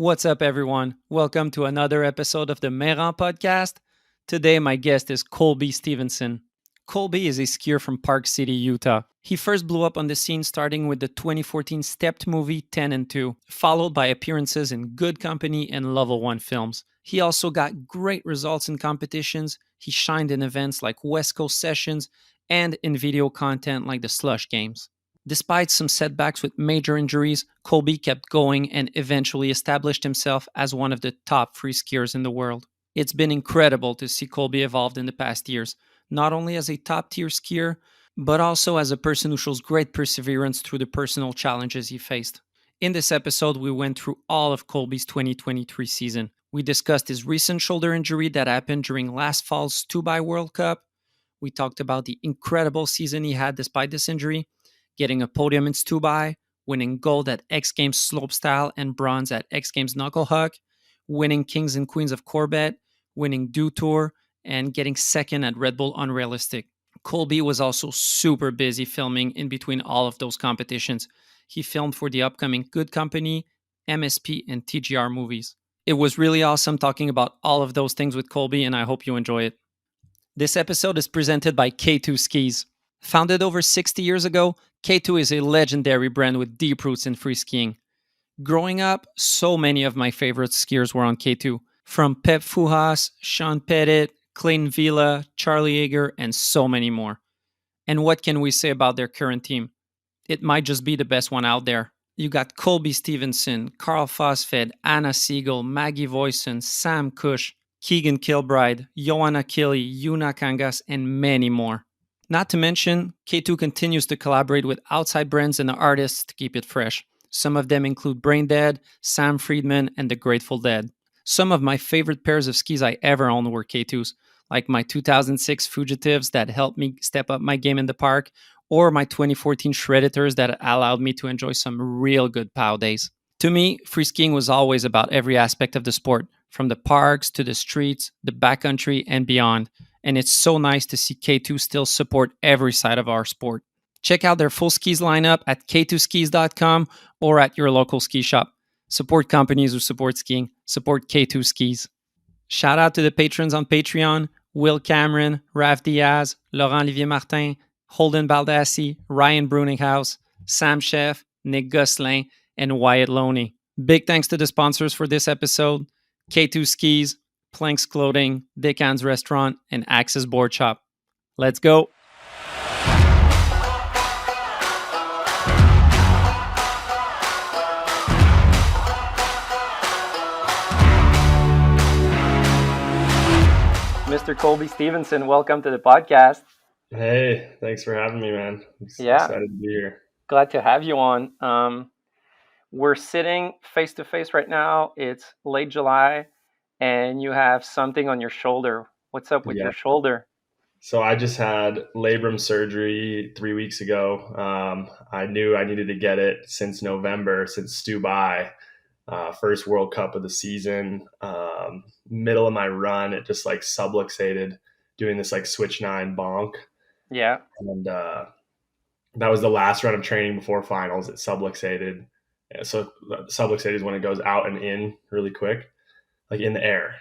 What's up, everyone? Welcome to another episode of the Mayrand podcast. Today, my guest is Colby Stevenson. Colby is a skier from Park City, Utah. He first blew up on the scene starting with the 2014 Stept movie 10 and 2, followed by appearances in Good Company and Level 1 films. He also got great results in competitions. He shined in events like West Coast Sessions and in video content like the Slush Games. Despite some setbacks with major injuries, Colby kept going and eventually established himself as one of the top freeskiers in the world. It's been incredible to see Colby evolve in the past years, not only as a top-tier skier, but also as a person who shows great perseverance through the personal challenges he faced. In this episode, we went through all of Colby's 2023 season. We discussed his recent shoulder injury that happened during last fall's Stubai World Cup. We talked about the incredible season he had despite this injury, getting a podium in Stubai, winning gold at X-Games Slopestyle and bronze at X-Games Knuckle huck, winning Kings and Queens of Corbet, winning Dew Tour, and getting second at Red Bull Unrealistic. Colby was also super busy filming in between all of those competitions. He filmed for the upcoming Good Company, MSP, and TGR movies. It was really awesome talking about all of those things with Colby, and I hope you enjoy it. This episode is presented by K2 Skis. Founded over 60 years ago, K2 is a legendary brand with deep roots in free skiing. Growing up, so many of my favorite skiers were on K2, from Pep Fujas, Sean Pettit, Clayton Vila, Charlie Yeager, and so many more. And what can we say about their current team? It might just be the best one out there. You got Colby Stevenson, Carl Fosfed, Anna Siegel, Maggie Voisin, Sam Cush, Keegan Kilbride, Joanna Killy, Yuna Kangas, and many more. Not to mention, K2 continues to collaborate with outside brands and artists to keep it fresh. Some of them include Brain Dead, Sam Friedman, and The Grateful Dead. Some of my favorite pairs of skis I ever owned were K2s, like my 2006 Fugitives that helped me step up my game in the park, or my 2014 Shredditors that allowed me to enjoy some real good POW days. To me, free skiing was always about every aspect of the sport, from the parks to the streets, the backcountry, and beyond. And it's so nice to see K2 still support every side of our sport. Check out their full skis lineup at k2skis.com or at your local ski shop. Support companies who support skiing. Support K2 Skis. Shout out to the patrons on Patreon: Will Cameron, Raf Diaz, Laurent Olivier Martin, Holden Baldassi, Ryan Bruninghouse, Sam Chef, Nick Gosselin, and Wyatt Loney. Big thanks to the sponsors for this episode: K2 Skis, Planks Clothing, Decan's Restaurant, and Axis Board Shop. Let's go. Mr. Colby Stevenson, welcome to the podcast. Hey, thanks for having me, man. I'm Yeah. excited to be here. Glad to have you on. We're sitting face to face right now. It's late July, and you have something on your shoulder. What's up with Yeah. your shoulder? So I just had labrum surgery 3 weeks ago. I knew I needed to get it since November, since Stubai, first World Cup of the season. Middle of my run, it just like subluxated, doing this like switch 9 bonk. Yeah. And that was the last run of training before finals. It subluxated. So subluxated is when it goes out and in really quick, like in the air.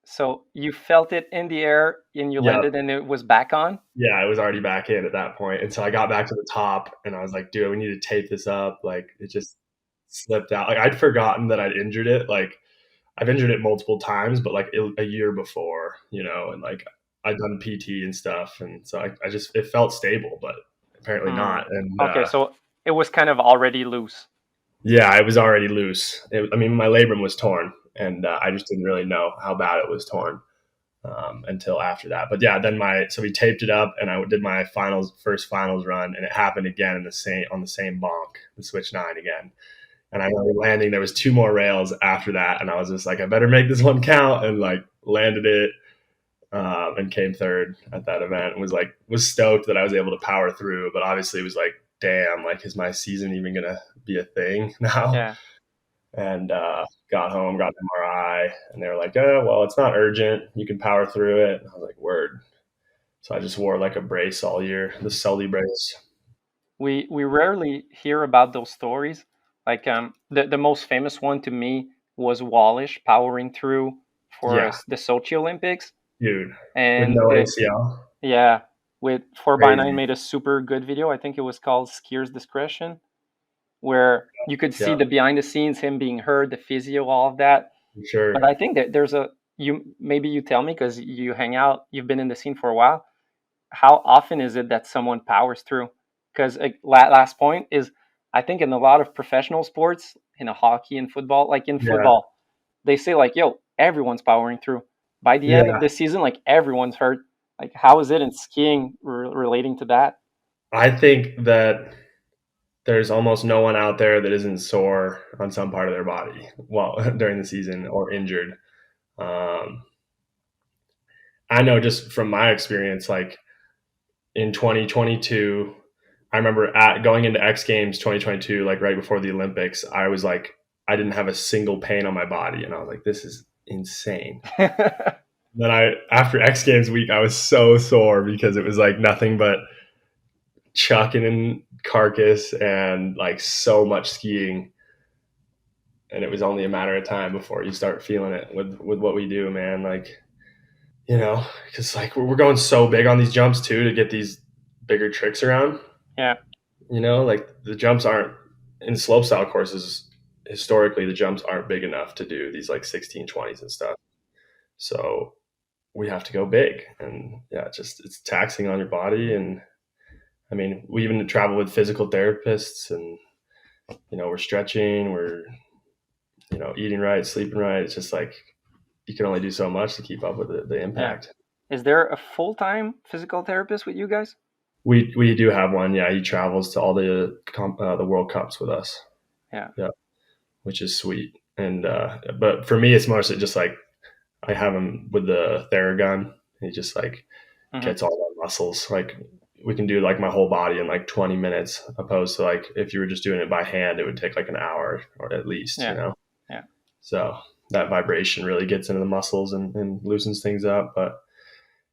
So you felt it in the air and you landed and it was back on? Yeah, it was already back in at that point. And so I got back to the top and I was like, dude, we need to tape this up. Like it just slipped out. Like I'd forgotten that I'd injured it. Like I've injured it multiple times, but like a year before, and like I'd done PT and stuff. And so I just, it felt stable, but apparently not. And okay, so it was kind of already loose. Yeah, it was already loose. My labrum was torn, and I just didn't really know how bad it was torn until after that. But yeah, then so we taped it up, and I did my first finals run, and it happened again on the same bonk, the switch 9 again. And I remember landing. There was 2 more rails after that, and I was just like, I better make this one count, and like landed it, and came third at that event. And was stoked that I was able to power through, but obviously it was like, damn, like, is my season even gonna be a thing now? Yeah. And got home, got an MRI, and they were like, oh, well, it's not urgent, you can power through it. And I was like, word. So I just wore like a brace all year, the Sully brace. We rarely hear about those stories. Like the most famous one to me was Wallish powering through for Yeah, the Sochi Olympics, dude, with and no ACL. yeah, with 4x9 Crazy. made a super good video. I think it was called Skier's Discretion, where you could see Yeah, the behind the scenes, him being heard, the physio, all of that. for But sure. I think that there's a maybe you tell me because you hang out, you've been in the scene for a while. How often is it that someone powers through? Because last point is, I think in a lot of professional sports, in a hockey and football, like in Yeah, football, they say like, "Yo, everyone's powering through." By the end of yeah. the season, like everyone's hurt. Like, how is it in skiing relating to that? I think that there's almost no one out there that isn't sore on some part of their body well during the season or injured. Um, I know just from my experience, like in 2022, I remember going into X Games 2022, like right before the Olympics, I was like, I didn't have a single pain on my body, and I was like, this is insane. Then after X Games week, I was so sore because it was like nothing but chucking in carcass and like so much skiing, and it was only a matter of time before you start feeling it with what we do, man. Like, because like we're going so big on these jumps too to get these bigger tricks around. Yeah, Like the jumps aren't in slopestyle courses. Historically, the jumps aren't big enough to do these like 1620s and stuff. So we have to go big, and yeah, it's taxing on your body. And I mean, we even travel with physical therapists, and we're stretching, we're eating right, sleeping right. It's just like you can only do so much to keep up with the yeah. impact. Is there a full-time physical therapist with you guys? We do have one. Yeah, he travels to all the World Cups with us. Yeah. Yeah, which is sweet. And but for me, it's mostly just like I have him with the Theragun. He just like Hmm. gets all the muscles. Like we can do like my whole body in like 20 minutes, opposed to like if you were just doing it by hand, it would take like an hour or at least. Yeah. Yeah. So that vibration really gets into the muscles and loosens things up. But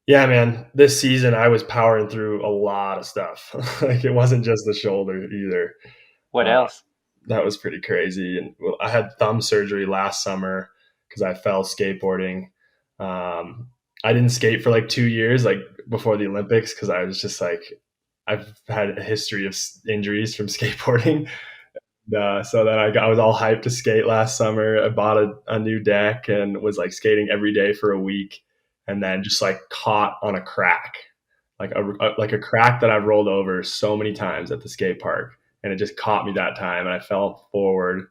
yeah, man, this season I was powering through a lot of stuff. Like it wasn't just the shoulder either. What Uh, else? that was pretty crazy. And I had thumb surgery last summer because I fell skateboarding. Um, I didn't skate for like 2 years, like before the Olympics, because I was just like, I've had a history of injuries from skateboarding. So then I was all hyped to skate last summer. I bought a new deck and was like skating every day for a week, and then just like caught on a crack, like a crack that I've rolled over so many times at the skate park, and it just caught me that time, and I fell forward,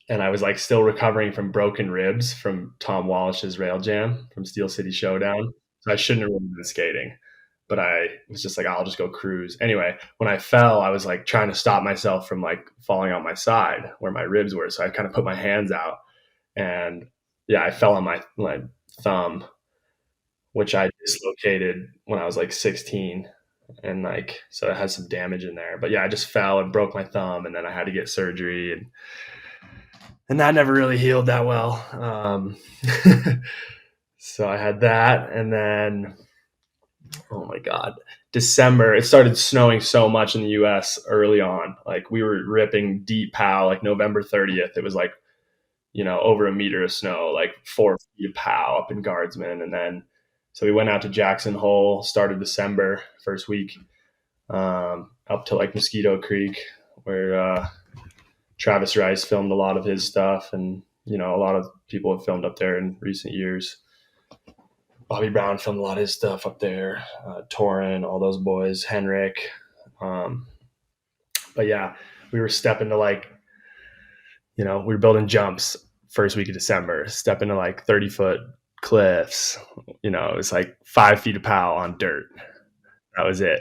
and I was like still recovering from broken ribs from Tom Wallish's rail jam from Steel City Showdown. So I shouldn't have really been skating, but I was just like, I'll just go cruise. Anyway, when I fell, I was like trying to stop myself from like falling on my side where my ribs were. So I kind of put my hands out, and yeah, I fell on my thumb, which I dislocated when I was like 16. And like, so it has some damage in there. But yeah, I just fell and broke my thumb, and then I had to get surgery, and that never really healed that well. So I had that, and then oh my god, December it started snowing so much in the U.S. early on. Like we were ripping deep pow. Like November 30th, it was like over a meter of snow, like 4 feet of pow up in Guardsman, and then so we went out to Jackson Hole. Started December first week, up to like Mosquito Creek, where Travis Rice filmed a lot of his stuff, and a lot of people have filmed up there in recent years. Bobby Brown filmed a lot of his stuff up there. Torin, all those boys, Henrik. Um, but yeah, we were stepping to like, we were building jumps first week of December, stepping to like 30-foot cliffs. It was like 5 feet of pow on dirt. That was it.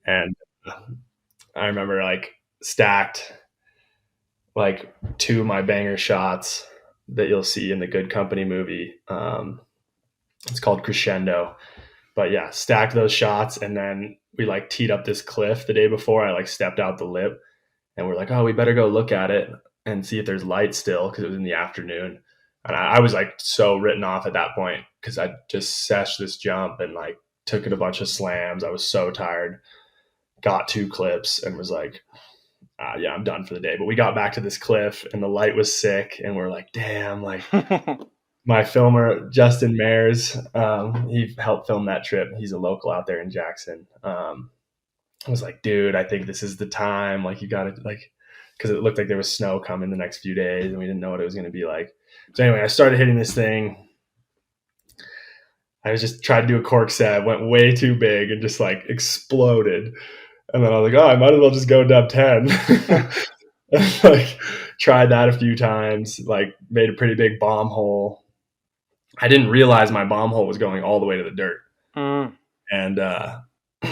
And I remember like stacked like two of my banger shots that you'll see in the Good Company movie. It's called Crescendo. But yeah, stacked those shots, and then we like teed up this cliff the day before. I like stepped out the lip, and we're like, oh, we better go look at it and see if there's light still, because it was in the afternoon. And I was like so written off at that point because I just seshed this jump and like took it a bunch of slams. I was so tired. Got two clips and was like, yeah, I'm done for the day. But we got back to this cliff and the light was sick, and we're like, damn, like my filmer, Justin Mayers, he helped film that trip. He's a local out there in Jackson. I was like, dude, I think this is the time. Like, you got to, like, because it looked like there was snow coming the next few days and we didn't know what it was going to be like. So anyway, I started hitting this thing. I was just trying to do a cork set, went way too big and just like exploded. And then I was like, oh, I might as well just go dub 10. Like, tried that a few times, like made a pretty big bomb hole. I didn't realize my bomb hole was going all the way to the dirt. And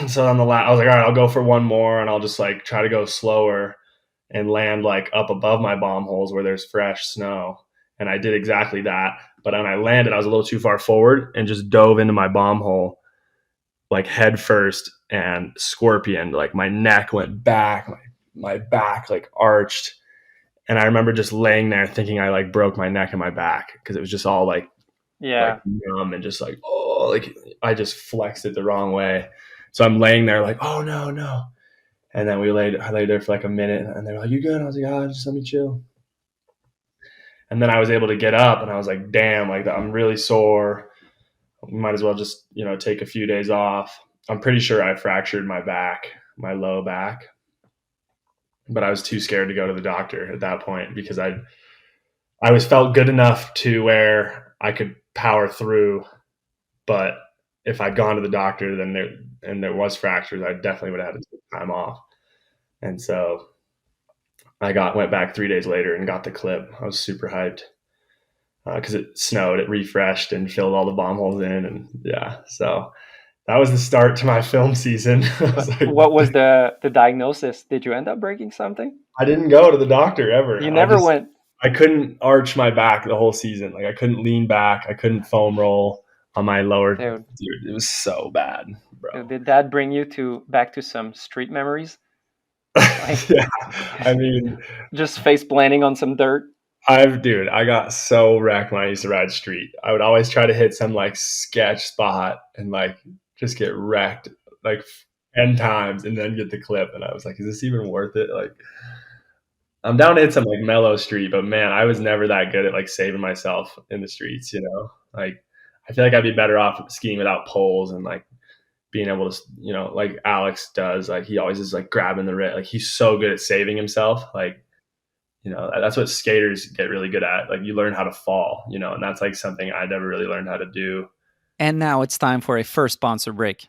so on the I was like, all right, I'll go for one more and I'll just like try to go slower and land like up above my bomb holes where there's fresh snow. And I did exactly that. But when I landed, I was a little too far forward and just dove into my bomb hole like head first and scorpion. Like my neck went back, my back like arched. And I remember just laying there thinking I like broke my neck and my back because it was just all like, like numb and just like, oh, like I just flexed it the wrong way. So I'm laying there like, oh no. And then I laid there for like a minute and they were like, you good? I was like, just let me chill. And then I was able to get up and I was like, damn, like I'm really sore. Might as well just, take a few days off. I'm pretty sure I fractured my back, my low back, but I was too scared to go to the doctor at that point because I was felt good enough to where I could power through. But if I'd gone to the doctor, then there was fractures, I definitely would have had to take time off. And so I went back 3 days later and got the clip. I was super hyped because it snowed, it refreshed and filled all the bomb holes in. And yeah, so that was the start to my film season. What was the diagnosis? Did you end up breaking something? I didn't go to the doctor ever. You never went? I couldn't arch my back the whole season. Like I couldn't lean back. I couldn't foam roll on my lower. Dude, it was so bad, bro. Did that bring you back to some street memories? Yeah, I mean, just face planting on some dirt. I got so wrecked when I used to ride street. I would always try to hit some like sketch spot and like just get wrecked like 10 times and then get the clip. And I was like, is this even worth it? Like, I'm down to hit some like mellow street, but man, I was never that good at like saving myself in the streets, Like, I feel like I'd be better off skiing without poles and like being able to, like Alex does. Like he always is like grabbing the like he's so good at saving himself. Like, that's what skaters get really good at. Like you learn how to fall, and that's like something I never really learned how to do. And now it's time for a first sponsor break.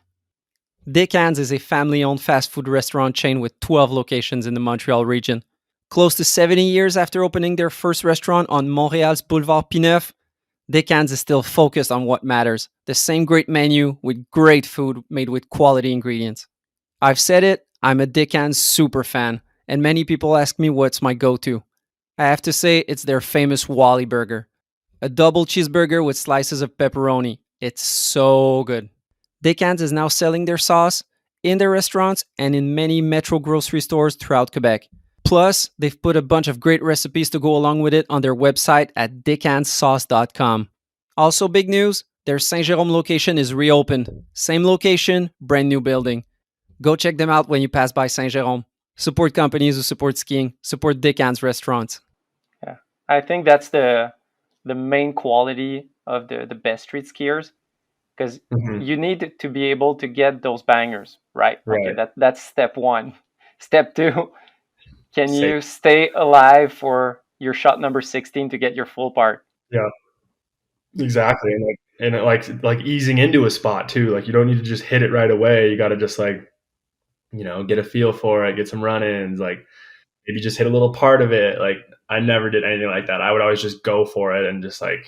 Decans is a family-owned fast food restaurant chain with 12 locations in the Montreal region. Close to 70 years after opening their first restaurant on Montreal's Boulevard Pineuf, Decans is still focused on what matters. The same great menu with great food made with quality ingredients. I've said it, I'm a Decans super fan, and many people ask me what's my go-to. I have to say it's their famous Wally burger. A double cheeseburger with slices of pepperoni. It's so good. Decans is now selling their sauce in their restaurants and in many Metro grocery stores throughout Quebec. Plus, they've put a bunch of great recipes to go along with it on their website at decansauce.com. Also big news, their Saint-Jérôme location is reopened. Same location, brand new building. Go check them out when you pass by Saint-Jérôme. Support companies who support skiing. Support Decans restaurants. Yeah, I think that's the main quality of the best street skiers, because you need to be able to get those bangers, right? Okay, that's step one. Step two, can you stay alive for your shot number 16 to get your full part? Yeah, exactly. And like easing into a spot too. Like you don't need to just hit it right away. You got to just like, get a feel for it, get some run-ins, like maybe just hit a little part of it. Like I never did anything like that. I would always just go for it and just like,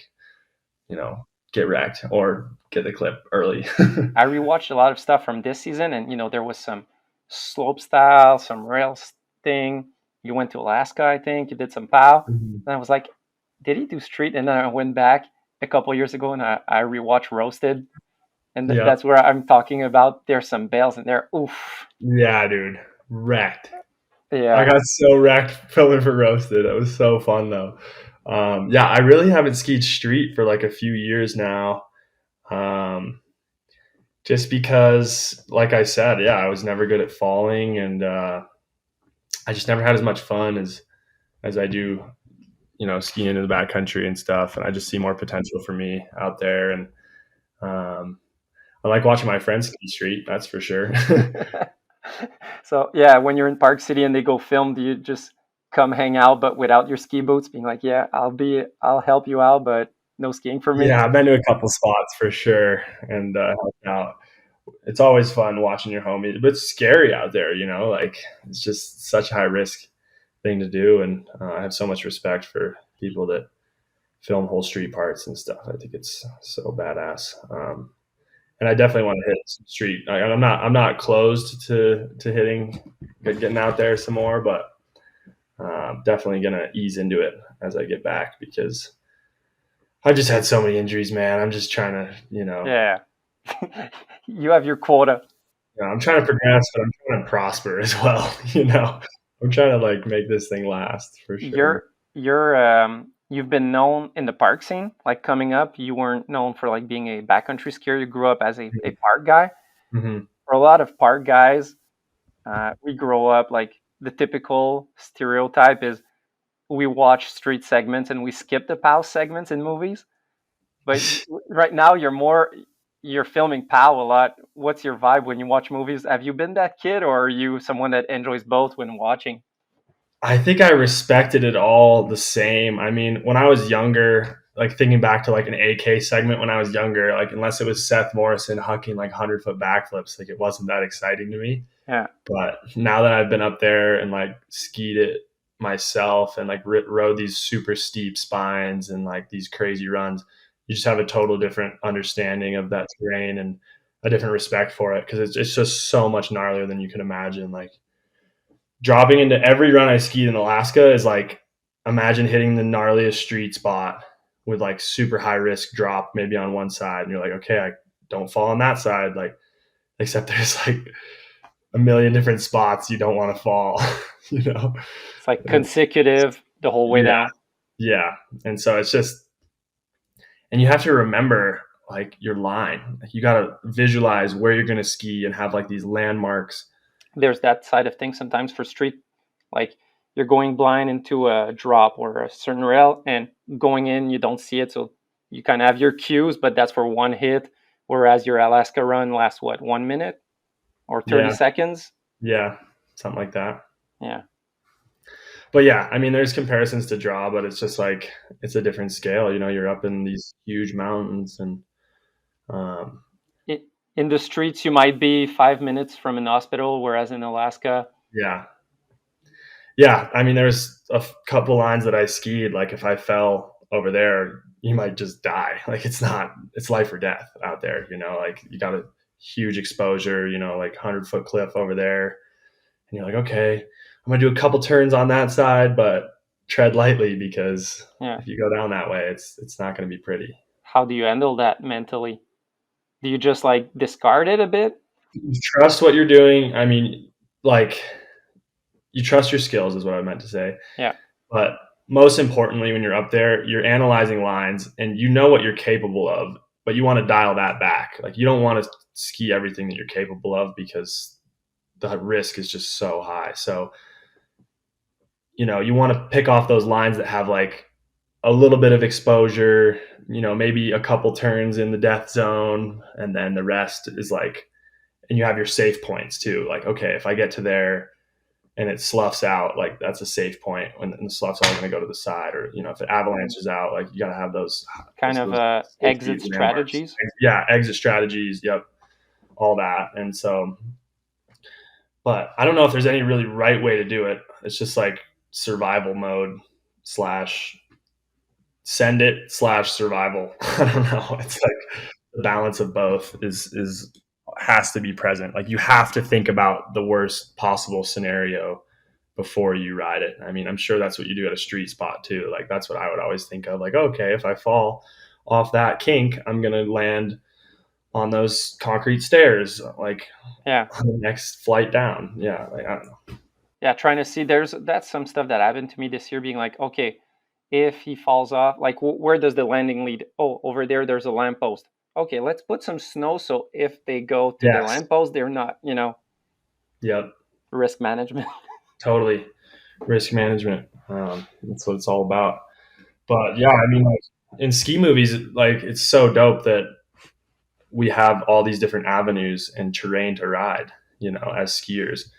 get wrecked or get the clip early. I rewatched a lot of stuff from this season, and there was some slopestyle, some rail thing. You went to Alaska, I think. You did some POW. And I was like, did he do street? And then I went back a couple years ago and I rewatched Roasted. And that's where I'm talking about. There's some bails in there. Oof. Yeah, dude. Wrecked. Yeah. I got so wrecked filming for Roasted. It was so fun though. Yeah, I really haven't skied street for like a few years now. Just because, like I said, I was never good at falling, and I just never had as much fun as I do, skiing in the backcountry and stuff. And I just see more potential for me out there. And um, I like watching my friends ski street. That's for sure. So yeah, when you're in Park City and they go film, do you just come hang out but without your ski boots, being like, yeah, I'll help you out, but no skiing for me? Yeah, I've been to a couple spots for sure, and helped out. It's always fun watching your homie, but it's scary out there. Like it's just such a high risk thing to do, and I have so much respect for people that film whole street parts and stuff. I think it's so badass. And I definitely want to hit some street. I'm not closed to getting out there some more, but definitely gonna ease into it as I get back because I've just had so many injuries, man. I'm just trying to, Yeah. You have your quota. I'm trying to progress, but I'm trying to prosper as well. I'm trying to like make this thing last for sure. You've been known in the park scene, like coming up. You weren't known for like being a backcountry skier. You grew up as a park guy. Mm-hmm. For a lot of park guys, we grow up like the typical stereotype is we watch street segments and we skip the POW segments in movies. But right now you're filming POW a lot. What's your vibe when you watch movies? Have you been that kid, or are you someone that enjoys both when watching? I think I respected it all the same. I mean, when I was younger, like thinking back to like an AK segment when I was younger, like unless it was Seth Morrison hucking like 100-foot backflips, like it wasn't that exciting to me. Yeah. But now that I've been up there and like skied it myself and like rode these super steep spines and like these crazy runs, you just have a total different understanding of that terrain and a different respect for it because it's just so much gnarlier than you can imagine. Like dropping into every run I skied in Alaska is like, imagine hitting the gnarliest street spot with like super high risk drop maybe on one side. And you're like, okay, I don't fall on that side. Like, except there's like a million different spots you don't want to fall, It's like consecutive the whole way down. Yeah. And so it's just, and you have to remember like your line. Like, you got to visualize where you're going to ski and have like these landmarks. There's that side of things sometimes for street, like you're going blind into a drop or a certain rail and going in, you don't see it. So you kind of have your cues, but that's for one hit. Whereas your Alaska run lasts 1 minute or 30 seconds? Yeah, something like that. Yeah. But yeah, I mean, there's comparisons to draw, but it's just like, it's a different scale. You're up in these huge mountains and, in the streets, you might be 5 minutes from an hospital, whereas in Alaska. Yeah. I mean, there's a couple lines that I skied. Like if I fell over there, you might just die. Like it's life or death out there, like you got a huge exposure, like 100-foot cliff over there. And you're like, okay, I'm going to do a couple turns on that side, but tread lightly because if you go down that way, it's not going to be pretty. How do you handle that mentally? Do you just like discard it a bit? You trust what you're doing. I mean, like you trust your skills is what I meant to say. Yeah. But most importantly, when you're up there, you're analyzing lines and you know what you're capable of, but you want to dial that back. Like you don't want to ski everything that you're capable of because the risk is just so high. So, you want to pick off those lines that have like a little bit of exposure, maybe a couple turns in the death zone, and then the rest is like, and you have your safe points too. Like, okay, if I get to there and it sloughs out, like that's a safe point when the slough's only going to go to the side, or, if it avalanches out, like you got to have those exit strategies. Yeah. Exit strategies. Yep. All that. And so, but I don't know if there's any really right way to do it. It's just like survival mode / send it / survival. I don't know. It's like the balance of both has to be present. Like you have to think about the worst possible scenario before you ride it. I mean, I'm sure that's what you do at a street spot too. Like that's what I would always think of. Like, okay, if I fall off that kink, I'm going to land on those concrete stairs, like on the next flight down. Yeah. Like, I don't know. Yeah. Trying to see that's some stuff that happened to me this year, being like, okay, if he falls off, like where does the landing lead? Oh, over there's a lamppost. Okay, let's put some snow so if they go to the lamppost, they're not, Yep. Risk management. Totally. Risk management. That's what it's all about. But yeah, I mean, like, in ski movies, like, it's so dope that we have all these different avenues and terrain to ride, as skiers.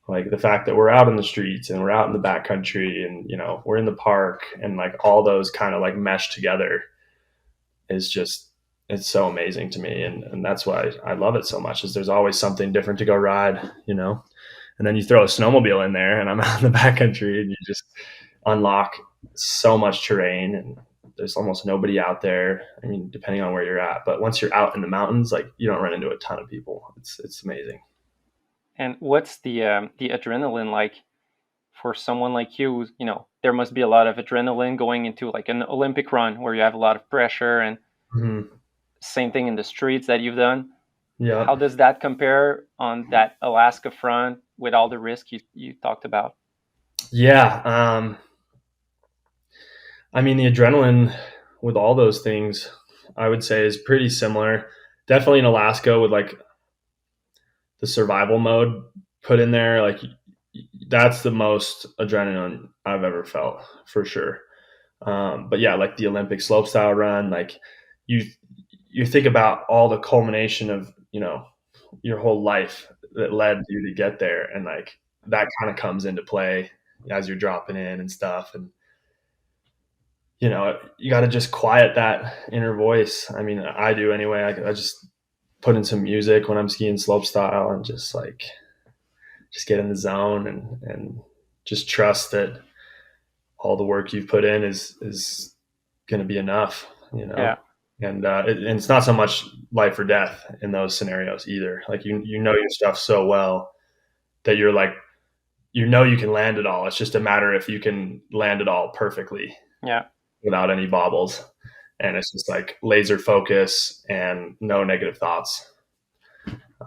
Like the fact that we're out in the streets and we're out in the backcountry and, we're in the park, and like all those kind of like mesh together is just, it's so amazing to me. And that's why I love it so much, is there's always something different to go ride, and then you throw a snowmobile in there and I'm out in the backcountry and you just unlock so much terrain, and there's almost nobody out there. I mean, depending on where you're at, but once you're out in the mountains, like, you don't run into a ton of people. It's amazing. And what's the adrenaline like for someone like you? There must be a lot of adrenaline going into like an Olympic run where you have a lot of pressure, and same thing in the streets that you've done. Yeah. How does that compare on that Alaska front with all the risk you talked about? Yeah. I mean, the adrenaline with all those things, I would say, is pretty similar. Definitely in Alaska, with like the survival mode put in there, like, that's the most adrenaline I've ever felt, for sure. But yeah, like the Olympic slopestyle run, like you think about all the culmination of, your whole life that led you to get there. And like, that kind of comes into play as you're dropping in and stuff. And, you got to just quiet that inner voice. I mean, I do anyway. I just put in some music when I'm skiing slopestyle and just get in the zone and just trust that all the work you've put in is going to be enough, Yeah. And it's not so much life or death in those scenarios either. Like, you know your stuff so well that you're like, you can land it all. It's just a matter if you can land it all perfectly. Yeah. Without any bobbles. And it's just like laser focus and no negative thoughts.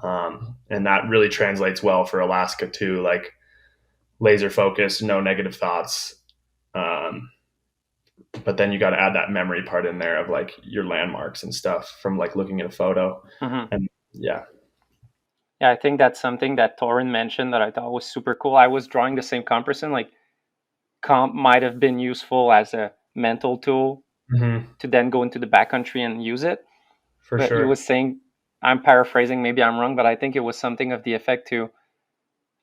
And that really translates well for Alaska too. Like, laser focus, no negative thoughts. But then you got to add that memory part in there of like your landmarks and stuff from like looking at a photo. And yeah. Yeah, I think that's something that Torin mentioned that I thought was super cool. I was drawing the same comparison. Like, comp might have been useful as a mental tool to then go into the backcountry and use it. But sure. He was saying, I'm paraphrasing, maybe I'm wrong, but I think it was something of the effect to,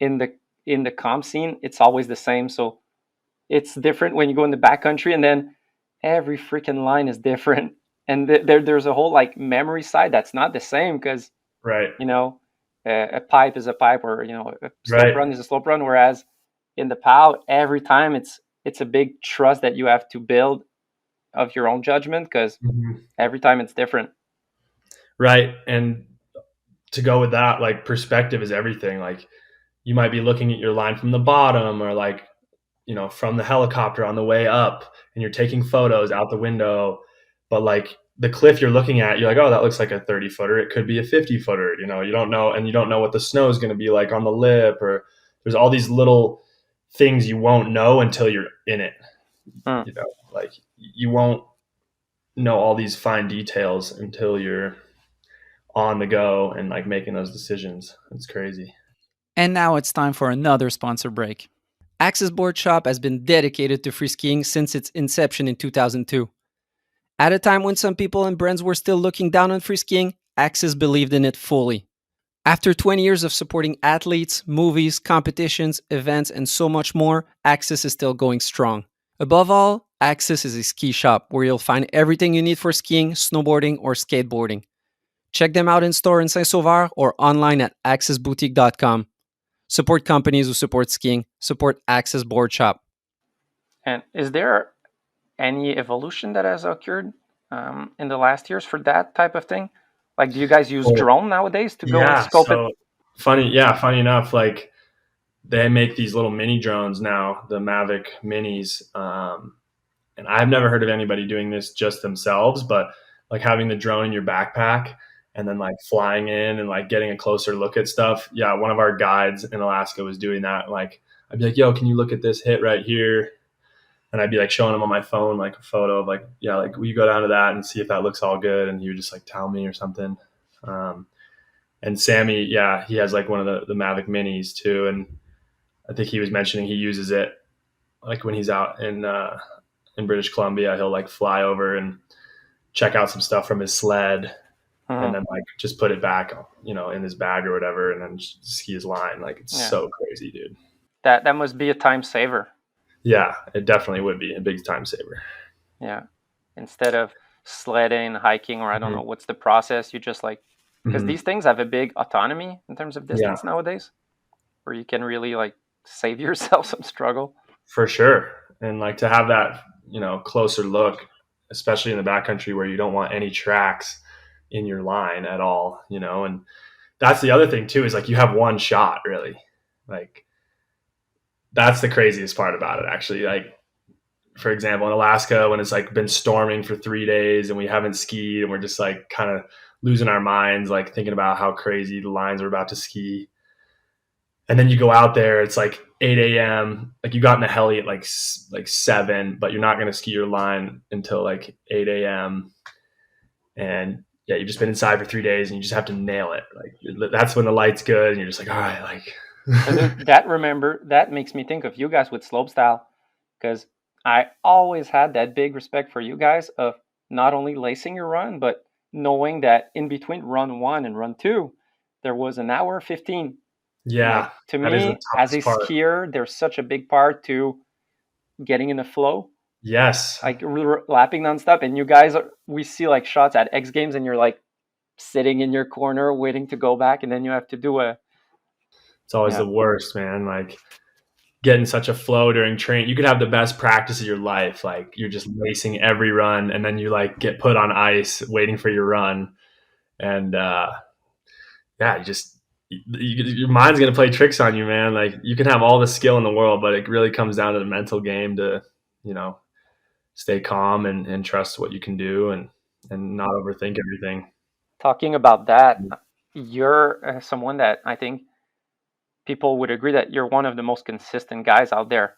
in the comp scene, it's always the same. So it's different when you go in the backcountry, and then every freaking line is different. And there's a whole like memory side that's not the same, because, right, a pipe is a pipe, or, a slope run is a slope run. Whereas in the POW, every time it's a big trust that you have to build of your own judgment, because every time it's different. Right. And to go with that, like, perspective is everything. Like, you might be looking at your line from the bottom, or like, from the helicopter on the way up, and you're taking photos out the window, but like the cliff you're looking at, you're like, oh, that looks like a 30 footer. It could be a 50 footer, you don't know. And you don't know what the snow is going to be like on the lip, or there's all these little things you won't know until you're in it. Like, you won't know all these fine details until you're on the go and like making those decisions. It's crazy. And now it's time for another sponsor break. Axis Board Shop has been dedicated to free skiing since its inception in 2002. At a time when some people and brands were still looking down on free skiing, Axis believed in it fully. After 20 years of supporting athletes, movies, competitions, events, and so much more, Axis is still going strong. Above all, Axis is a ski shop where you'll find everything you need for skiing, snowboarding, or skateboarding. Check them out in store in Saint-Sauveur or online at axisboutique.com. Support companies who support skiing. Support Axis Board Shop. And is there any evolution that has occurred in the last years for that type of thing? Like, do you guys use drone nowadays to go and scope it? Funny enough, like, they make these little mini drones now, the Mavic Minis. And I've never heard of anybody doing this just themselves, but like having the drone in your backpack and then like flying in and like getting a closer look at stuff. Yeah, one of our guides in Alaska was doing that. Like, I'd be like, yo, can you look at this hit right here? And I'd be like showing him on my phone like a photo of like, yeah, like, will you go down to that and see if that looks all good? And he would just like tell me or something. And Sammy, yeah, he has like one of the Mavic Minis too. And I think he was mentioning he uses it like when he's out in British Columbia. He'll like fly over and check out some stuff from his sled, and then like just put it back, in his bag or whatever, and then ski his line. Like it's so crazy, dude. That must be a time saver. Yeah, it definitely would be a big time saver. Yeah, instead of sledding, hiking, or I don't know what's the process. You just like, because these things have a big autonomy in terms of distance nowadays, where you can really like save yourself some struggle. For sure, and like to have that closer look, especially in the backcountry where you don't want any tracks in your line at all, and that's the other thing too, is like you have one shot really. Like that's the craziest part about it, actually. Like, for example, in Alaska, when it's like been storming for 3 days and we haven't skied and we're just like kind of losing our minds, like thinking about how crazy the lines are about to ski. And then you go out there, it's like 8 a.m. Like you got in the heli at like 7, but you're not going to ski your line until like 8 a.m. And yeah, you've just been inside for 3 days and you just have to nail it. Like that's when the light's good and you're just like, all right, like. that makes me think of you guys with slopestyle, because I always had that big respect for you guys of not only lacing your run, but knowing that in between run 1 and run 2, there was an hour 15. Yeah. Like, to me, as a skier, there's such a big part to getting in the flow. Yes. Like lapping nonstop. And you guys, we see like shots at X Games and you're like sitting in your corner waiting to go back. And then you have to do it's always the worst, man. Like getting such a flow during train. You could have the best practice of your life. Like you're just lacing every run and then you like get put on ice waiting for your run. And your mind's going to play tricks on you, man. Like you can have all the skill in the world, but it really comes down to the mental game to, stay calm and trust what you can do and not overthink everything. Talking about that, you're someone that I think people would agree that you're one of the most consistent guys out there.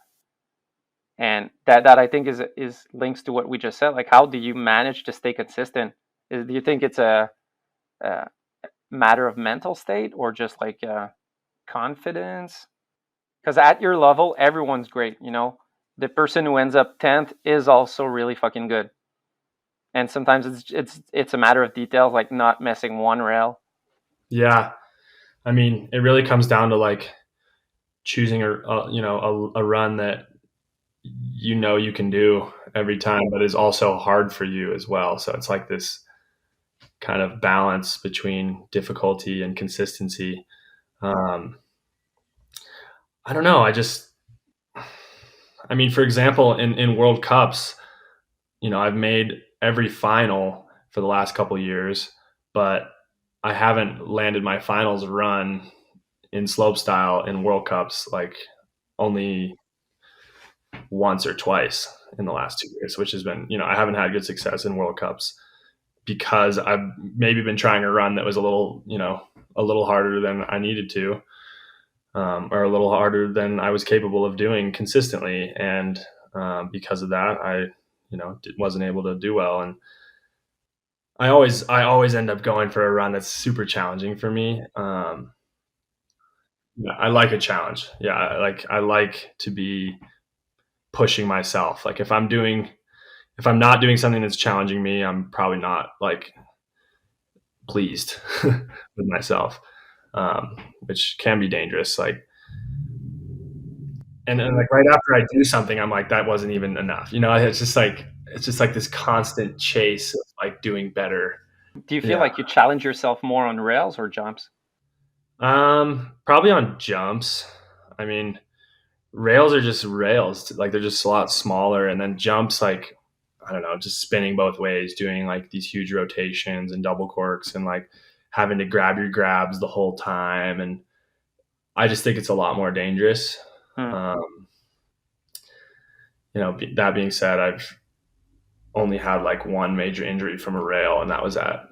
And that I think is links to what we just said. Like, how do you manage to stay consistent? Do you think it's a matter of mental state or just like confidence? Because at your level, everyone's great. The person who ends up 10th is also really fucking good. And sometimes it's a matter of details, like not missing one rail. Yeah. I mean, it really comes down to like choosing a run that you can do every time, but is also hard for you as well. So it's like this kind of balance between difficulty and consistency. I don't know. For example, in World Cups, I've made every final for the last couple of years, but I haven't landed my finals run in slopestyle in World Cups like only once or twice in the last 2 years, which has been, I haven't had good success in World Cups because I've maybe been trying a run that was a little harder than I needed to, or a little harder than I was capable of doing consistently. And because of that, I wasn't able to do well. And I always end up going for a run that's super challenging for me. I like a challenge. Yeah. I like to be pushing myself. Like if I'm not doing something that's challenging me, I'm probably not like pleased with myself, which can be dangerous. Like, and like right after I do something, I'm like, that wasn't even enough. It's just like this constant chase of like doing better. Do you feel like you challenge yourself more on rails or jumps? Probably on jumps. I mean, rails are just rails. Like they're just a lot smaller, and then jumps, like, I don't know, just spinning both ways, doing like these huge rotations and double corks and like having to grab your grabs the whole time. And I just think it's a lot more dangerous. That being said, I've only had like one major injury from a rail, and that was at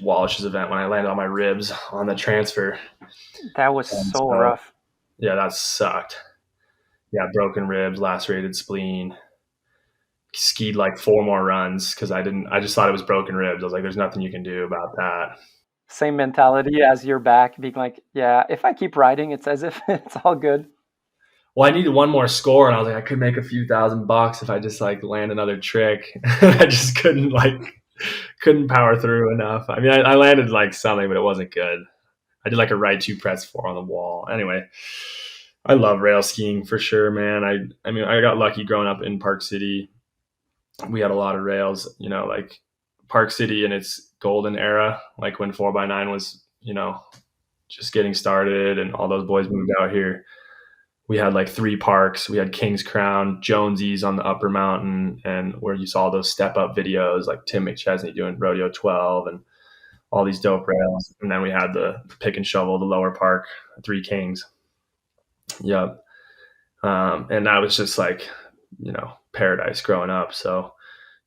Wallish's event when I landed on my ribs on the transfer. That was so rough. Yeah, that sucked. Yeah, broken ribs, lacerated spleen. Skied like 4 more runs because I just thought it was broken ribs. I was like, there's nothing you can do about that. Same mentality as your back, being like, yeah, if I keep riding, it's as if it's all good. well, I needed one more score, and I was like, I could make a few $1,000 if I just like land another trick. I just couldn't power through enough. I mean, I landed like something, but it wasn't good. I did like a right 2 press 4 on the wall. Anyway, I love rail skiing for sure, man. I mean, I got lucky growing up in Park City. We had a lot of rails, like Park City in its golden era, like when 4x9 was, just getting started and all those boys moved out here. We had like 3 parks. We had King's Crown, Jonesy's on the upper mountain, and where you saw those step up videos like Tim McChesney doing Rodeo 12 and all these dope rails. And then we had the pick and shovel, the lower park, 3 Kings. Yep. And that was just like, paradise growing up. So,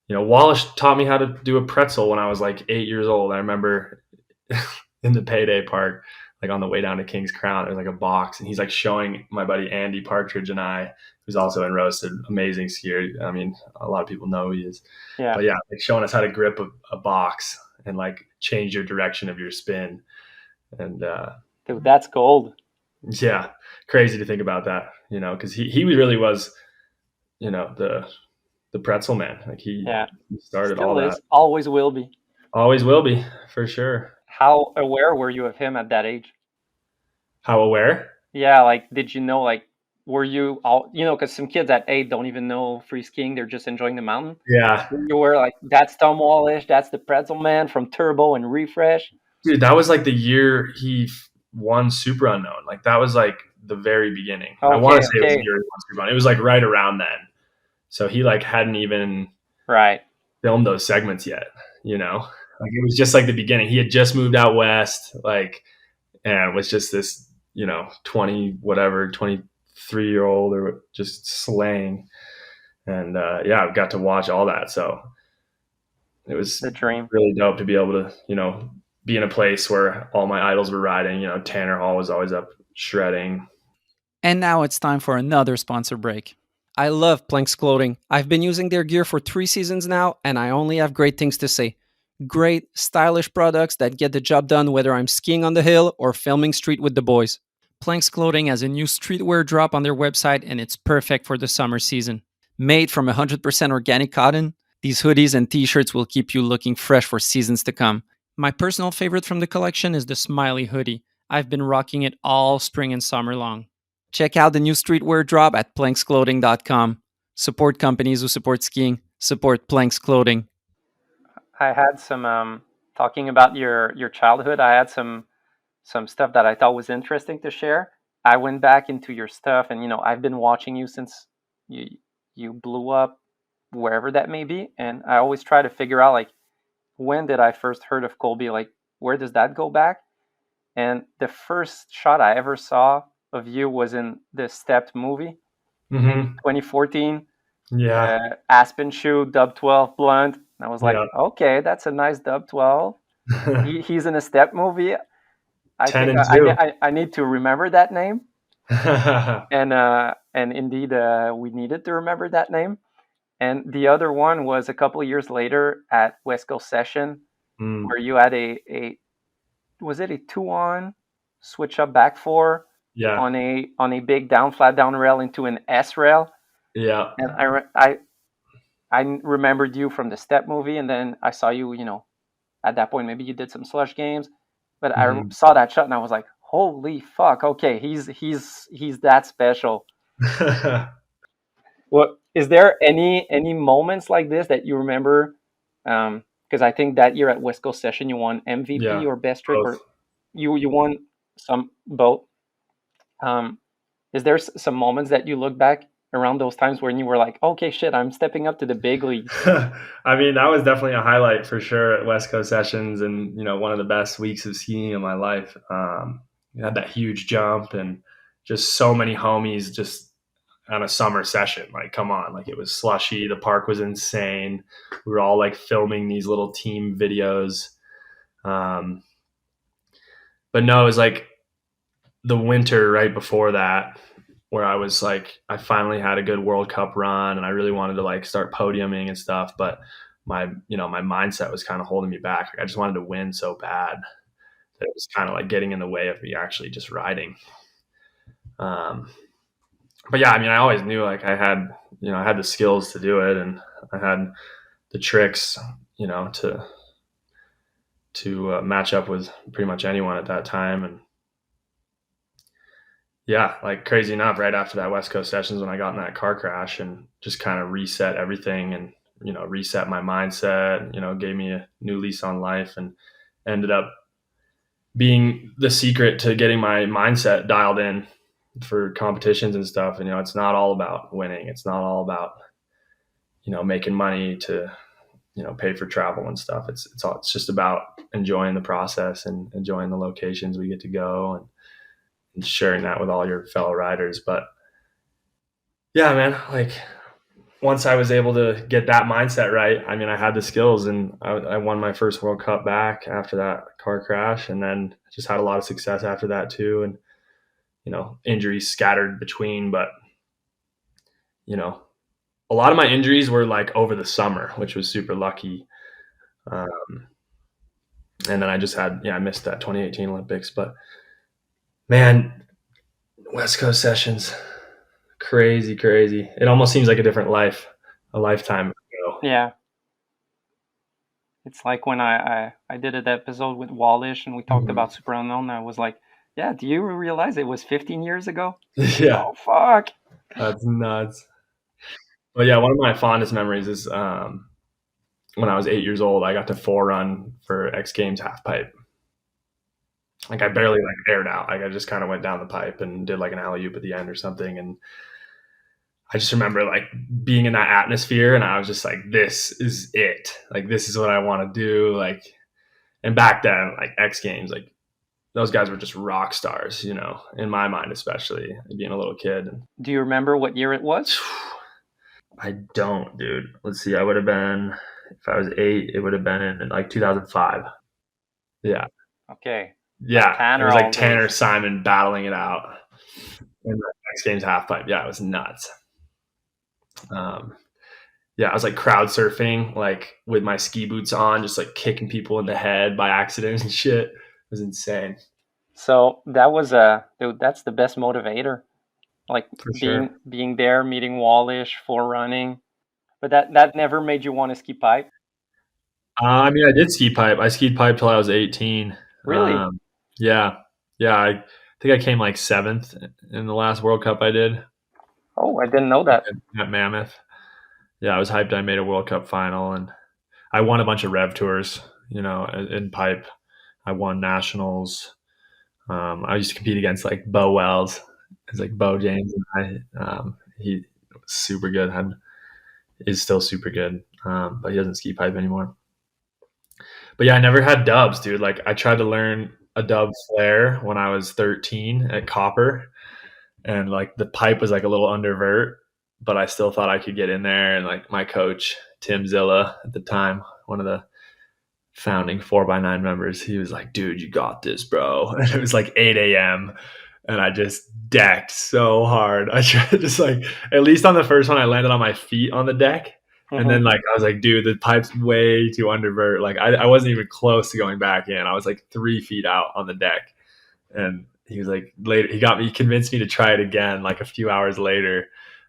Wallace taught me how to do a pretzel when I was like 8 years old. I remember in the payday park, like on the way down to King's Crown, there's like a box, and he's like showing my buddy Andy Partridge and I, who's also in Roasted, amazing skier. I mean, a lot of people know who he is. Yeah. But yeah, like showing us how to grip a box and like change your direction of your spin. And dude, that's gold. Yeah, crazy to think about that, because he really was, the pretzel man. Like he started Still all is, that. always will be. Always will be, for sure. How aware were you of him at that age? How aware? Yeah, like, did you know, like, were you all, because some kids at 8 don't even know free skiing. They're just enjoying the mountain. Yeah. You were like, that's Tom Wallish. That's the pretzel man from Turbo and Refresh. Dude, that was like the year he won Super Unknown. Like that was like the very beginning. I want to say it was the year he won Super Unknown. It was like right around then. So he like hadn't even filmed those segments yet, Like it was just like the beginning. He had just moved out west, like, and was just this, 23-year-old or just slaying. And I got to watch all that. So it was the dream. Really dope to be able to, be in a place where all my idols were riding. Tanner Hall was always up shredding. And now it's time for another sponsor break. I love Planks Clothing. I've been using their gear for 3 seasons now, and I only have great things to say. Great, stylish products that get the job done whether I'm skiing on the hill or filming street with the boys. Planks Clothing has a new streetwear drop on their website, and it's perfect for the summer season. Made from 100% organic cotton, these hoodies and t-shirts will keep you looking fresh for seasons to come. My personal favorite from the collection is the Smiley hoodie. I've been rocking it all spring and summer long. Check out the new streetwear drop at planksclothing.com. Support companies who support skiing. Support Planks Clothing. I had some, talking about your childhood, I had some stuff that I thought was interesting to share. I went back into your stuff, and, I've been watching you since you blew up, wherever that may be. And I always try to figure out, like, when did I first heard of Colby? Like, where does that go back? And the first shot I ever saw of you was in the Stept movie, 2014. Yeah. Aspen shoe, dub 12 blunt. And I was like, okay, that's a nice dub 12. He's in a Stept movie. I need to remember that name. And indeed, we needed to remember that name. And the other one was a couple of years later at West Coast Session, where you had was it a 2-on switch up back 4 on a big flat down rail into an S rail. Yeah. And I remembered you from the Step movie, and then I saw you, at that point maybe you did some slush games, but I saw that shot and I was like, holy fuck, okay, he's that special. What is there any moments like this that you remember? Because I think that year at West Coast Session you won MVP or best trick, or you won both. Is there some moments that you look back around those times when you were like, okay, shit, I'm stepping up to the big leagues? I mean, that was definitely a highlight for sure at West Coast Sessions, and one of the best weeks of skiing in my life. We had that huge jump and just so many homies just on a summer session. Like, come on, like it was slushy. The park was insane. We were all like filming these little team videos. But no, it was like the winter right before that where I was like, I finally had a good World Cup run and I really wanted to like start podiuming and stuff. But my mindset was kind of holding me back. Like, I just wanted to win so bad that it was kind of like getting in the way of me actually just riding. but yeah, I mean, I always knew like I had the skills to do it, and I had the tricks, to match up with pretty much anyone at that time. And yeah, like crazy enough, right after that West Coast Sessions, when I got in that car crash and just kind of reset everything and, reset my mindset, gave me a new lease on life, and ended up being the secret to getting my mindset dialed in for competitions and stuff. And, it's not all about winning. It's not all about, making money to, pay for travel and stuff. It's just about enjoying the process and enjoying the locations we get to go, and sharing that with all your fellow riders. But yeah, man, like once I was able to get that mindset right, I mean, I had the skills, and I won my first World Cup back after that car crash, and then just had a lot of success after that too. And, injuries scattered between, but, a lot of my injuries were like over the summer, which was super lucky. And then I just I missed that 2018 Olympics, but man, West Coast Sessions, crazy. It almost seems like a different life, a lifetime ago. Yeah. It's like when I did an episode with Wallish and we talked about Super Unknown. I was like, yeah, do you realize it was 15 years ago? Yeah. Oh, fuck. That's nuts. But yeah, one of my fondest memories is when I was 8 years old, I got to forerun for X-Games half pipe. Like I barely aired out. Like I just kind of went down the pipe and did like an alley-oop at the end or something. And I just remember like being in that atmosphere, and I was just like, this is it. Like, this is what I want to do. Like, and back then, like X Games, like those guys were just rock stars, in my mind, especially being a little kid. Do you remember what year it was? I don't, dude. Let's see. I would have been, if I was 8, it would have been in like 2005. Yeah. Okay. Yeah. It was like Tanner Simon battling it out in the X Games half pipe. Yeah, it was nuts. Yeah, I was like crowd surfing, like with my ski boots on, just like kicking people in the head by accident and shit. It was insane. So that was dude, that's the best motivator. Like being there, meeting Wallish, forerunning. But that never made you want to ski pipe? I mean, I did ski pipe. I skied pipe till I was 18. Really? Yeah. I think I came like 7th in the last World Cup I did. Oh, I didn't know that. At Mammoth. Yeah, I was hyped. I made a World Cup final, and I won a bunch of Rev Tours, in pipe. I won nationals. I used to compete against like Bo Wells. It's like Bo James, and he was super good. Is still super good, but he doesn't ski pipe anymore. But yeah, I never had dubs, dude. Like I tried to learn a dub flare when I was 13 at Copper, and like the pipe was like a little undervert, but I still thought I could get in there. And like my coach, Tim Zilla at the time, one of the founding 4x9 members, he was like, dude, you got this, bro. And it was like 8 a.m. and I just decked so hard. I tried just like, at least on the first one, I landed on my feet on the deck. And then like, I was like, dude, the pipe's way too undervert. Like I wasn't even close to going back in. I was like 3 feet out on the deck. And he was like, later, he convinced me to try it again, like a few hours later,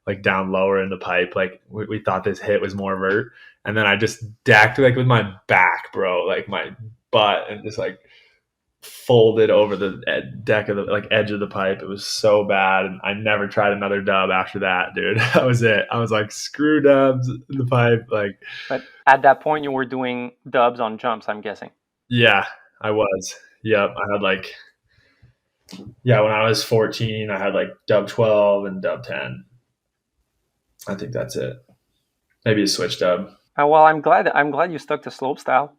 like down lower in the pipe. Like we thought this hit was more vert. And then I just decked like with my back, bro, like my butt, and just like folded over the deck of the like edge of the pipe. It was so bad, and I never tried another dub after that, dude. That was it. I was like, screw dubs in the pipe. Like, but at that point, you were doing dubs on jumps, I'm guessing. Yeah, I was. Yep, I had like, when I was 14, I had like dub 12 and dub 10. I think that's it. Maybe a switch dub. Well, I'm glad you stuck to slopestyle.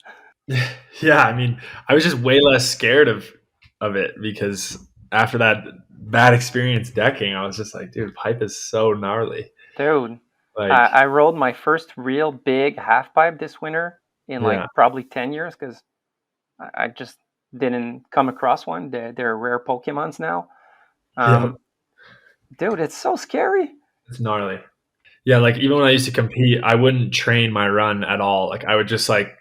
Yeah, I mean, I was just way less scared of it, because after that bad experience decking, I was just like, dude, pipe is so gnarly. Dude, like, I rode my first real big half pipe this winter in like probably 10 years, because I just didn't come across one. They're rare Pokemons now. Dude, it's so scary. It's gnarly. Yeah, like even when I used to compete, I wouldn't train my run at all. Like I would just like,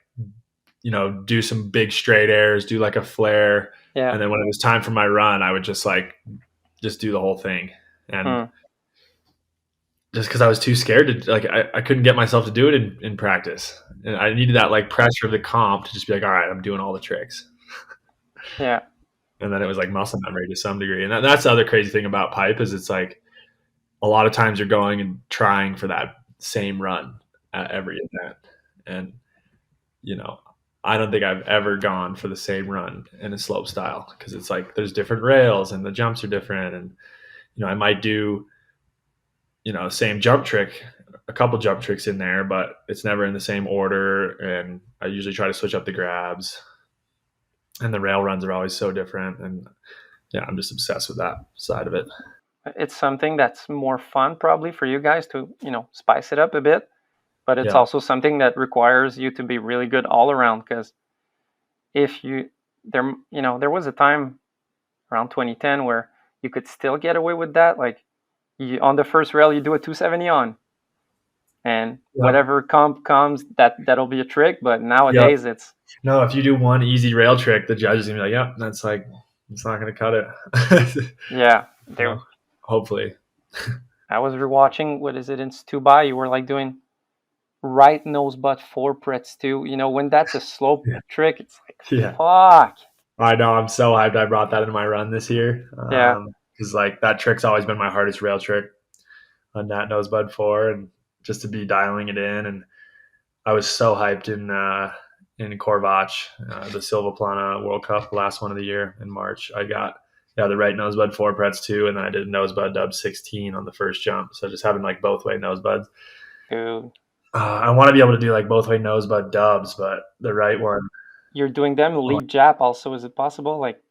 do some big straight airs, do like a flare. Yeah. And then when it was time for my run, I would just do the whole thing. And just because I was too scared to, like, I couldn't get myself to do it in practice. And I needed that like pressure of the comp to just be like, all right, I'm doing all the tricks. Yeah. And then it was like muscle memory to some degree. And that's the other crazy thing about pipe is it's like a lot of times you're going and trying for that same run at every event. And, you know, I don't think I've ever gone for the same run in a slope style because it's like there's different rails and the jumps are different. And, you know, I might do, you know, same jump trick, a couple jump tricks in there, but it's never in the same order. And I usually try to switch up the grabs. And the rail runs are always so different. And yeah, I'm just obsessed with that side of it. It's something that's more fun probably for you guys to, you know, spice it up a bit. But it's also something that requires you to be really good all around, because if you there you know there was a time around 2010 where you could still get away with that, like on the first rail you do a 270 on, and whatever comp comes, that'll be a trick. But nowadays it's no, if you do one easy rail trick, the judge is gonna be like, yep, that's like, it's not gonna cut it. Yeah, hopefully. I was rewatching, what is it, in Stubai, you were like doing right nose butt 4 prets too. You know, when that's a slope trick, it's like, fuck. I know, I'm so hyped I brought that into my run this year. Because like that trick's always been my hardest rail trick on that nose bud 4, and just to be dialing it in. And I was so hyped in Corbet, the Silva Plana World Cup, the last one of the year in March. I got the right nose bud 4 prets too, and then I did a nose bud dub 16 on the first jump. So just having like both way nose buds. Dude. I want to be able to do like both way nose bud dubs, but the right one. You're doing them lead jab also. Is it possible? Like,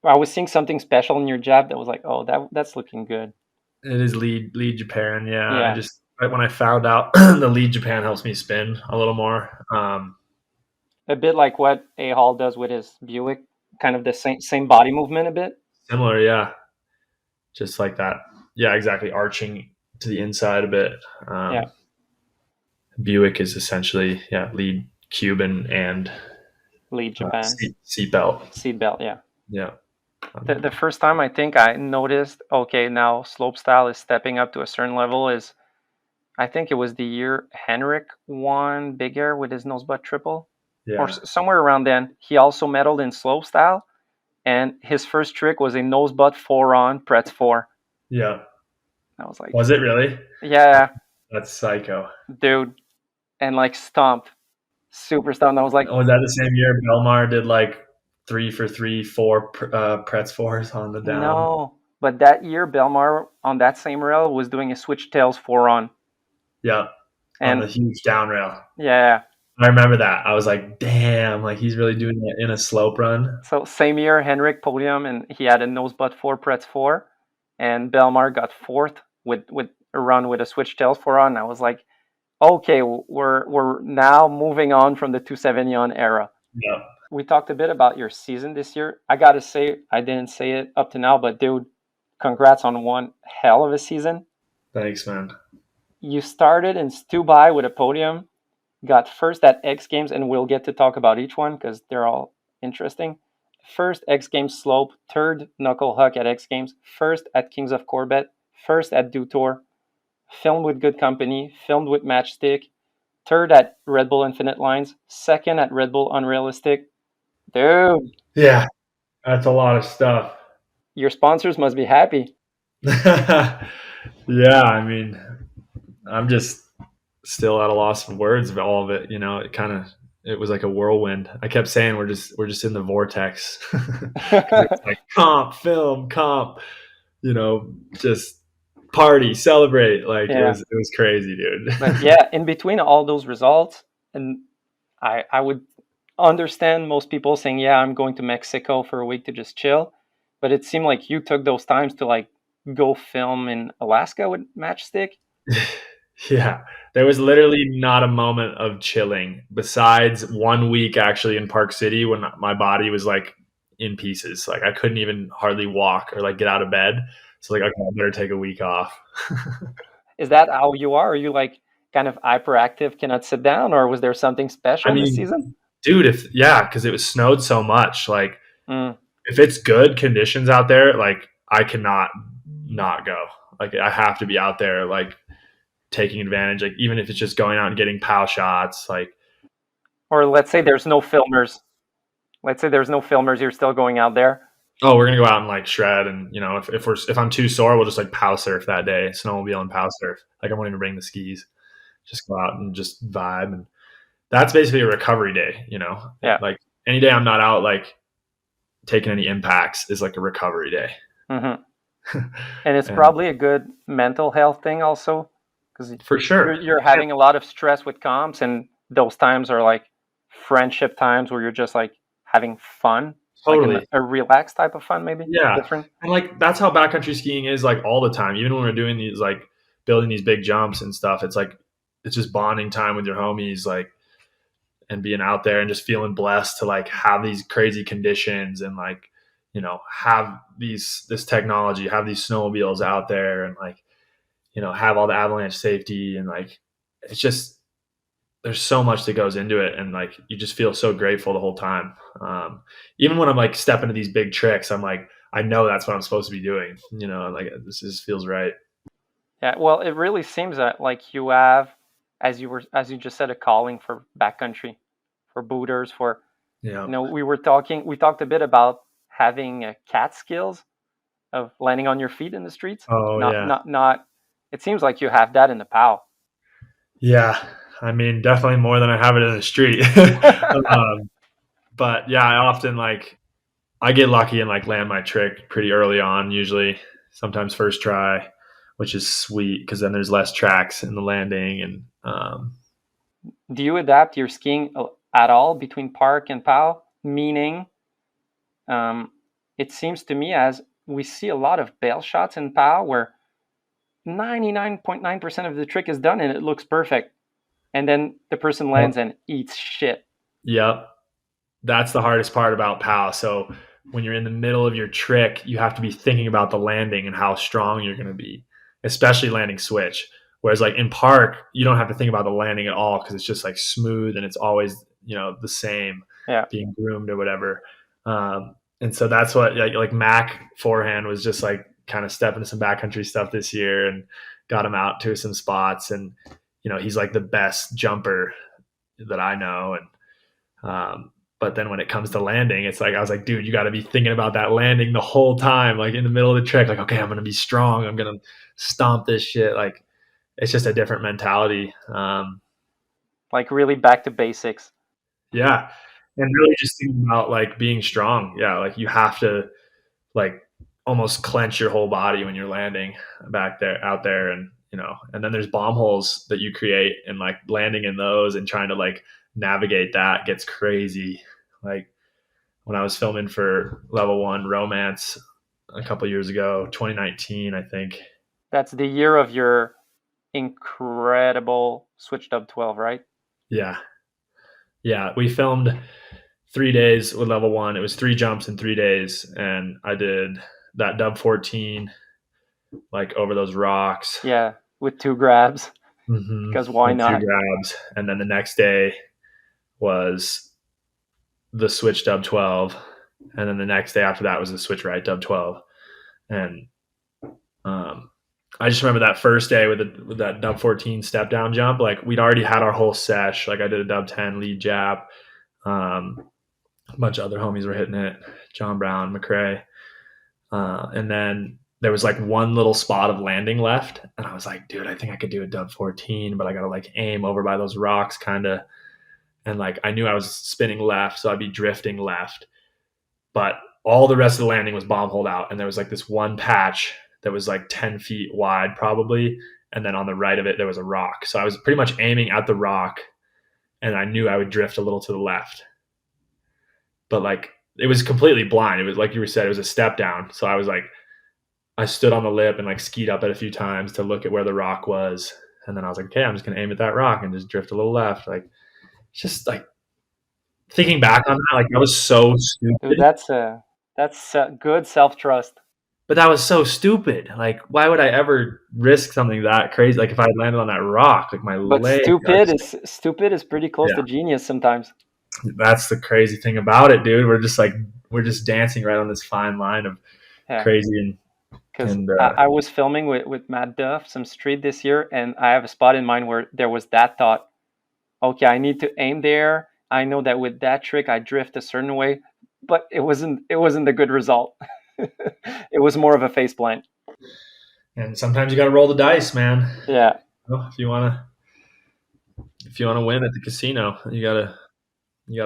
I was seeing something special in your jab that was like, oh, that's looking good. It is lead Japan, yeah. I just, right when I found out the lead Japan helps me spin a little more. A bit like what A Hall does with his Buick, kind of the same body movement a bit. Similar, yeah. Just like that. Yeah, exactly. Arching to the inside a bit. Buick is essentially, lead Cuban and lead Japan. Seatbelt. Seatbelt, yeah. Yeah. The first time I think I noticed, okay, now slopestyle is stepping up to a certain level is, I think it was the year Henrik won Big Air with his nose butt triple. Or somewhere around then. He also medaled in slopestyle, and his first trick was a nose butt 4 on Pretz 4. Yeah. I was like, was it really? Yeah. That's psycho. Dude. And like stomped. Super stomped. I was like, was that the same year Belmar did like 3 for 3, 4 Pretz 4s on the down? No. But that year Belmar on that same rail was doing a switch tails 4 on. Yeah. And on the huge down rail. Yeah. I remember that. I was like, damn, like he's really doing it in a slope run. So same year, Henrik podium, and he had a nose butt 4 Pretz 4, and Belmar got 4th with a run with a switch tails 4 on. I was like, okay, we're now moving on from the 270 on era. Yeah. We talked a bit about your season this year. I gotta say, I didn't say it up to now, but dude, congrats on one hell of a season. Thanks, man. You started in Stubai with a podium. Got first at X Games, and we'll get to talk about each one because they're all interesting. First X Games slope, third knuckle huck at X Games, first at Kings of Corbet, first at Do Tour, filmed with Good Company, filmed with Matchstick, third at Red Bull Infinite Lines, second at Red Bull Unrealistic. Dude. Yeah, that's a lot of stuff. Your sponsors must be happy. Yeah, I mean, I'm just still at a loss of words of all of it. You know, it was like a whirlwind. I kept saying we're just in the vortex. It's like comp, film, comp, you know, just party, celebrate. Like it was crazy, dude. But yeah, in between all those results, and I would understand most people saying, yeah, I'm going to Mexico for a week to just chill. But it seemed like you took those times to like go film in Alaska with Matchstick. Yeah, there was literally not a moment of chilling besides 1 week actually in Park City when my body was like in pieces. Like I couldn't even hardly walk or like get out of bed. So like, okay, I better take a week off. Is that how you are? Are you like kind of hyperactive, cannot sit down, or was there something special this season? Dude, because it was snowed so much. Like if it's good conditions out there, like I cannot not go. like I have to be out there, like taking advantage, like even if it's just going out and getting POW shots, like. Or let's say there's no filmers. You're still going out there. Oh, we're gonna go out and like shred, and you know, if I'm too sore, we'll just like POW surf that day, snowmobile and POW surf. Like I won't even bring the skis, just go out and just vibe, and that's basically a recovery day. You know, Yeah. Like any day I'm not out like taking any impacts is like a recovery day. Mm-hmm. And it's probably a good mental health thing also, because for sure you're having a lot of stress with comps, and those times are like friendship times where you're just like having fun. Totally. Like a relaxed type of fun, maybe. Yeah. Different. And like that's how backcountry skiing is like all the time. Even when we're doing these like building these big jumps and stuff, it's like it's just bonding time with your homies, like, and being out there and just feeling blessed to like have these crazy conditions and like, you know, have this technology, have these snowmobiles out there and like, you know, have all the avalanche safety and like it's just there's so much that goes into it, and like you just feel so grateful the whole time. Even when I'm like stepping to these big tricks, I'm like, I know that's what I'm supposed to be doing, you know, and like this just feels right. Yeah, well, it really seems that like you have, as you just said, a calling for backcountry, for booters, for Yeah. you know, we talked a bit about having cat skills of landing on your feet in the streets. Oh yeah. Not. It seems like you have that in the POW. Yeah. I mean, definitely more than I have it in the street. But yeah, I often like, I get lucky and like land my trick pretty early on, usually sometimes first try, which is sweet because then there's less tracks in the landing. And do you adapt your skiing at all between park and POW? Meaning, it seems to me as we see a lot of bail shots in POW where 99.9% of the trick is done and it looks perfect. And then the person lands and eats shit. Yep. That's the hardest part about POW. So when you're in the middle of your trick, you have to be thinking about the landing and how strong you're going to be, especially landing switch. Whereas like in park, you don't have to think about the landing at all because it's just like smooth and it's always, you know, the same, being groomed or whatever. And so that's what like Mac forehand was just like kind of stepping into some backcountry stuff this year and got him out to some spots. And, you know, he's like the best jumper that I know. And, but then when it comes to landing, it's like, I was like, dude, you got to be thinking about that landing the whole time, like in the middle of the trick, like, okay, I'm going to be strong. I'm going to stomp this shit. Like, it's just a different mentality. Like really back to basics. Yeah. And really just thinking about like being strong. Yeah. Like you have to like almost clench your whole body when you're landing out there. And, you know, and then there's bomb holes that you create and like landing in those and trying to like navigate that gets crazy. Like when I was filming for Level 1 Romance a couple years ago, 2019, I think. That's the year of your incredible switch dub 12, right? Yeah. Yeah. We filmed 3 days with Level 1. It was 3 jumps in 3 days. And I did that dub 14, like over those rocks. Yeah. With 2 grabs. Mm-hmm. Because why not? 2 grabs. And then the next day was the switch dub 12. And then the next day after that was the switch right dub 12. And I just remember that first day with that dub 14 step down jump, like we'd already had our whole sesh. Like I did a dub 10 lead jab. A bunch of other homies were hitting it, John Brown, McCrae. And then there was like one little spot of landing left. And I was like, dude, I think I could do a dub 14, but I got to like aim over by those rocks kind of. And like, I knew I was spinning left, so I'd be drifting left, but all the rest of the landing was bomb hold out. And there was like this one patch that was like 10 feet wide probably. And then on the right of it, there was a rock. So I was pretty much aiming at the rock and I knew I would drift a little to the left, but like, it was completely blind. It was like you said, it was a step down. So I was like, I stood on the lip and like skied up it a few times to look at where the rock was. And then I was like, okay, I'm just going to aim at that rock and just drift a little left. Like, just like thinking back on that, like that was so stupid. Dude, that's good self-trust. But that was so stupid. Like, why would I ever risk something that crazy? Like if I had landed on that rock, like my leg. Stupid is pretty close to genius sometimes. That's the crazy thing about it, dude. We're just dancing right on this fine line of crazy and Because And I was filming with Matt Duff some street this year, and I have a spot in mind where there was that thought, okay, I need to aim there. I know that with that trick I drift a certain way, but it wasn't a good result. It was more of a face plant. and sometimes you got to roll the dice, man. Yeah. If you wanna win at the casino, you gotta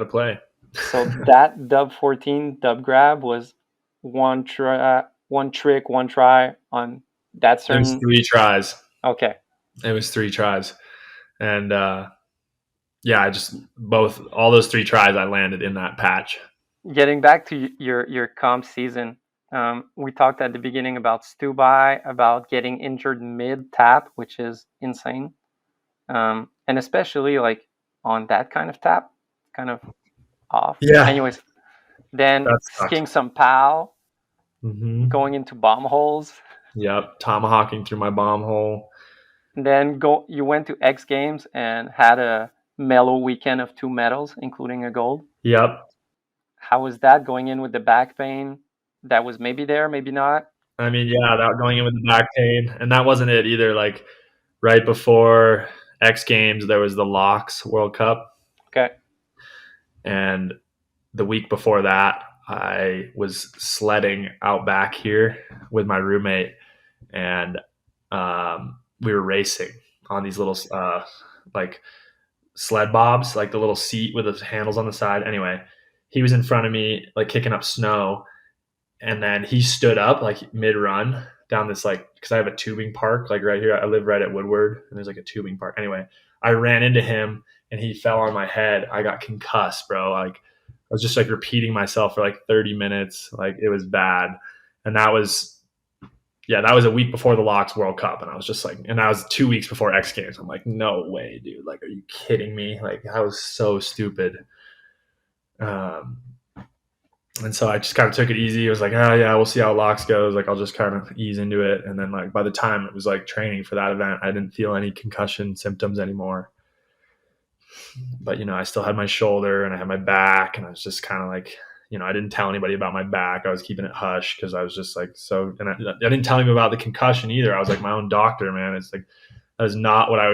play. So that dub 14 dub grab was one trick, one try on that It was certain. 3 tries. Okay. It was 3 tries, and yeah, all those 3 tries I landed in that patch. Getting back to your comp season, we talked at the beginning about Stubai, about getting injured mid tap, which is insane, and especially like on that kind of tap, kind of off. Yeah. Anyways, then That sucks. skiing some PAL, Mm-hmm. going into bomb holes. Yep, tomahawking through my bomb hole. And then you went to X Games and had a mellow weekend of 2 medals, including a gold. Yep. How was that going in with the back pain? That was maybe there, maybe not. I mean, yeah, that going in with the back pain, and that wasn't it either. Like right before X Games, there was the Locks World Cup. Okay. And the week before that, I was sledding out back here with my roommate, and we were racing on these little like sled bobs, like the little seat with the handles on the side. Anyway, he was in front of me, like kicking up snow, and then he stood up like mid-run down this, like, because I have a tubing park like right here. I live right at Woodward, and there's like a tubing park. Anyway, I ran into him, and he fell on my head. I got concussed, bro. Like I was just like repeating myself for like 30 minutes. Like it was bad. And that was a week before the Locks World Cup. And I was just like, and that was 2 weeks before X Games. I'm like, no way, dude. Like, are you kidding me? Like, I was so stupid. And so I just kind of took it easy. It was like, oh yeah, we'll see how Locks goes. Like, I'll just kind of ease into it. And then like by the time it was like training for that event, I didn't feel any concussion symptoms anymore. But, I still had my shoulder and I had my back, and I was just kind of like, I didn't tell anybody about my back. I was keeping it hush because I was just like, and I didn't tell him about the concussion either. I was like my own doctor, man. It's like, that was not what I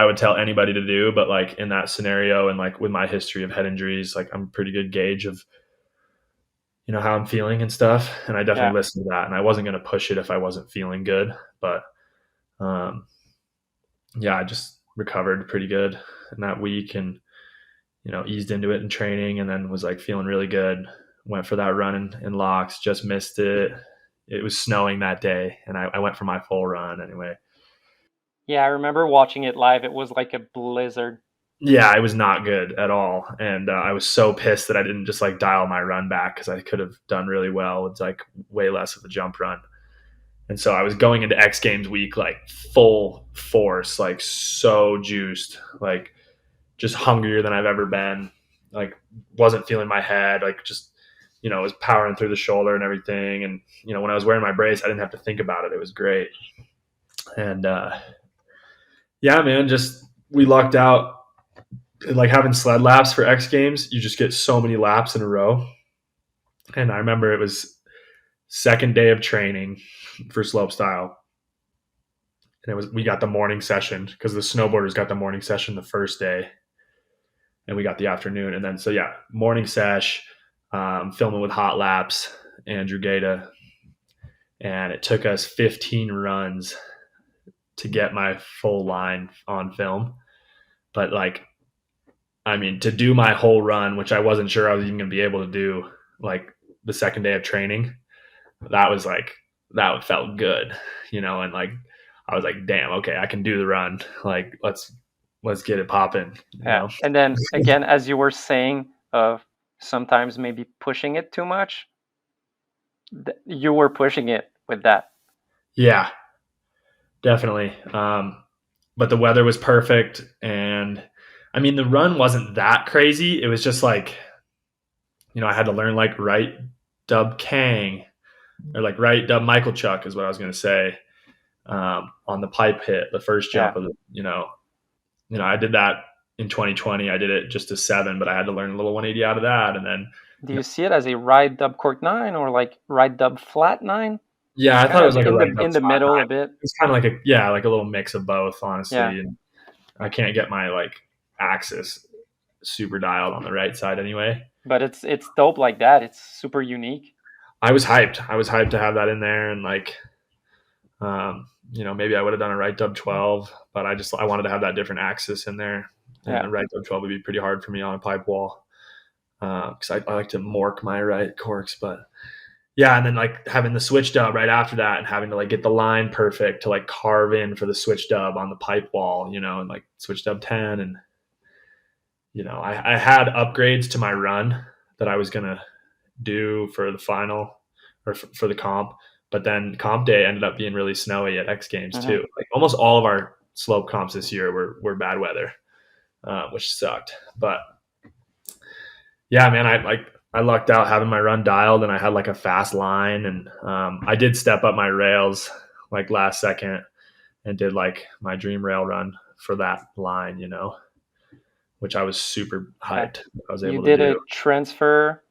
would tell anybody to do. But like in that scenario, and like with my history of head injuries, like I'm a pretty good gauge of, how I'm feeling and stuff. And I definitely listened to that, and I wasn't going to push it if I wasn't feeling good. But, yeah, I just recovered pretty good in that week, and, eased into it in training, and then was like feeling really good. Went for that run in Locks, just missed it. It was snowing that day, and I went for my full run anyway. Yeah, I remember watching it live. It was like a blizzard. Yeah, it was not good at all. And I was so pissed that I didn't just like dial my run back, because I could have done really well. It's like way less of a jump run. And so I was going into X Games week like full force, like so juiced, like just hungrier than I've ever been. Like wasn't feeling my head, like just, was powering through the shoulder and everything. And, when I was wearing my brace, I didn't have to think about it. It was great. And yeah, man, just we lucked out. Like having sled laps for X Games, you just get so many laps in a row. And I remember it was second day of training for slopestyle, and we got the morning session, because the snowboarders got the morning session the first day, and we got the afternoon. And then so yeah, morning sesh, filming with hot laps, Andrew Gata, and it took us 15 runs to get my full line on film. But like, I mean, to do my whole run, which I wasn't sure I was even gonna be able to do, like the second day of training, that felt good, and like I was like, damn, okay, I can do the run. Like let's get it popping. Yeah. And then again, as you were saying, of sometimes maybe pushing it too much, you were pushing it with that. Yeah, definitely. But the weather was perfect, and I mean the run wasn't that crazy. It was just like, I had to learn like right dub Kang, or like right dub Michael Chuck is what I was going to say, on the pipe hit, the first jump of the, I did that in 2020. I did it just a 7, but I had to learn a little 180 out of that. And then, Do you see it as a right dub cork 9 or like right dub flat 9? Yeah, I thought it was like in the middle a bit. It's kind of like like a little mix of both, honestly. Yeah. And I can't get my like axis super dialed on the right side anyway. But it's dope like that. It's super unique. I was hyped to have that in there, and like, maybe I would have done a right dub 12, but I wanted to have that different axis in there, and the right dub 12 would be pretty hard for me on a pipe wall, because I like to mork my right corks, but yeah, and then like having the switch dub right after that, and having to like get the line perfect to like carve in for the switch dub on the pipe wall, and like switch dub 10, and I had upgrades to my run that I was gonna do for the final or for the comp, but then comp day ended up being really snowy at X Games too. Like almost all of our slope comps this year were bad weather, which sucked. But yeah, man, I lucked out having my run dialed, and I had like a fast line, and I did step up my rails like last second and did like my dream rail run for that line, which I was super hyped. I was able to do. You did a transfer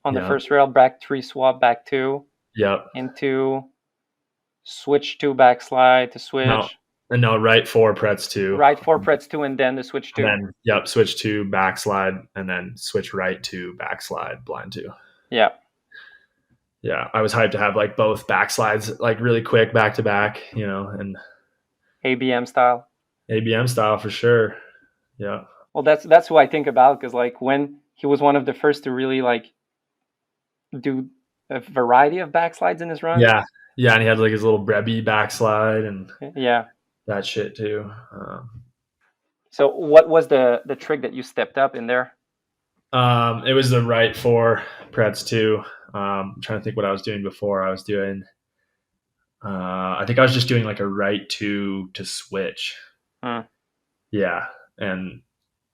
on the first rail, back 3 swap, back 2. Yep. Into switch 2 backslide to switch. No, right 4 prets 2. Right 4 prets 2, and then the switch 2. And then, switch 2 backslide, and then switch right 2 backslide blind 2. Yeah. Yeah, I was hyped to have like both backslides like really quick back to back, and ABM style. ABM style for sure. Yeah. Well, that's who I think about, because like when he was one of the first to really like do a variety of backslides in his run. Yeah, and he had like his little Brebby backslide and that shit too. So what was the trick that you stepped up in there? It was the right 4 prets 2. I'm trying to think what I was doing before. I was doing, I think I was just doing like a right 2 to switch. Yeah, and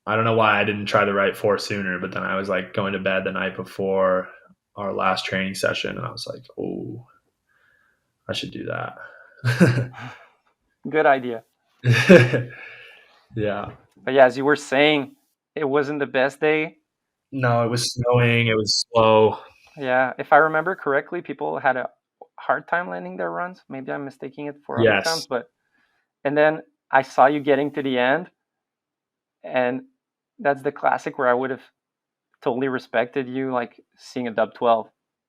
I don't know why I didn't try the right 4 sooner, but then I was like going to bed the night before our last training session, and I was like, oh, I should do that. Good idea. Yeah. But yeah, as you were saying, it wasn't the best day. No, it was snowing. It was slow. Yeah. If I remember correctly, people had a hard time landing their runs. Maybe I'm mistaking it for other times, and then I saw you getting to the end, and that's the classic where I would have totally respected you, like seeing a dub 12,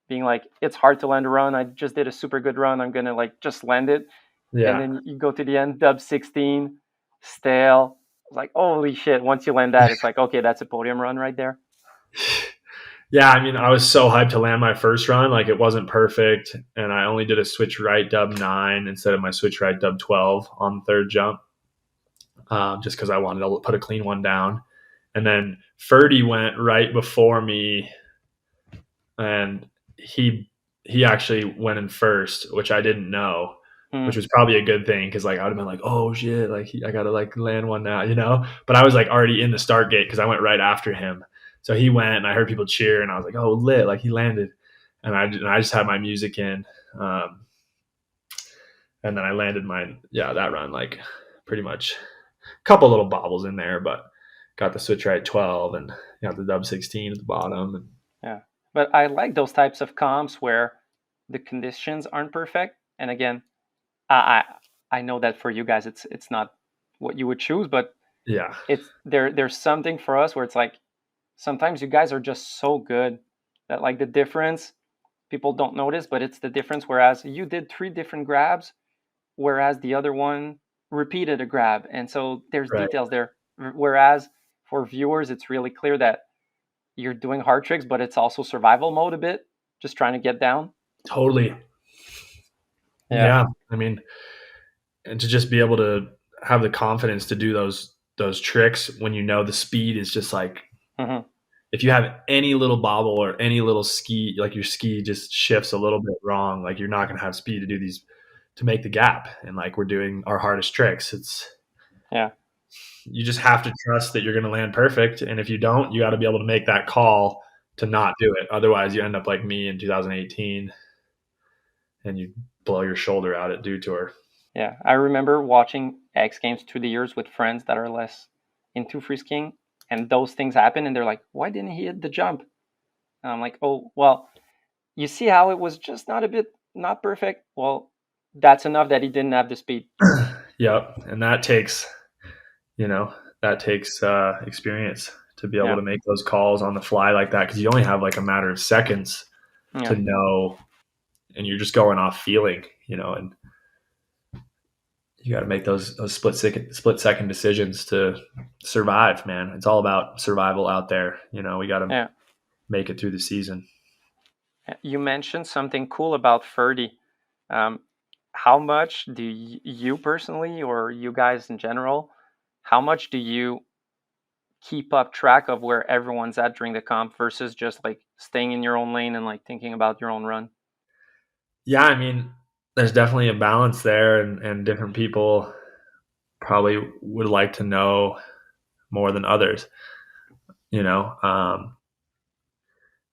being like, it's hard to land a run. I just did a super good run. I'm going to like just land it. Yeah. And then you go to the end, dub 16, stale. Like, holy shit. Once you land that, it's like, okay, that's a podium run right there. Yeah. I mean, I was so hyped to land my first run. Like it wasn't perfect. And I only did a switch right dub 9 instead of my switch right dub 12 on the third jump. Just because I wanted to put a clean one down. And then Ferdy went right before me, and he actually went in first, which I didn't know, which was probably a good thing, because like I would have been like, oh shit, like I gotta like land one now, But I was like already in the start gate because I went right after him. So he went, and I heard people cheer, and I was like, oh lit, like he landed, and I just had my music in, and then I landed that run like pretty much a couple little bobbles in there, but got the switch right 12 and got the dub 16 at the bottom. Yeah. But I like those types of comps where the conditions aren't perfect. And again, I know that for you guys, it's not what you would choose, but yeah, there's something for us where it's like, sometimes you guys are just so good that like the difference people don't notice, but it's the difference. Whereas you did 3 different grabs, whereas the other one repeated a grab. And so there's details there. Whereas for viewers, it's really clear that you're doing hard tricks, but it's also survival mode a bit, just trying to get down. Totally. Yeah. I mean, and to just be able to have the confidence to do those tricks when the speed is just like, if you have any little bobble or any little ski, like your ski just shifts a little bit wrong, like you're not going to have speed to do these, to make the gap. And like we're doing our hardest tricks. You just have to trust that you're going to land perfect. And if you don't, you got to be able to make that call to not do it. Otherwise you end up like me in 2018 and you blow your shoulder out at Dew Tour. Yeah. I remember watching X Games through the years with friends that are less into freeskiing, and those things happen. And they're like, why didn't he hit the jump? And I'm like, oh, well, you see how it was just not perfect? Well, that's enough that he didn't have the speed. Yep. And that takes, experience to be able Yeah. to make those calls on the fly like that. Cause you only have like a matter of seconds Yeah. to know, and you're just going off feeling, and you got to make those split second decisions to survive, man. It's all about survival out there. We got to Yeah. make it through the season. You mentioned something cool about Ferdy. How much do you personally, or you guys in general, how much do you keep up track of where everyone's at during the comp versus just like staying in your own lane and like thinking about your own run? Yeah, I mean, there's definitely a balance there, and different people probably would like to know more than others.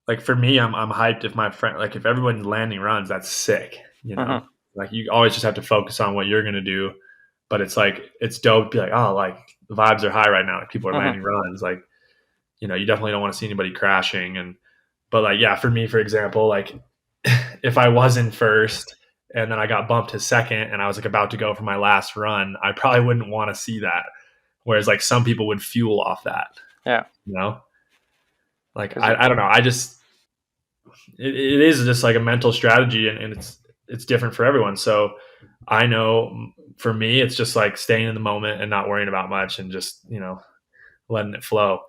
Like for me, I'm hyped if my friend, like if everyone's landing runs, that's sick. Mm-hmm. Like you always just have to focus on what you're gonna do, but it's like it's dope to be like, oh, like the vibes are high right now. Like people are Mm-hmm. landing runs. Like you definitely don't want to see anybody crashing. But like yeah, for me, for example, like if I wasn't first and then I got bumped to second and I was like about to go for my last run, I probably wouldn't want to see that. Whereas like some people would fuel off that. Yeah. Like I don't know. It is just like a mental strategy, and it's different for everyone. So I know for me, it's just like staying in the moment and not worrying about much and just, letting it flow.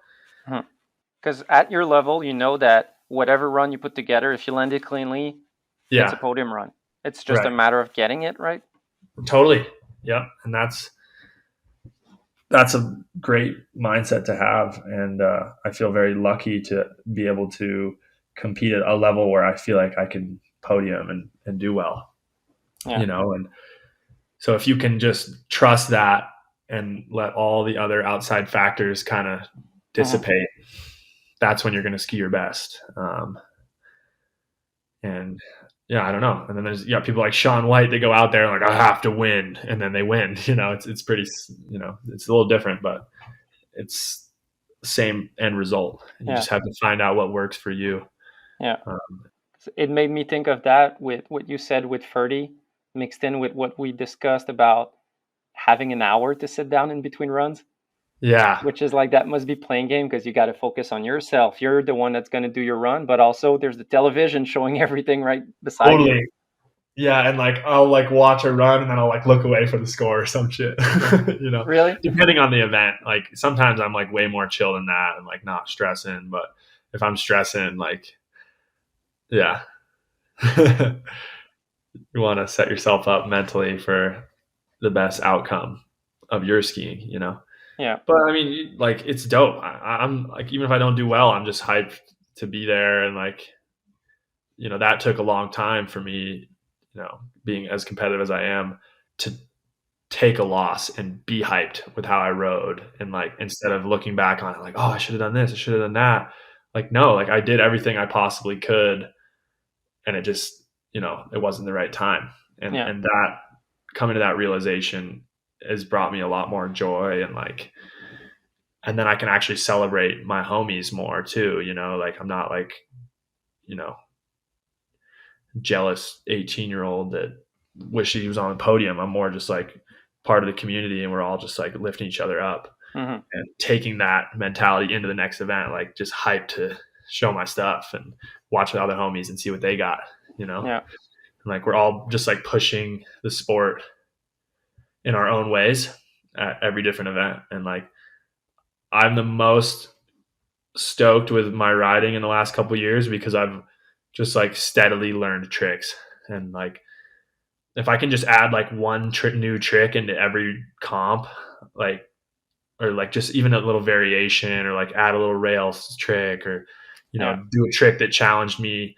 Because at your level, you know that whatever run you put together, if you land it cleanly, it's a Yeah, podium run. It's just a right. matter of getting it right. Totally. Yeah. And that's a great mindset to have. And I feel very lucky to be able to compete at a level where I feel like I can podium and do well, Yeah. and so if you can just trust that and let all the other outside factors kind of dissipate, that's when you're going to ski your best. And yeah, I don't know. And then there's people like Sean White. They go out there and like I have to win, and then they win. It's pretty. It's a little different, but it's the same end result. You just have to find out what works for you. Yeah. It made me think of that with what you said with Ferdy, mixed in with what we discussed about having an hour to sit down in between runs. Yeah. Which is like, that must be playing game because you got to focus on yourself. You're the one that's going to do your run, but also there's the television showing everything right beside you. Yeah, and like I'll like watch a run and then I'll like look away for the score or some shit. Really? Depending on the event. Like sometimes I'm like way more chill than that and like not stressing. But if I'm stressing, like yeah. You want to set yourself up mentally for the best outcome of your skiing, Yeah. But I mean, like it's dope. I'm like, even if I don't do well, I'm just hyped to be there. And like, that took a long time for me, being as competitive as I am, to take a loss and be hyped with how I rode. And like, instead of looking back on it, like, oh, I should have done this, I should have done that. Like, no, like I did everything I possibly could. And it just, it wasn't the right time. And that coming to that realization has brought me a lot more joy and like, and then I can actually celebrate my homies more too, like I'm not like, jealous 18-year-old that wish he was on the podium. I'm more just like part of the community and we're all just like lifting each other up and taking that mentality into the next event, like just hyped to show my stuff and watch the other homies and see what they got, Yeah. And like we're all just like pushing the sport in our own ways at every different event. And like I'm the most stoked with my riding in the last couple of years because I've just like steadily learned tricks. And like if I can just add like one new trick into every comp, like, or like just even a little variation or like add a little rails trick or do a trick that challenged me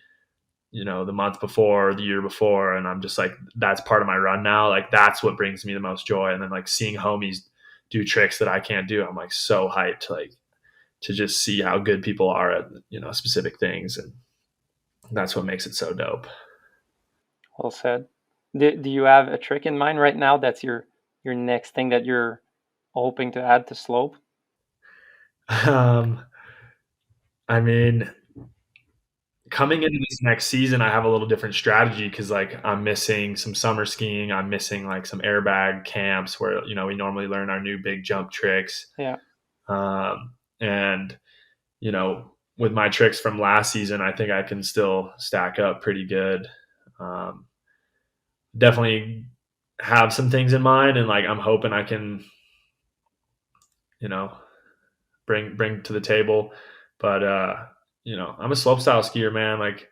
the month before or the year before, and I'm just like, that's part of my run now. Like that's what brings me the most joy. And then like seeing homies do tricks that I can't do, I'm like so hyped like to just see how good people are at specific things, and that's what makes it so dope. Well said. Do you have a trick in mind right now that's your next thing that you're hoping to add to slope? I mean, coming into this next season, I have a little different strategy because like I'm missing some summer skiing. I'm missing like some airbag camps where, you know, we normally learn our new big jump tricks. Yeah. And, you know, with my tricks from last season, I think I can still stack up pretty good. Definitely have some things in mind, and like I'm hoping I can, you know, bring to the table. But you know, I'm a slopestyle skier, man. Like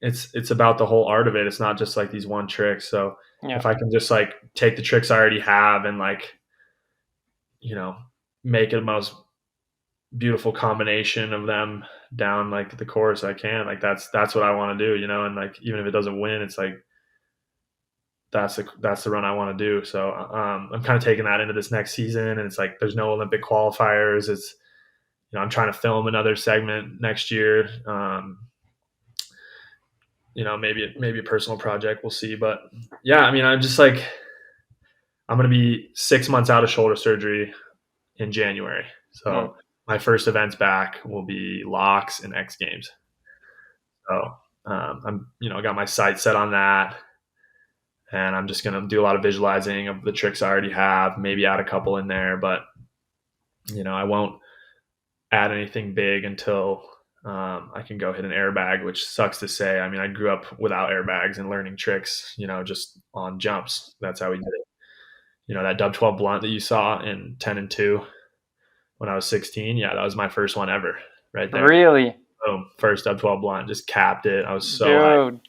it's about the whole art of it. It's not just like these one tricks. So Yeah. if I can just like take the tricks I already have and like, you know, make it the most beautiful combination of them down like the course I can, like that's what I want to do, you know. And like even if it doesn't win, it's like that's the run I want to do. So I'm kind of taking that into this next season, and it's like there's no Olympic qualifiers. It's, you know, I'm trying to film another segment next year. You know, maybe a personal project, we'll see. But yeah, I mean, I'm just like, I'm going to be 6 months out of shoulder surgery in January. So my first events back will be locks and X Games. So I'm, you know, got my sights set on that. And I'm just going to do a lot of visualizing of the tricks I already have, maybe add a couple in there. But, you know, I won't add anything big until I can go hit an airbag, which sucks to say. I mean, I grew up without airbags and learning tricks, you know, just on jumps. That's how we did it. You know, that dub 12 blunt that you saw in 10 and 2 when I was 16. Yeah, that was my first one ever right there. Really? Boom. First dub 12 blunt, just capped it. I was so hyped.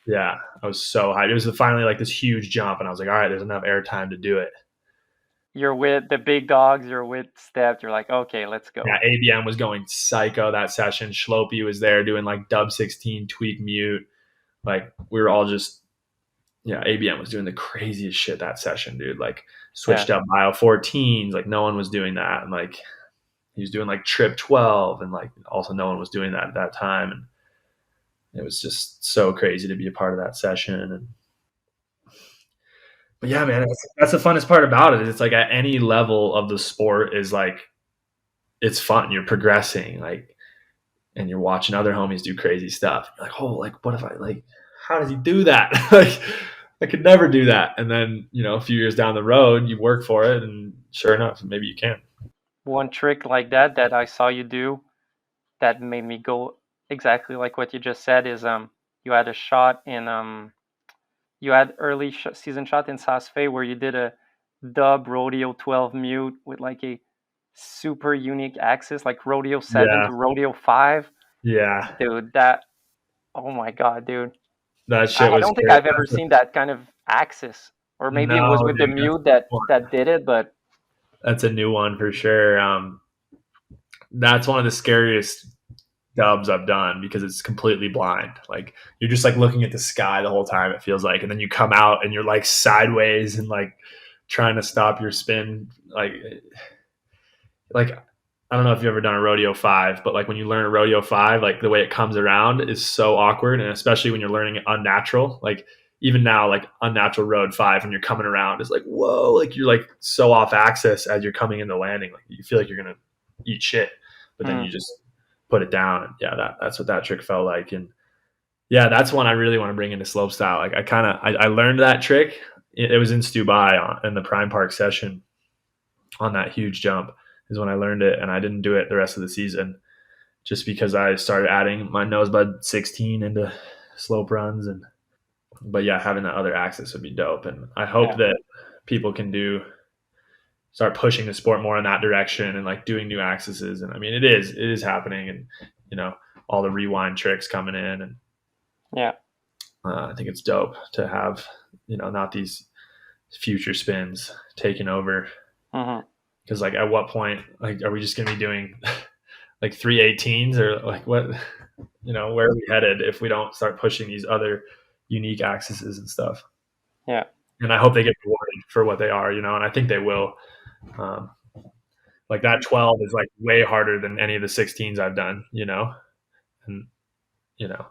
Yeah, I was so hyped. It was finally like this huge jump, and I was like, all right, there's enough air time to do it. You're with the big dogs, you're with Stept, you're like, okay, let's go. Yeah, ABM was going psycho that session. Schlopey was there doing like dub 16, tweak mute. Like we were all just, yeah, ABM was doing the craziest shit that session, dude. Like switched up bio 14s, like no one was doing that. And like he was doing like trip 12, and like also no one was doing that at that time. And it was just so crazy to be a part of that session. And but yeah, man, that's the funnest part about it. It's like at any level of the sport is like, it's fun. You're progressing, like, and you're watching other homies do crazy stuff. You're like, oh, like, what if I, like, how does he do that? Like, I could never do that. And then, you know, a few years down the road, you work for it, and sure enough, maybe you can. One trick like that I saw you do that made me go exactly like what you just said is you had a shot in you had early season shot in South Fe where you did a dub rodeo 12 mute with like a super unique axis, like rodeo 7 to rodeo 5. Yeah, dude, that, oh my god, dude, that shit was, I don't think I've ever seen that kind of axis, or maybe it was with the mute that did it, but that's a new one for sure. That's one of the scariest dubs I've done because it's completely blind. Like you're just like looking at the sky the whole time, it feels like, and then you come out and you're like sideways and like trying to stop your spin. Like I don't know if you've ever done a rodeo 5, but like when you learn a rodeo 5, like the way it comes around is so awkward, and especially when you're learning it unnatural. Like even now, like unnatural road 5, when you're coming around, it's like whoa, like you're like so off axis as you're coming into landing. Like you feel like you're gonna eat shit, but then you just put it down. And yeah, that's what that trick felt like. And yeah, that's one I really want to bring into slopestyle. Like I learned that trick. It was in Stubai in the Prime Park session on that huge jump is when I learned it, and I didn't do it the rest of the season just because I started adding my nosebud 16 into slope runs. But yeah, having that other axis would be dope. And I hope that people can start pushing the sport more in that direction and like doing new axes. And I mean, it is happening, and you know, all the rewind tricks coming in, and I think it's dope to have, you know, not these future spins taking over. Because like at what point, like, are we just gonna be doing like 318s or like what, you know, where are we headed if we don't start pushing these other unique axes and stuff? Yeah. And I hope they get rewarded for what they are, you know, and I think they will. Like that 12 is like way harder than any of the 16s I've done, you know, and you know,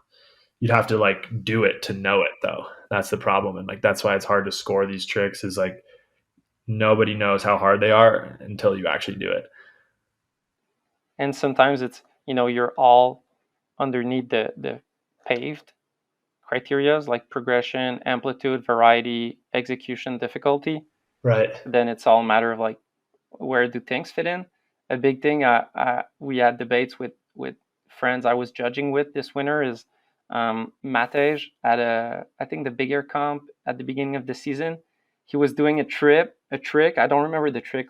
you'd have to like do it to know it though. That's the problem. And like, that's why it's hard to score these tricks, is like nobody knows how hard they are until you actually do it. And sometimes it's, you know, you're all underneath the paved criterias like progression, amplitude, variety, execution, difficulty. Right. Then it's all a matter of like where do things fit in. A big thing we had debates with friends I was judging with this winter is Matej at I think the big air comp at the beginning of the season. He was doing a trick. I don't remember the trick.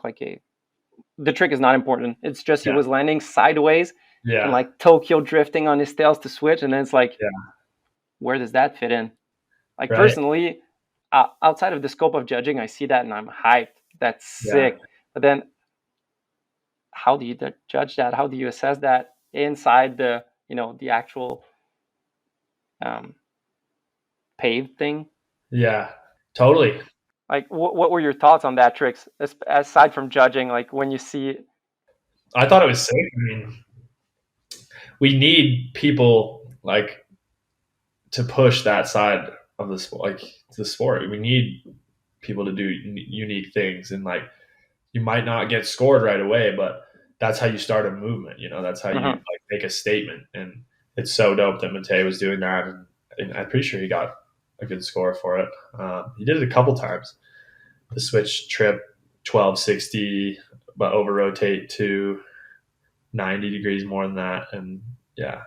The trick is not important. It's just he was landing sideways and like Tokyo drifting on his tails to switch, and then it's like, where does that fit in? Like personally, outside of the scope of judging, I see that and I'm hyped. That's sick. But then, how do you judge that? How do you assess that inside the the actual paved thing? Yeah, totally. Like, what were your thoughts on that, Tricks? Aside from judging, like when you see it? I thought it was sick. I mean, we need people like to push that side of the sport, like the sport. We need people to do unique things, and like you might not get scored right away, but that's how you start a movement. That's how you like make a statement. And it's so dope that Matej was doing that, and I'm pretty sure he got a good score for it. He did it a couple times. The switch trip 1260, but over rotate to 90 degrees more than that. And yeah,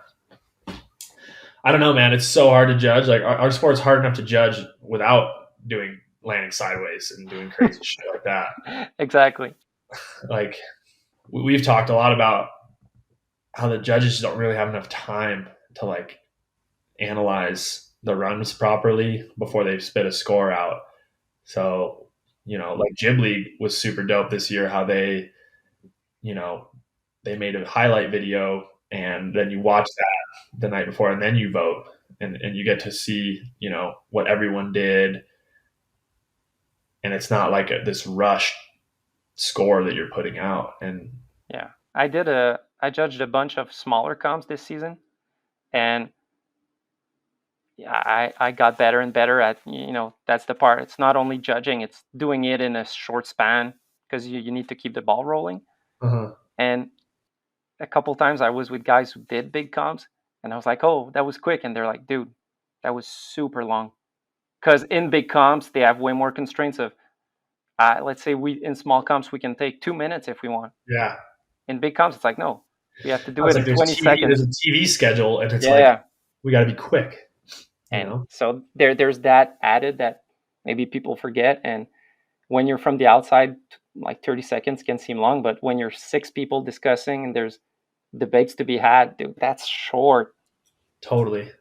I don't know, man. It's so hard to judge. Like our sport's hard enough to judge without doing landing sideways and doing crazy shit like that. Exactly. Like we've talked a lot about how the judges don't really have enough time to like analyze the runs properly before they spit a score out. So, like Ghibli was super dope this year, how they made a highlight video and then you watch that the night before and then you vote and you get to see, what everyone did. And it's not like this rushed score that you're putting out. And yeah, I judged a bunch of smaller comps this season, and I got better and better at, that's the part. It's not only judging, it's doing it in a short span because you need to keep the ball rolling. And a couple times I was with guys who did big comps and I was like, oh, that was quick. And they're like, dude, that was super long. Because in big comps, they have way more constraints of, let's say in small comps, we can take 2 minutes if we want. Yeah. In big comps, it's like, no, we have to do it in 20 seconds. There's a TV schedule and it's like, we got to be quick. And so there's that added that maybe people forget. And when you're from the outside, like 30 seconds can seem long, but when you're 6 people discussing and there's debates to be had, dude, that's short. Totally.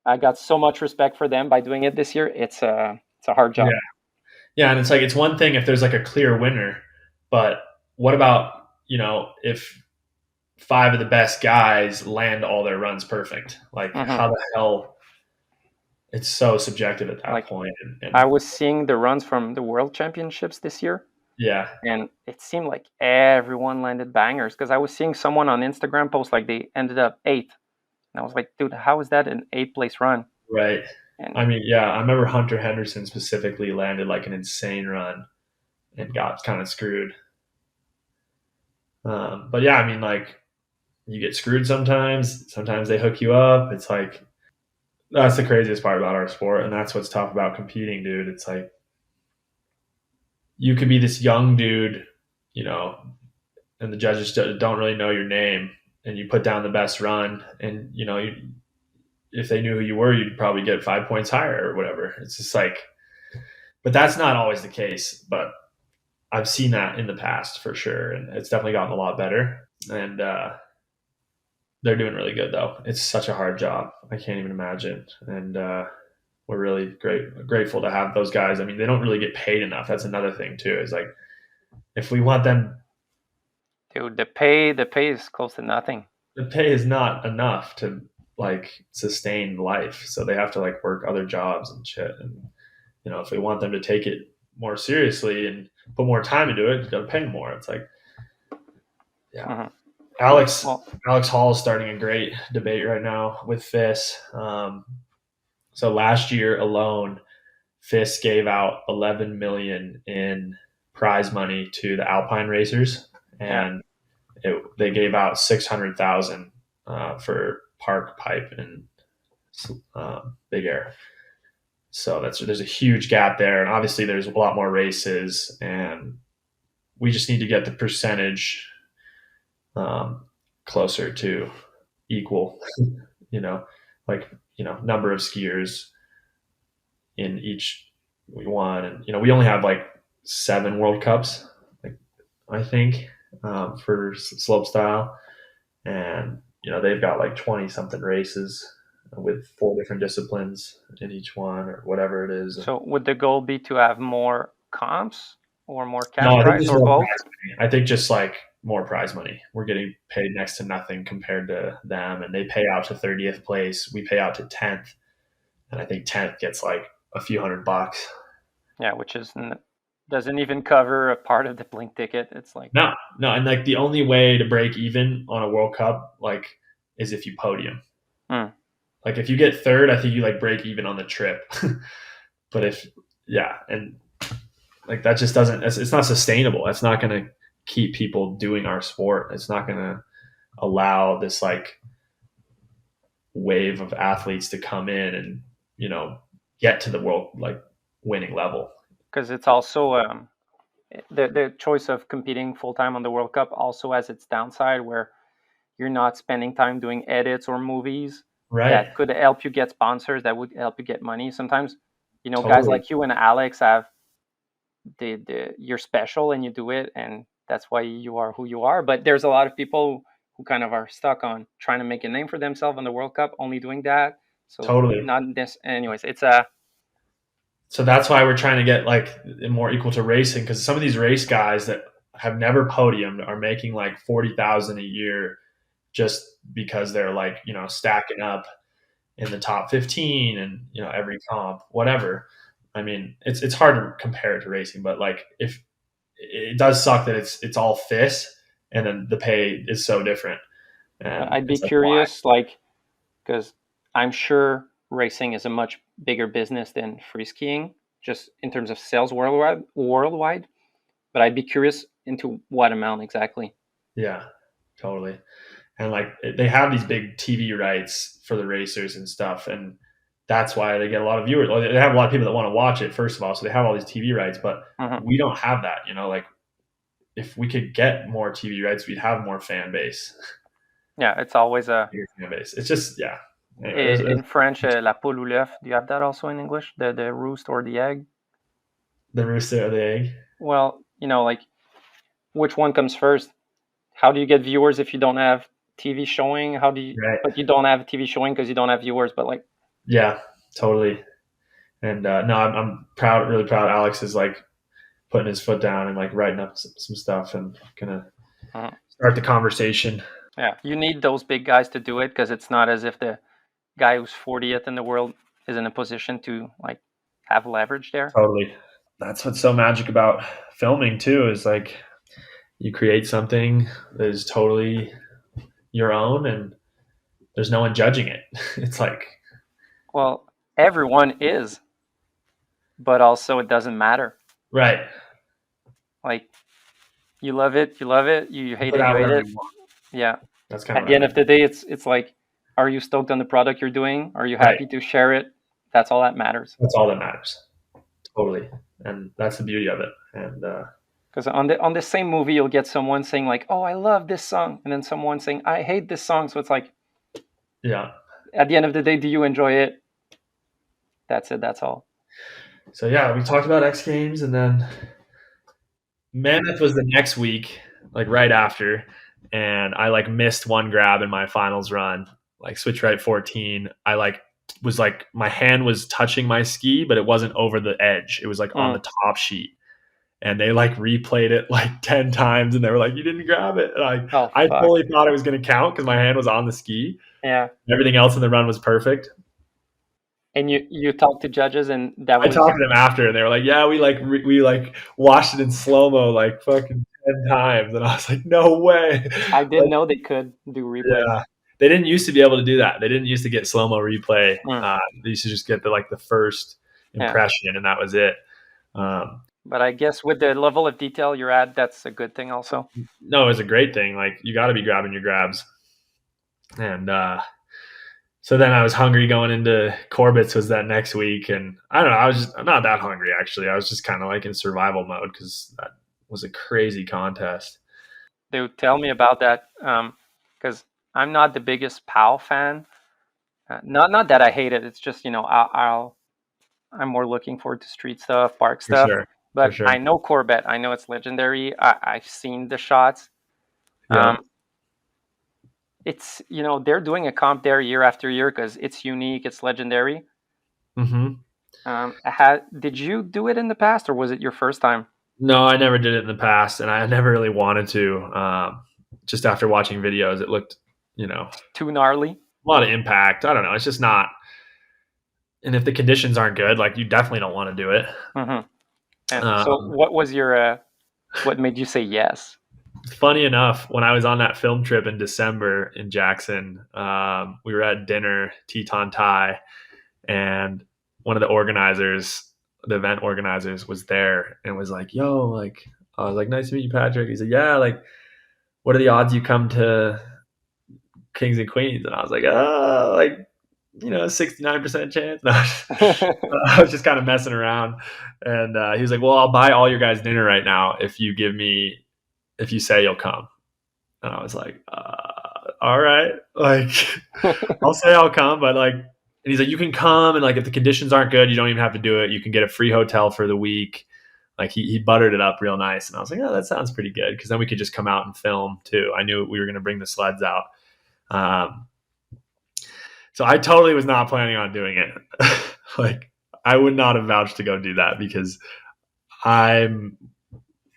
I got so much respect for them by doing it this year. It's a hard job. Yeah. And it's like, it's one thing if there's like a clear winner, but what about, if 5 of the best guys land all their runs perfect? Like how the hell? It's so subjective at that point. And I was seeing the runs from the World Championships this year. Yeah. And it seemed like everyone landed bangers because I was seeing someone on Instagram post like they ended up 8th. And I was like, dude, how is that an 8th place run? Right. And I mean, yeah, I remember Hunter Henderson specifically landed like an insane run and got kind of screwed. But yeah, I mean, like you get screwed sometimes. Sometimes they hook you up. It's like, that's the craziest part about our sport. And that's what's tough about competing, dude. It's like, you could be this young dude, and the judges don't really know your name, and you put down the best run, and if they knew who you were, you'd probably get 5 points higher or whatever. It's just like, but that's not always the case. But I've seen that in the past for sure, and it's definitely gotten a lot better. And they're doing really good though. It's such a hard job. I can't even imagine. And we're really grateful to have those guys. I mean, they don't really get paid enough. That's another thing too. Is like, if we want them, dude, the pay is close to nothing. The pay is not enough to like sustain life. So they have to like work other jobs and shit. And if we want them to take it more seriously and put more time into it, you got to pay them more. It's like, yeah. Alex Hall is starting a great debate right now with FIS. So last year alone, FIS gave out $11 million in prize money to the Alpine racers, and they gave out $600,000 for park, pipe, and big air. So there's a huge gap there, and obviously there's a lot more races, and we just need to get the percentage closer to equal. Number of skiers in each one, and we only have like 7 World Cups, I think, for slopestyle, and they've got like 20 something races with 4 different disciplines in each one, or whatever it is. So would the goal be to have more comps or more cash No, I think prize, just or more both? prize money. I think just like more prize money. We're getting paid next to nothing compared to them, and they pay out to 30th place. We pay out to 10th, and I think 10th gets like a few $100. Yeah, which doesn't even cover a part of the blink ticket. It's like No, and like the only way to break even on a World Cup is if you podium. Like if you get third, I think you like break even on the trip. But and like that just doesn't. It's not sustainable. It's not going to keep people doing our sport. It's not going to allow this like wave of athletes to come in and get to the world like winning level. Because it's also the choice of competing full time on the World Cup also has its downside, where you're not spending time doing edits or movies. Right. That could help you get sponsors, that would help you get money. Sometimes, Totally. Guys like you and Alex have you're special and you do it, and that's why you are who you are. But there's a lot of people who kind of are stuck on trying to make a name for themselves on the World Cup, only doing that. So totally. Not this. Anyways, So that's why we're trying to get like more equal to racing, because some of these race guys that have never podiumed are making like $40,000 a year just because they're like stacking up in the top 15 and every comp, whatever. I mean, it's hard to compare it to racing, but like if it does suck that it's all FIS and then the pay is so different. And I'd be curious, because I'm sure racing is a much bigger business than free skiing, just in terms of sales worldwide. But I'd be curious into what amount exactly. Yeah, totally. And like they have these big TV rights for the racers and stuff, and that's why they get a lot of viewers. They have a lot of people that want to watch it, first of all, so they have all these TV rights, but we don't have that. Like if we could get more TV rights, we'd have more fan base. Yeah, it's always a fan base. It's just in French, la poule ou l'œuf. Do you have that also in English? The roost or the egg? The rooster or the egg? Well, like which one comes first? How do you get viewers if you don't have TV showing? How do you? Right. But you don't have TV showing because you don't have viewers. But like, yeah, totally. And no, I'm proud, really proud. Alex is like putting his foot down and like writing up some stuff and gonna start the conversation. Yeah, you need those big guys to do it, because it's not as if the guy who's 40th in the world is in a position to like have leverage there. Totally. That's what's so magic about filming too, is like you create something that is totally your own and there's no one judging it. It's like, well, everyone is, but also it doesn't matter. Right. Like you love it, you hate it. Yeah. That's kind of at the end of the day, it's like, are you stoked on the product you're doing? Are you happy to share it? That's all that matters. That's all that matters. Totally. And that's the beauty of it. And because on the same movie, you'll get someone saying like, "Oh, I love this song," and then someone saying, "I hate this song." So it's like, yeah. At the end of the day, do you enjoy it? That's it. That's all. So yeah, we talked about X Games, and then Mammoth was the next week, like right after, and I like missed one grab in my finals run, like switch right 14. I like was like my hand was touching my ski, but it wasn't over the edge. It was like on the top sheet. And they like replayed it like 10 times, and they were like, "You didn't grab it." And I fully thought it was going to count because my hand was on the ski. Yeah. Everything else in the run was perfect. And you talked to judges, and that was. I talked to them after, and they were like, "Yeah, we watched it in slow mo like fucking 10 times," and I was like, "No way!" I didn't know they could do replays. Yeah. They didn't used to be able to do that. They didn't used to get slow mo replay. They used to just get the first impression, and that was it. But I guess with the level of detail you're at, that's a good thing also. No, it's a great thing. Like you got to be grabbing your grabs. And so then I was hungry going into Corbett's was that next week. And I don't know, I'm not that hungry actually. I was just kind of like in survival mode because that was a crazy contest. Dude, tell me about that. Because I'm not the biggest POW fan. Not that I hate it. It's just, I'm more looking forward to street stuff, park For stuff. sure. For But sure. I know Corbett. I know it's legendary. I've seen the shots. Yeah. It's, they're doing a comp there year after year because it's unique, it's legendary. Mm-hmm. Did you do it in the past, or was it your first time? No, I never did it in the past, and I never really wanted to. Just after watching videos, it looked, Too gnarly. a lot of impact. I don't know. It's just not. And if the conditions aren't good, like you definitely don't want to do it. Mm-hmm. And so, what was what made you say yes? Funny enough, when I was on that film trip in December in Jackson, we were at dinner, Teton Thai, and one of the organizers, the event organizers, was there and was like, "Yo, like," I was like, "Nice to meet you, Patrick." He said, "Yeah, like, what are the odds you come to Kings and Queens?" And I was like, like, 69% chance." No, I was just kind of messing around, and he was like, "Well, I'll buy all your guys dinner right now if you say you'll come." And I was like, "All right, like, I'll say I'll come, but like," and he's like, "You can come, and like, if the conditions aren't good, you don't even have to do it. You can get a free hotel for the week." Like he buttered it up real nice, and I was like, "Oh, that sounds pretty good," because then we could just come out and film too. I knew we were going to bring the sleds out. So I totally was not planning on doing it. Like I would not have vouched to go do that because I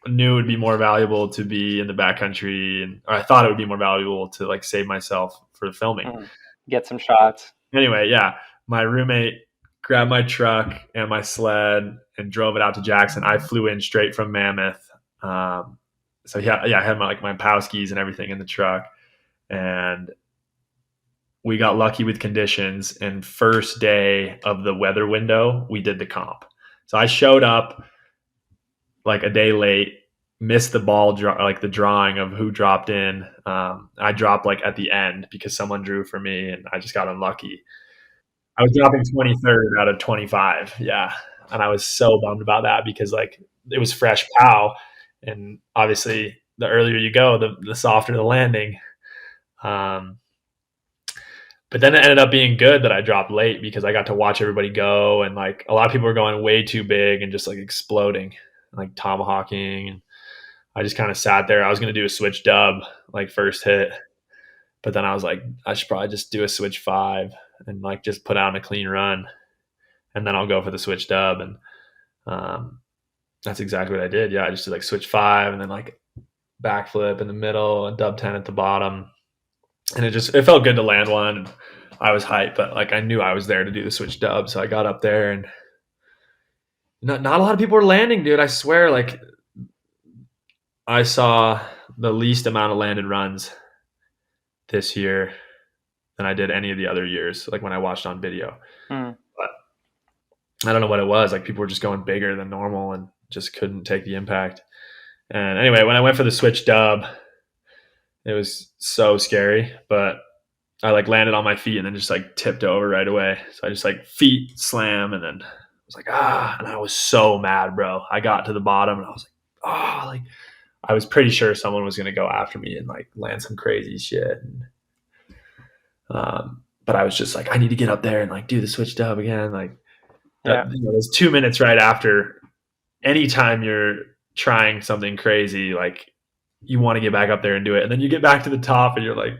knew it would be more valuable to be in the backcountry, or I thought it would be more valuable to like save myself for filming. Get some shots. Anyway, yeah, my roommate grabbed my truck and my sled and drove it out to Jackson. I flew in straight from Mammoth. So yeah, I had my POW skis and everything in the truck, and we got lucky with conditions. And first day of the weather window, we did the comp. So I showed up like a day late, missed the like the drawing of who dropped in. I dropped like at the end because someone drew for me, and I just got unlucky. I was dropping 23rd out of 25. Yeah. And I was so bummed about that because like it was fresh POW. And obviously the earlier you go, the softer the landing. But then it ended up being good that I dropped late because I got to watch everybody go. And like a lot of people were going way too big and just like exploding, like tomahawking. And I just kind of sat there. I was going to do a switch dub, like first hit. But then I was like, I should probably just do a switch 5 and like just put out a clean run, and then I'll go for the switch dub. And that's exactly what I did. Yeah, I just did like switch 5 and then like backflip in the middle and dub 10 at the bottom, and it felt good to land one. And I was hyped, but like I knew I was there to do the switch dub, so I got up there and not a lot of people were landing, dude. I swear, like I saw the least amount of landed runs this year than I did any of the other years, like when I watched on video. But I don't know what it was. Like people were just going bigger than normal and just couldn't take the impact. And anyway, when I went for the switch dub, it was so scary, but I like landed on my feet and then just like tipped over right away. So I just like feet slam, and then I was like, and I was so mad, bro. I got to the bottom and I was like, like I was pretty sure someone was going to go after me and like land some crazy shit. And, but I was just like, I need to get up there and like do the switch dub again. Like, there's 2 minutes right after. Anytime you're trying something crazy, like you want to get back up there and do it, and then you get back to the top and you're like,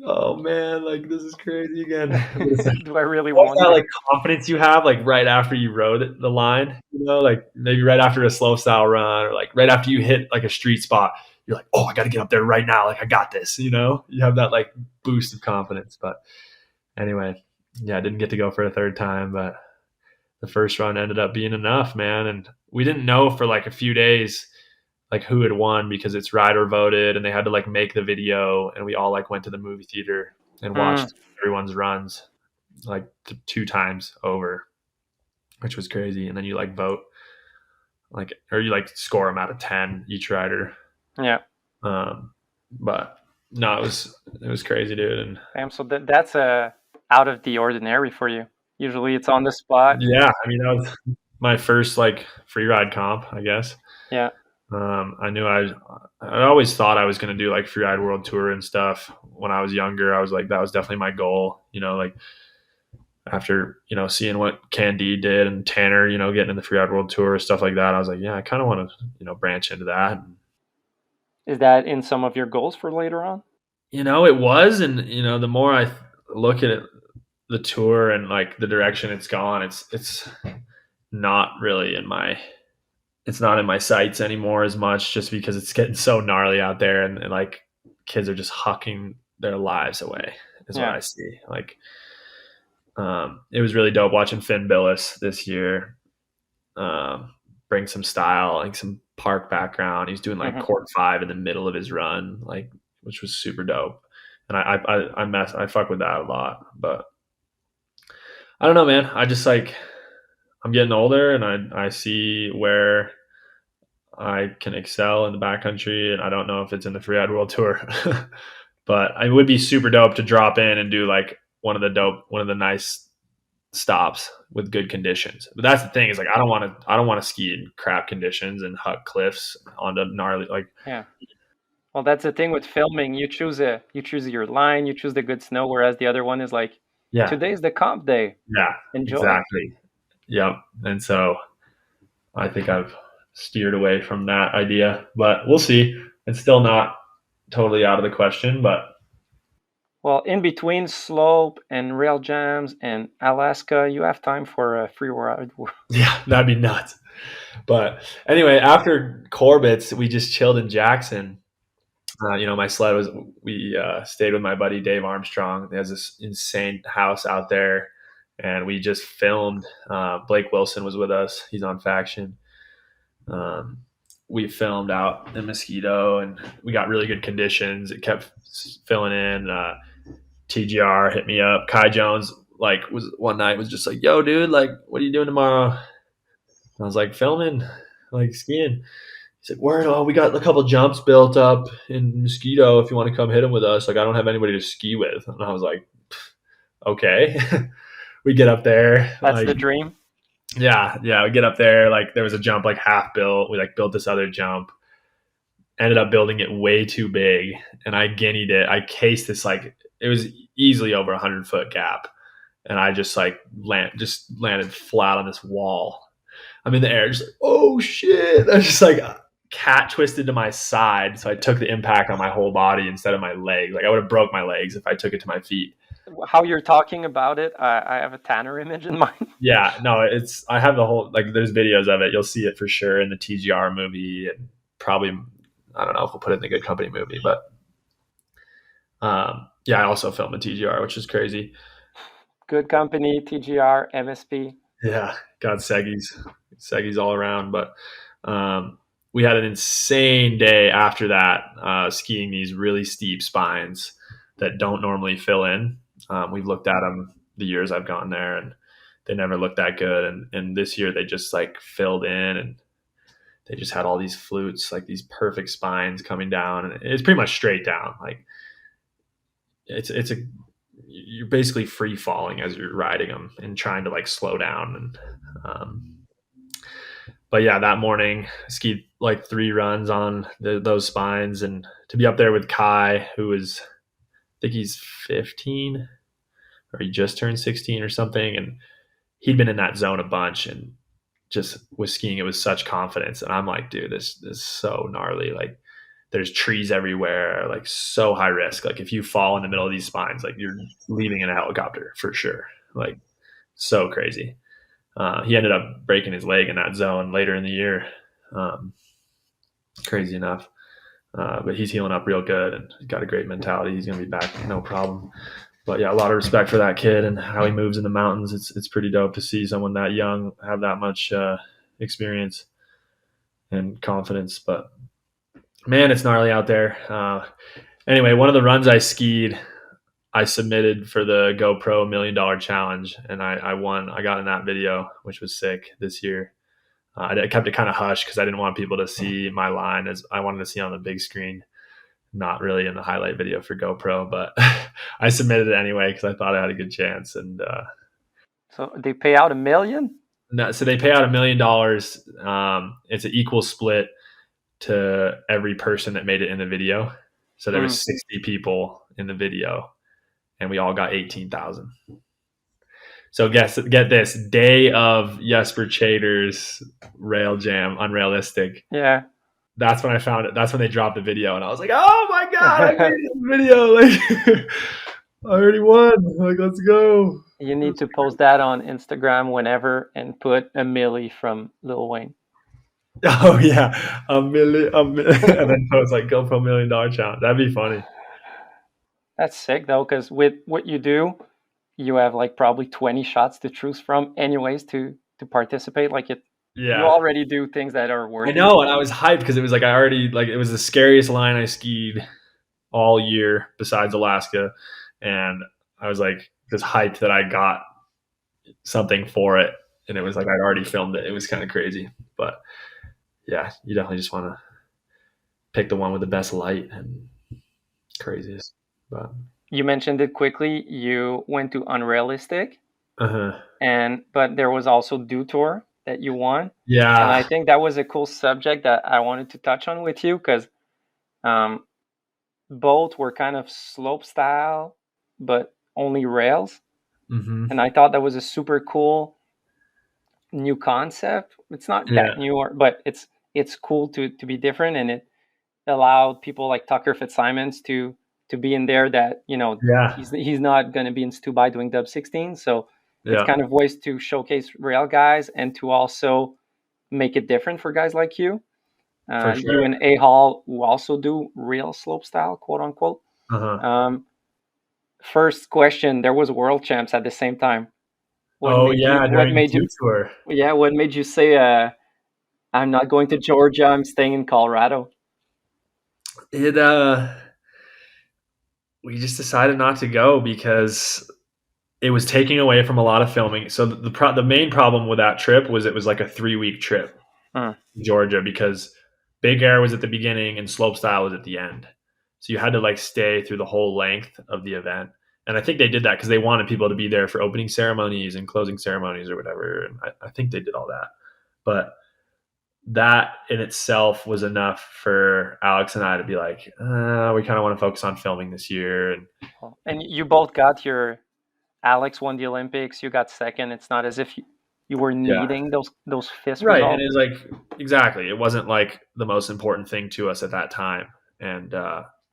oh man, like this is crazy again. Do I really want that like confidence you have like right after you rode the line, like maybe right after a slow style run or like right after you hit like a street spot, you're like, oh, I got to get up there right now, like I got this. You have that like boost of confidence. But anyway, yeah, I didn't get to go for a third time, but the first run ended up being enough, man. And we didn't know for like a few days like who had won because it's rider voted, and they had to like make the video, and we all like went to the movie theater and watched everyone's runs like 2 times over, which was crazy. And then you like vote like, or you like score them out of 10 each rider. Yeah. But No, it was crazy, dude. And Damn, so that's out of the ordinary for you. Usually it's on the spot. yeah, I mean, that was my first like free ride comp, I guess. Yeah. I knew I always thought I was going to do like freeride world tour and stuff when I was younger. I was like, that was definitely my goal, like after, seeing what Candide did and Tanner, getting in the freeride world tour, stuff like that. I was like, yeah, I kind of want to, branch into that. Is that in some of your goals for later on? It was. And, the more I look at it, the tour and like the direction it's gone, it's not really it's not in my sights anymore as much, just because it's getting so gnarly out there, and like kids are just hucking their lives away is what I see. Like, it was really dope watching Finn Billis this year, bring some style, like some park background. He's doing like court 5 in the middle of his run, like, which was super dope. And I fuck with that a lot, but I don't know, man. I just like, I'm getting older, and I see where I can excel in the backcountry, and I don't know if it's in the Freeride World Tour, but it would be super dope to drop in and do like one of the nice stops with good conditions. But that's the thing, is like I don't want to ski in crap conditions and huck cliffs onto gnarly, like. Yeah. Well, that's the thing with filming. You choose your line, you choose the good snow, whereas the other one is like, today's the comp day. Yeah, enjoy. Exactly. Yep. And so I think I've steered away from that idea, but we'll see. It's still not totally out of the question, but. Well, in between slope and rail jams and Alaska, you have time for a free ride. Yeah, that'd be nuts. But anyway, after Corbet's, we just chilled in Jackson. My sled we stayed with my buddy Dave Armstrong. He has this insane house out there, and we just filmed. Blake Wilson was with us. He's on Faction. We filmed out in Mosquito, and we got really good conditions. It kept filling in. TGR hit me up. Kai Jones was one night was just like, "Yo, dude, like, what are you doing tomorrow?" And I was like, "Filming, like skiing." He's like, "Word, we got a couple jumps built up in Mosquito if you want to come hit them with us. Like, I don't have anybody to ski with." And I was like, "Okay." We get up there. That's the dream. Yeah. We get up there. Like, there was a jump like half built. We like built this other jump. Ended up building it way too big, and I guineaed it. I cased this, like, it was easily over 100-foot gap, and I just like landed flat on this wall. I'm in the air, just like, oh shit! I was just like cat twisted to my side, so I took the impact on my whole body instead of my leg. Like, I would have broke my legs if I took it to my feet. How you're talking about it, I have a Tanner image in mind. Yeah, no, I have the whole, like, there's videos of it. You'll see it for sure in the TGR movie, and probably, I don't know if we'll put it in the Good Company movie, but I also filmed a TGR, which is crazy. Good Company, TGR, MSP. Yeah, got Seggies all around. But we had an insane day after that, skiing these really steep spines that don't normally fill in. We've looked at them the years I've gone there, and they never looked that good. And this year they just like filled in, and they just had all these flutes, like these perfect spines coming down, and it's pretty much straight down. Like, you're basically free falling as you're riding them and trying to like slow down. And but yeah, that morning I skied like 3 runs on those spines, and to be up there with Kai, who is, I think he's 15 or he just turned 16 or something, and he'd been in that zone a bunch and just was skiing it with such confidence. And I'm like, dude, this is so gnarly. Like, there's trees everywhere, like so high risk. Like, if you fall in the middle of these spines, like, you're leaving in a helicopter for sure. Like, so crazy. He ended up breaking his leg in that zone later in the year. Crazy enough. But he's healing up real good, and he's got a great mentality. He's going to be back, no problem. But yeah, a lot of respect for that kid and how he moves in the mountains. It's pretty dope to see someone that young have that much experience and confidence. But man, it's gnarly out there. Anyway, one of the runs I skied, I submitted for the GoPro $1 Million Challenge, and I won. I got in that video, which was sick this year. I kept it kind of hush because I didn't want people to see my line, as I wanted to see on the big screen. not really in the highlight video for GoPro, but I submitted it anyway because I thought I had a good chance. And so they pay out $1 million? no, so they pay out $1 million. It's an equal split to every person that made it in the video. So there was 60 people in the video, and we all got 18,000. So get this, day of Jesper Chader's Rail Jam, Unrealistic. Yeah. That's when I found it. That's when they dropped the video, and I was like, "Oh my god, I made this video! Like, I already won! Like, let's go!" You need to post that on Instagram whenever and put a milli from Lil Wayne. Oh yeah, $1 million, and then post like GoPro $1 million challenge. That'd be funny. That's sick though, because with what you do, you have like probably 20 shots to choose from, anyways, to participate. Like Yeah. You already do things that are worth. I know, and I was hyped because it was like it was the scariest line I skied all year besides Alaska, and I was like just hyped that I got something for it, and it was like I'd already filmed it. It was kind of crazy, but yeah, you definitely just want to pick the one with the best light and craziest. But you mentioned it quickly. You went to Unrealistic, but there was also Do Tour that you won. Yeah. And I think that was a cool subject that I wanted to touch on with you because both were kind of slope style, but only rails. Mm-hmm. And I thought that was a super cool new concept. It's not that new, but it's cool to be different, and it allowed people like Tucker Fitzsimons to be in there that, he's not going to be in Stubai doing dub 16. So it's kind of ways to showcase rail guys and to also make it different for guys like you. For sure. You and A Hall, who also do real slope style, quote unquote. First question, there was world champs at the same time. What made you tour? Yeah, what made you say, I'm not going to Georgia, I'm staying in Colorado? We just decided not to go because it was taking away from a lot of filming. So the main problem with that trip was it was like a 3-week trip to Georgia because Big Air was at the beginning and slopestyle was at the end. So you had to like stay through the whole length of the event. And I think they did that because they wanted people to be there for opening ceremonies and closing ceremonies or whatever. And I think they did all that. But that in itself was enough for Alex and I to be like, we kind of want to focus on filming this year. And you both got your, Alex won the Olympics, you got second. It's not as if you were needing those fifth right. results. And it's like, exactly. It wasn't like the most important thing to us at that time. And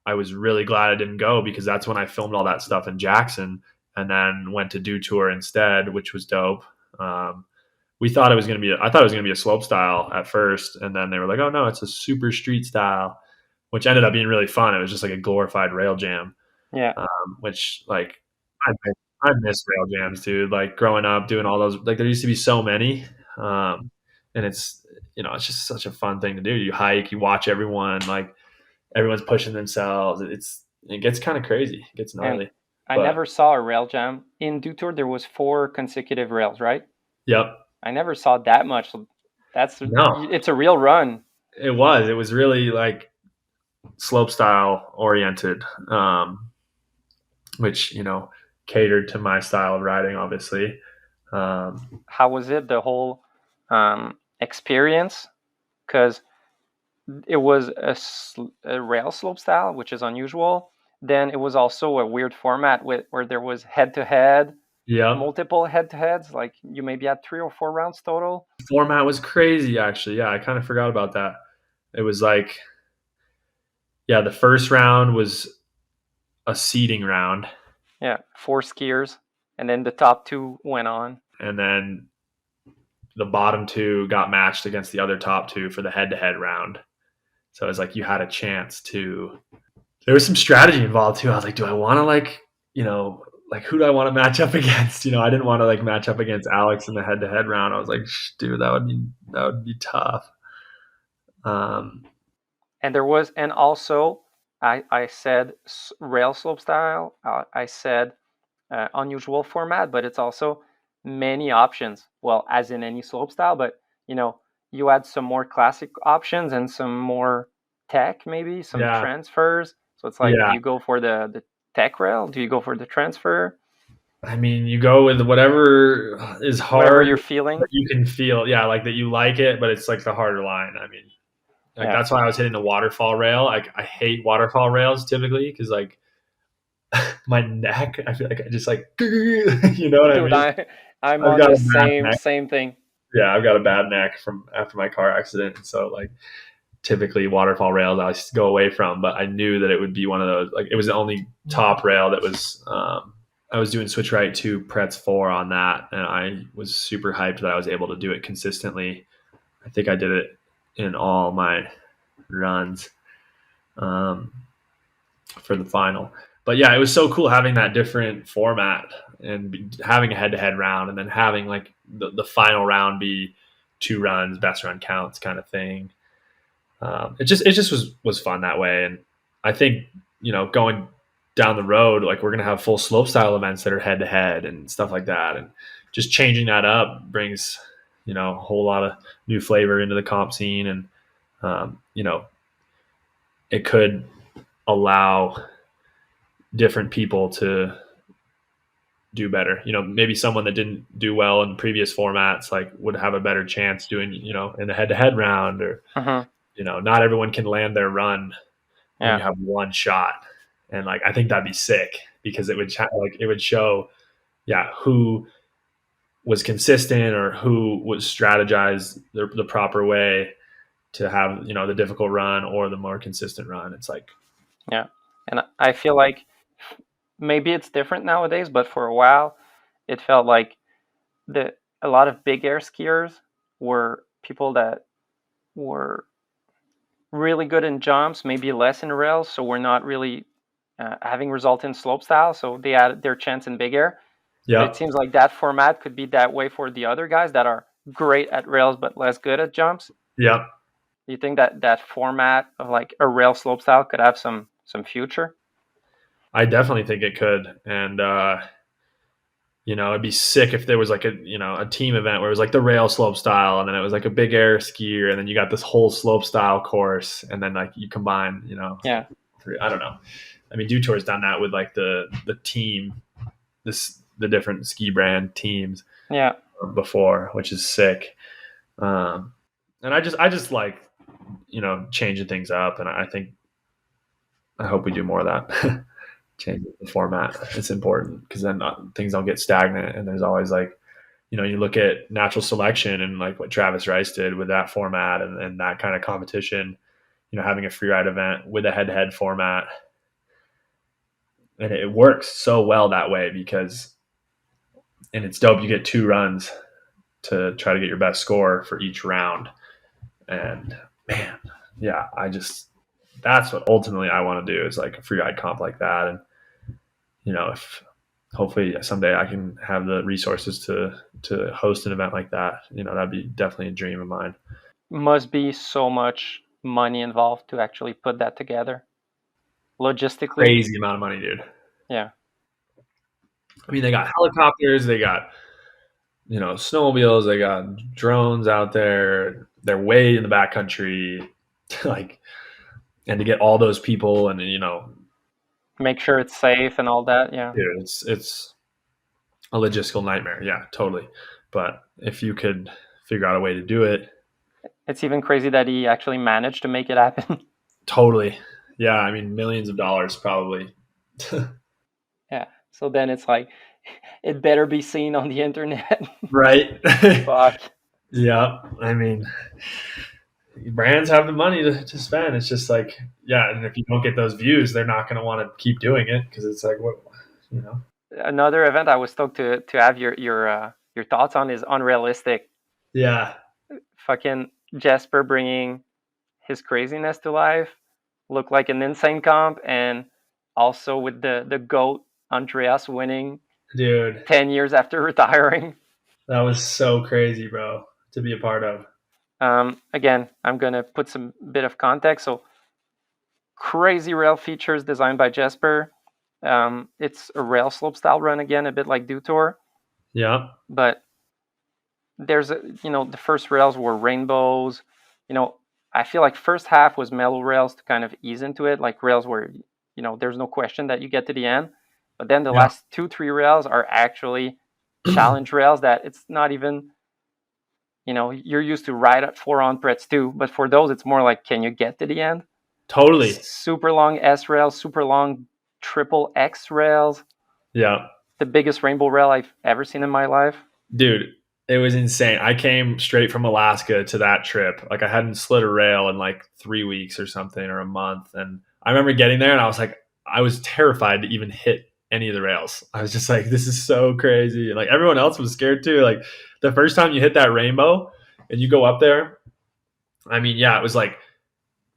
I was really glad I didn't go because that's when I filmed all that stuff in Jackson and then went to Do Tour instead, which was dope. I thought it was going to be a slope style at first. And then they were like, oh no, it's a super street style, which ended up being really fun. It was just like a glorified rail jam. Yeah. Which like, I miss rail jams, dude. Like growing up doing all those, like there used to be so many. And it's, it's just such a fun thing to do. You hike, you watch everyone, like everyone's pushing themselves. It gets kind of crazy. It gets gnarly. I never saw a rail jam. In Do Tour, there was 4 consecutive rails, right? Yep. I never saw that much. It's a real run. It was really like slope style oriented, which, catered to my style of riding, obviously. How was it, the whole experience? Because it was a rail slope style, which is unusual. Then it was also a weird format where there was head-to-head, multiple head-to-heads. Like you maybe had 3 or 4 rounds total. The format was crazy, actually. Yeah, I kind of forgot about that. It was like, the first round was a seeding round. Yeah, 4 skiers, and then the top 2 went on. And then the bottom 2 got matched against the other top 2 for the head-to-head round. So it was like you had a chance to. There was some strategy involved too. I was like, do I want to like who do I want to match up against? I didn't want to like match up against Alex in the head-to-head round. I was like, dude, that would be tough. And there was, and also I said rail slope style. I said unusual format, but it's also many options. Well, as in any slope style, but you had some more classic options and some more tech, maybe some transfers. So it's like, do Yeah. you go for the tech rail? Do you go for the transfer? I mean, you go with whatever is Whatever hard you're feeling. that you can feel. Yeah, like that you like it, but it's like the harder line. I mean, like Yeah. that's why I was hitting the waterfall rail. Like I hate waterfall rails typically because like my neck, I feel like I just like, you know what I Dude, mean? I'm I've on got the a bad neck. same thing. Yeah, I've got a bad neck from after my car accident. So like typically waterfall rails I used to go away from, but I knew that it would be one of those. Like it was the only top rail that was. I was doing switch right to Pretz 4 on that, and I was super hyped that I was able to do it consistently. I think I did it in all my runs for the final. But yeah, it was so cool having that different format and having a head-to-head round, and then having like the final round be 2 runs, best run counts kind of thing. It just was fun that way, and I think going down the road, like we're gonna have full slopestyle events that are head-to-head and stuff like that, and just changing that up brings a whole lot of new flavor into the comp scene, and it could allow different people to do better. Maybe someone that didn't do well in previous formats like would have a better chance doing in a head-to-head round, or not everyone can land their run when you have one shot. And like I think that'd be sick because it would show who was consistent or who was strategized the proper way to have the difficult run or the more consistent run. It's like and I feel like maybe it's different nowadays, but for a while it felt like a lot of big air skiers were people that were really good in jumps, maybe less in rails, so we're not really having result in slopestyle, so they had their chance in big air. yeah. It seems like that format could be that way for the other guys that are great at rails but less good at jumps. Yeah. Do you think that format of like a rail slopestyle could have some future? I definitely think it could, and it'd be sick if there was like a team event where it was like the rail slope style, and then it was like a big air skier, and then you got this whole slope style course, and then like you combine, I don't know. I mean, Dew Tour's done that with like the team, the different ski brand teams, before, which is sick. And I just like changing things up, and I hope we do more of that. Change the format. It's important because then things don't get stagnant, and there's always like you look at natural selection and like what Travis Rice did with that format and that kind of competition, having a freeride event with a head-to-head format, and it works so well that way and it's dope. You get 2 runs to try to get your best score for each round, and man, yeah, that's what ultimately I want to do is like a freeride comp like that. And if hopefully someday I can have the resources to host an event like that, that'd be definitely a dream of mine. Must be so much money involved to actually put that together logistically. Crazy amount of money, dude. Yeah. I mean, they got helicopters, they got snowmobiles, they got drones out there. They're way in the backcountry, like, and to get all those people and make sure it's safe and all that. Yeah. Dude, it's a logistical nightmare. Yeah, totally. But if you could figure out a way to do it. It's even crazy that he actually managed to make it happen. Totally. Yeah, I mean, millions of dollars probably. Yeah. So then it's like, it better be seen on the internet. Right. Fuck. Yeah. I mean, brands have the money to spend. It's just like, yeah, and if you don't get those views, they're not going to want to keep doing it because it's like, what, Another event I was stoked to have your thoughts on is Unrealistic. Yeah. Fucking Jesper bringing his craziness to life, looked like an insane comp, and also with the GOAT Andreas winning, dude, 10 years after retiring. That was so crazy, bro, to be a part of. Again, I'm gonna put some bit of context. So, crazy rail features designed by Jesper. It's a rail slope style run again, a bit like Dew Tour. Yeah. But there's the first rails were rainbows. I feel like first half was mellow rails to kind of ease into it, like rails where there's no question that you get to the end. But then the Yeah. last 2-3 rails are actually challenge rails that it's not even, you're used to ride at 4 on pretz too. But for those, it's more like, can you get to the end? Totally. Super long S rails, super long triple X rails. Yeah. The biggest rainbow rail I've ever seen in my life. Dude, it was insane. I came straight from Alaska to that trip. Like I hadn't slid a rail in like 3 weeks or something, or a month. And I remember getting there and I was like, I was terrified to even hit any of the rails. I was just like, this is so crazy. And like everyone else was scared too. Like the first time you hit that rainbow and you go up there, I mean, yeah, it was like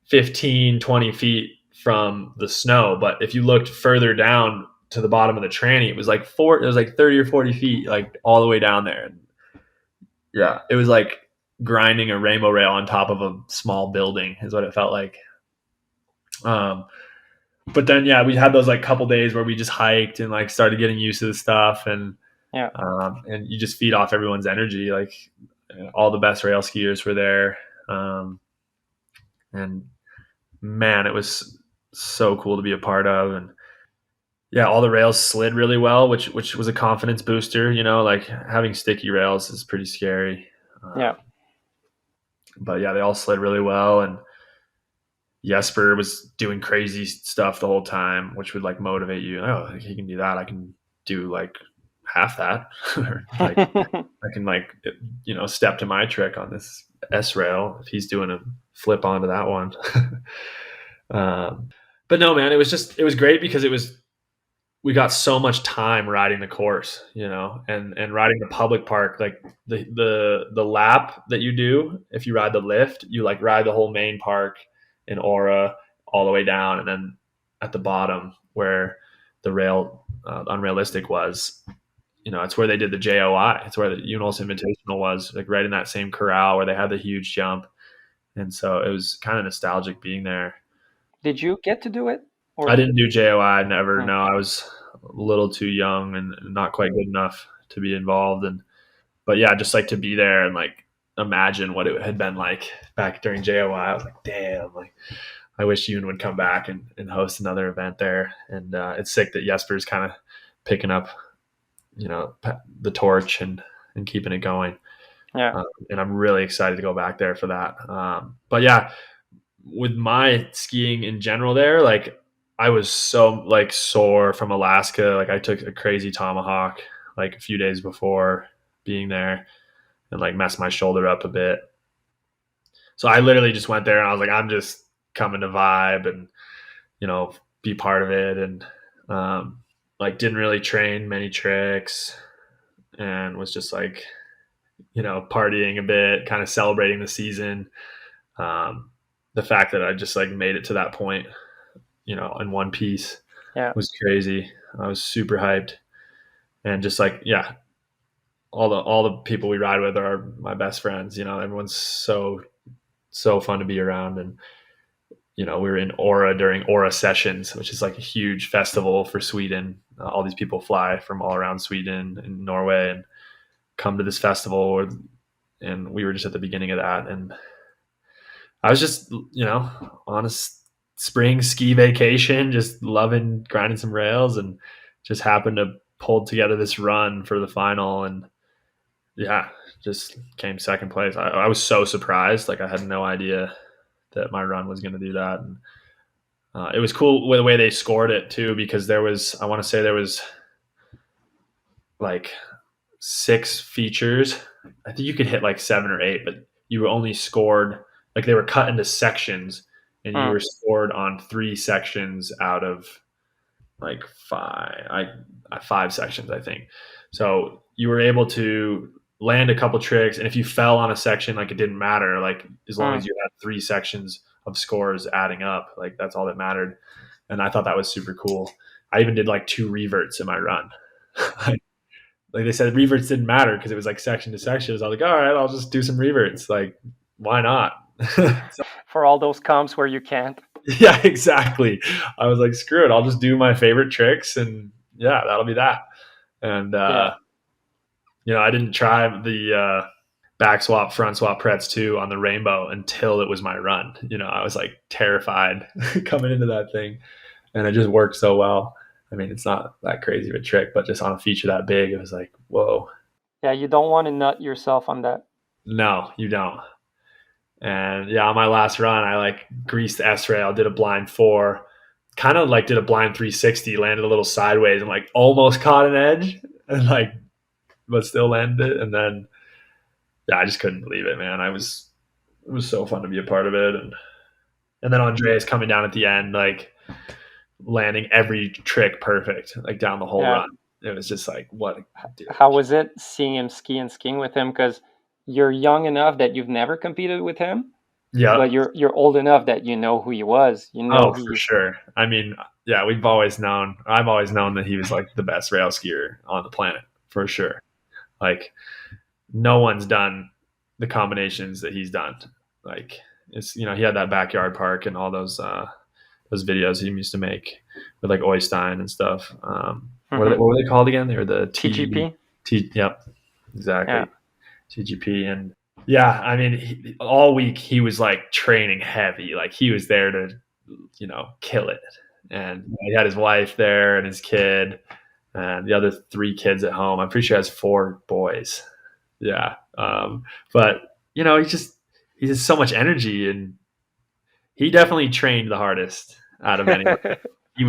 15, 20 feet from the snow. But if you looked further down to the bottom of the tranny, it was like 30 or 40 feet, like all the way down there. And yeah, it was like grinding a rainbow rail on top of a small building is what it felt like. But then, yeah, we had those like couple days where we just hiked and like started getting used to the stuff, and and you just feed off everyone's energy. Like all the best rail skiers were there, and man, it was so cool to be a part of. And yeah, all the rails slid really well, which was a confidence booster. Like having sticky rails is pretty scary. But yeah, they all slid really well, and Jesper was doing crazy stuff the whole time, which would like motivate you. Oh, he can do that. I can do like half that. Like, I can like, step to my trick on this S rail if he's doing a flip onto that one. But no, man, it was great because we got so much time riding the course, and riding the public park. Like the lap that you do, if you ride the lift, you like ride the whole main park in Aura all the way down, and then at the bottom where the rail unrealistic was, it's where they did the JOI. It's where the Unos Invitational was, like right in that same corral where they had the huge jump. And so it was kind of nostalgic being there. Did you get to do it? Or? I didn't do JOI. Never. No, I was a little too young and not quite good enough to be involved. But yeah, just like to be there and like imagine what it had been like back during JOI. I was like, damn, like I wish Yoon would come back and host another event there. And it's sick that Jesper's kind of picking up, the torch and keeping it going. Yeah. And I'm really excited to go back there for that. But yeah, with my skiing in general there, like I was so like sore from Alaska. Like I took a crazy tomahawk like a few days before being there and like messed my shoulder up a bit. So I literally just went there and I was like, I'm just coming to vibe and, be part of it. And like didn't really train many tricks and was just like, partying a bit, kind of celebrating the season. The fact that I just like made it to that point, in one piece was crazy. I was super hyped, and just like, yeah, all the people we ride with are my best friends. Everyone's so fun to be around. And, we were in Aura during Aura Sessions, which is like a huge festival for Sweden. All these people fly from all around Sweden and Norway and come to this festival, and we were just at the beginning of that. And I was just, on a spring ski vacation, just loving grinding some rails, and just happened to pull together this run for the final. And yeah, just came second place. I was so surprised. Like I had no idea that my run was going to do that. And it was cool with the way they scored it too, because there was like 6 features. I think you could hit like 7 or 8, but you were only scored, like they were cut into sections, and you were scored on 3 sections out of like 5 sections, I think. So you were able to land a couple tricks, and if you fell on a section, like it didn't matter, like as long as you had 3 sections of scores adding up, like that's all that mattered. And I thought that was super cool. I even did like 2 reverts in my run. Like they said, reverts didn't matter because it was like section to section. I was like, all right, I'll just do some reverts. Like, why not? For all those comps where you can't. Yeah, exactly. I was like, screw it. I'll just do my favorite tricks, and yeah, that'll be that. And, I didn't try the back swap, front swap pretz too on the rainbow until it was my run. I was like terrified coming into that thing. and it just worked so well. I mean, it's not that crazy of a trick, but just on a feature that big, it was like, whoa. Yeah, you don't want to nut yourself on that. No, you don't. And yeah, on my last run, I like greased the S rail, did a blind 4, kind of like did a blind 360, landed a little sideways and like almost caught an edge and like, but still landed it. And then, yeah, I just couldn't believe it, man. It was so fun to be a part of it. And then Andreas coming down at the end, like landing every trick perfect, like down the whole run. It was just like, what? How was it seeing him ski and skiing with him? Because you're young enough that you've never competed with him. Yeah. But you're old enough that you know who he was. You know. For sure. I mean, yeah, I've always known that he was like the best rail skier on the planet, for sure. Like, no one's done the combinations that he's done. Like, it's, he had that backyard park and all those videos he used to make with like Oystein and stuff. What were they called again? They were the TGP. Yep, exactly. Yeah. TGP. And yeah, I mean, all week he was like training heavy. Like, he was there to, kill it. And he had his wife there and his kid and the other 3 kids at home. I'm pretty sure he has 4 boys. Yeah. But he has so much energy, and he definitely trained the hardest out of anyone. He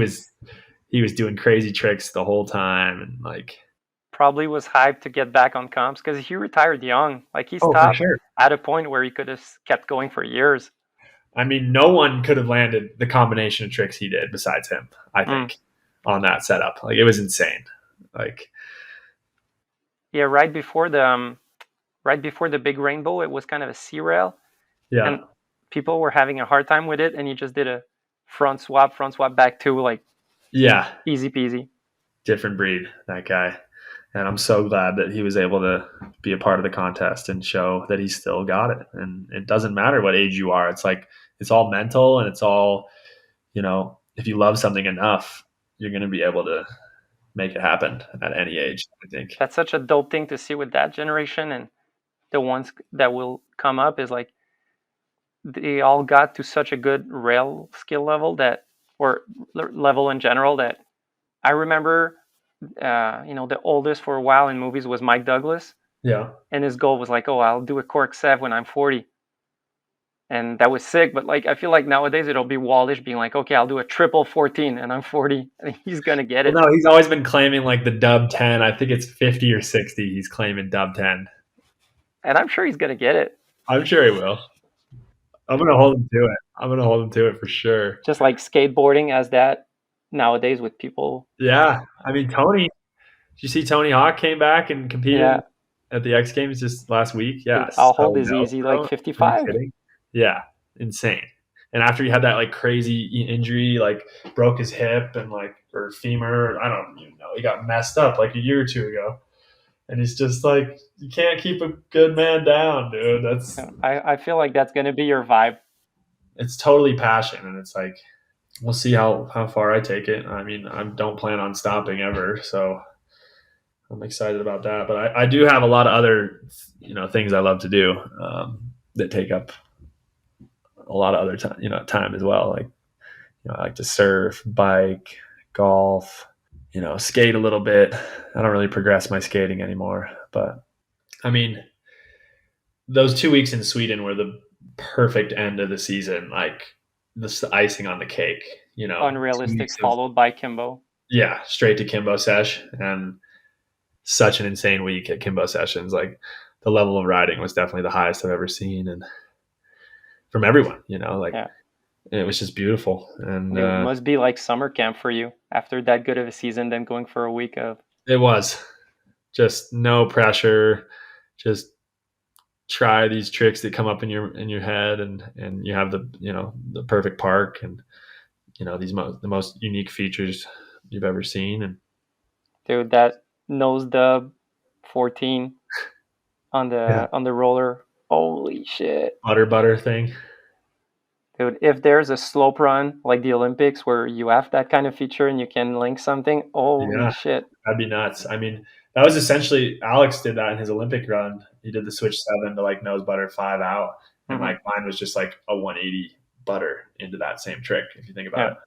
was doing crazy tricks the whole time, and like probably was hyped to get back on comps because he retired young. Like, he stopped at a point where he could have kept going for years. I mean, no one could have landed the combination of tricks he did besides him, I think, on that setup. Like, it was insane. Like, yeah, right before the big rainbow, it was kind of a C rail. Yeah. And people were having a hard time with it, and he just did a front swap back 2, like, yeah, easy peasy. Different breed, that guy. And I'm so glad that he was able to be a part of the contest and show that he still got it. And it doesn't matter what age you are. It's like, it's all mental, and it's all, if you love something enough, you're going to be able to make it happen at any age, I think. That's such a dope thing to see with that generation, and the ones that will come up is like, they all got to such a good rail skill level or level in general, that I remember, the oldest for a while in movies was Mike Douglas. Yeah. And his goal was like, oh, I'll do a cork 7 when I'm 40. And that was sick. But like, I feel like nowadays it'll be Wallish being like, okay, I'll do a triple 14 and I'm 40. And he's going to get it. No, he's always been claiming like the dub 10. I think it's 50 or 60. He's claiming dub 10. And I'm sure he's going to get it. I'm sure he will. I'm going to hold him to it for sure. Just like skateboarding as that nowadays with people. Yeah. I mean, Tony, did you see Tony Hawk came back and competed at the X-Games just last week? Yeah. Dude, I'll hold his easy like 55. Yeah. Insane. And after he had that like crazy injury, like broke his hip and like, or femur, I don't even know. He got messed up like a year or 2 ago. And he's just like, you can't keep a good man down, dude. I feel like that's going to be your vibe. It's totally passion. And it's like, we'll see how far I take it. I mean, I don't plan on stopping ever. So I'm excited about that. But I do have a lot of other, things I love to do that take up a lot of other time, time as well. Like, I like to surf, bike, golf, skate a little bit. I don't really progress my skating anymore, but I mean, those 2 weeks in Sweden were the perfect end of the season. Like, the icing on the cake, Unrealistic followed by Kimbo. Yeah. Straight to Kimbo Sesh, and such an insane week at Kimbo Sessions. Like, the level of riding was definitely the highest I've ever seen. And from everyone, it was just beautiful. And it must be like summer camp for you after that good of a season, then going for a week of. It was just no pressure. Just try these tricks that come up in your head, and you have the perfect park, and the most unique features you've ever seen. And dude, that nose dub 14 on the roller, holy shit, butter thing. Dude, if there's a slope run like the Olympics where you have that kind of feature and you can link something, holy shit. That'd be nuts. I mean, that was essentially, Alex did that in his Olympic run. He did the switch 7 to like nose butter 5 out. And like mine was just like a 180 butter into that same trick, if you think about it.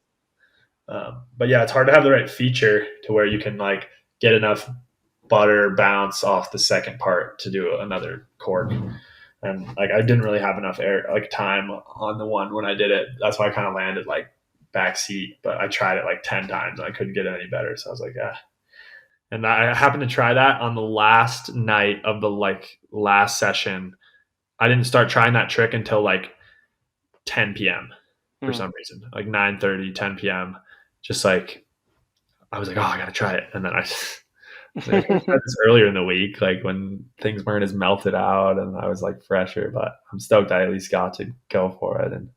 But yeah, it's hard to have the right feature to where you can like get enough butter bounce off the second part to do another cork. And like I didn't really have enough air like time on the one when I did it. That's why I kind of landed like back seat. But I tried it like 10 times and I couldn't get it any better. So I was like, ah. And I happened to try that on the last night of the like last session. I didn't start trying that trick until like 10 p.m. for some reason, like 9:30, 10 p.m. Just like I was like, oh, I gotta try it, and then I tried this earlier in the week, like when things weren't as melted out, and I was like fresher. But I'm stoked I at least got to go for it. And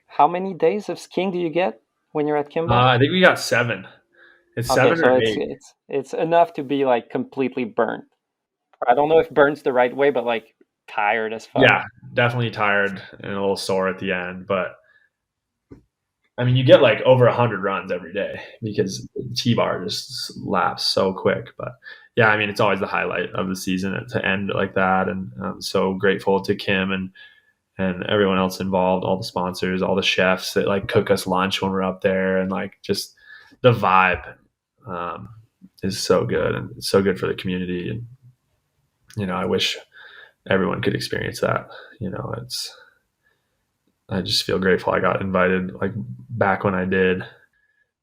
how many days of skiing do you get when you're at Kimbo? I think we got 7. It's okay, 7 or 8. It's enough to be like completely burnt. I don't know if burnt's the right way, but like tired as fuck. Yeah, definitely tired and a little sore at the end. But I mean, you get like over 100 runs every day because T-bar just laps so quick. But yeah, I mean, it's always the highlight of the season to end like that. And I'm so grateful to Kim and everyone else involved, all the sponsors, all the chefs that like cook us lunch when we're up there. And like just the vibe is so good, and it's so good for the community. And, you know, I wish everyone could experience that. You know, I just feel grateful I got invited like back when I did.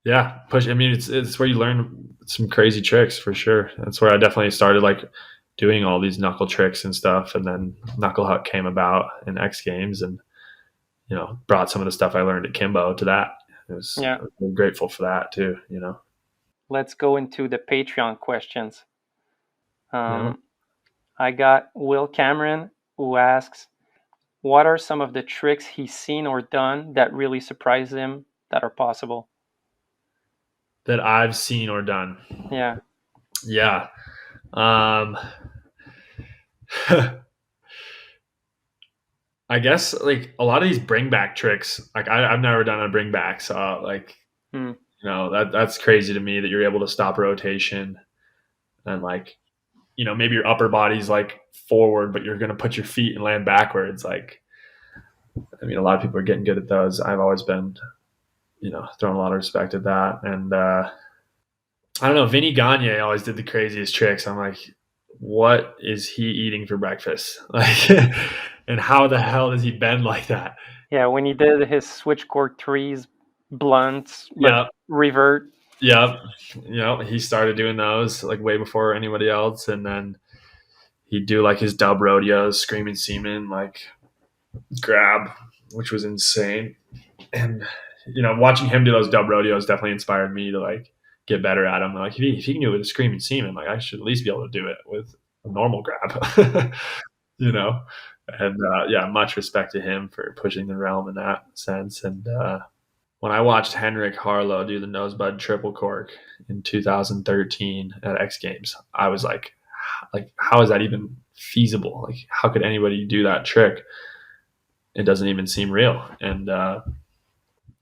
Yeah, push. I mean, it's where you learn some crazy tricks for sure. That's where I definitely started like doing all these knuckle tricks and stuff. And then knuckle huck came about in X Games, and you know, brought some of the stuff I learned at Kimbo to that. I'm grateful for that too. You know. Let's go into the Patreon questions. I got Will Cameron, who asks, what are some of the tricks he's seen or done that really surprised him that are possible? That I've seen or done? Yeah. Yeah. I guess like a lot of these bring back tricks, like I've never done a bring back. So like, you know, that's crazy to me that you're able to stop rotation and like, you know, maybe your upper body's like forward, but you're going to put your feet and land backwards. Like, I mean, a lot of people are getting good at those. I've always been, you know, throwing a lot of respect at that. And I don't know, Vinny Gagne always did the craziest tricks. I'm like, what is he eating for breakfast? Like, and how the hell does he bend like that? Yeah, when he did his switch cork threes, blunts, revert. Yep. You know, he started doing those like way before anybody else. And then he'd do like his dub rodeos, screaming seaman, like grab, which was insane. And, you know, watching him do those dub rodeos definitely inspired me to like get better at them. Like if he can do it with a screaming seaman, like I should at least be able to do it with a normal grab, you know? And yeah, much respect to him for pushing the realm in that sense. And, when I watched Henrik Harlow do the nosebud triple cork in 2013 at X Games, I was like, how is that even feasible? Like, how could anybody do that trick? It doesn't even seem real. And,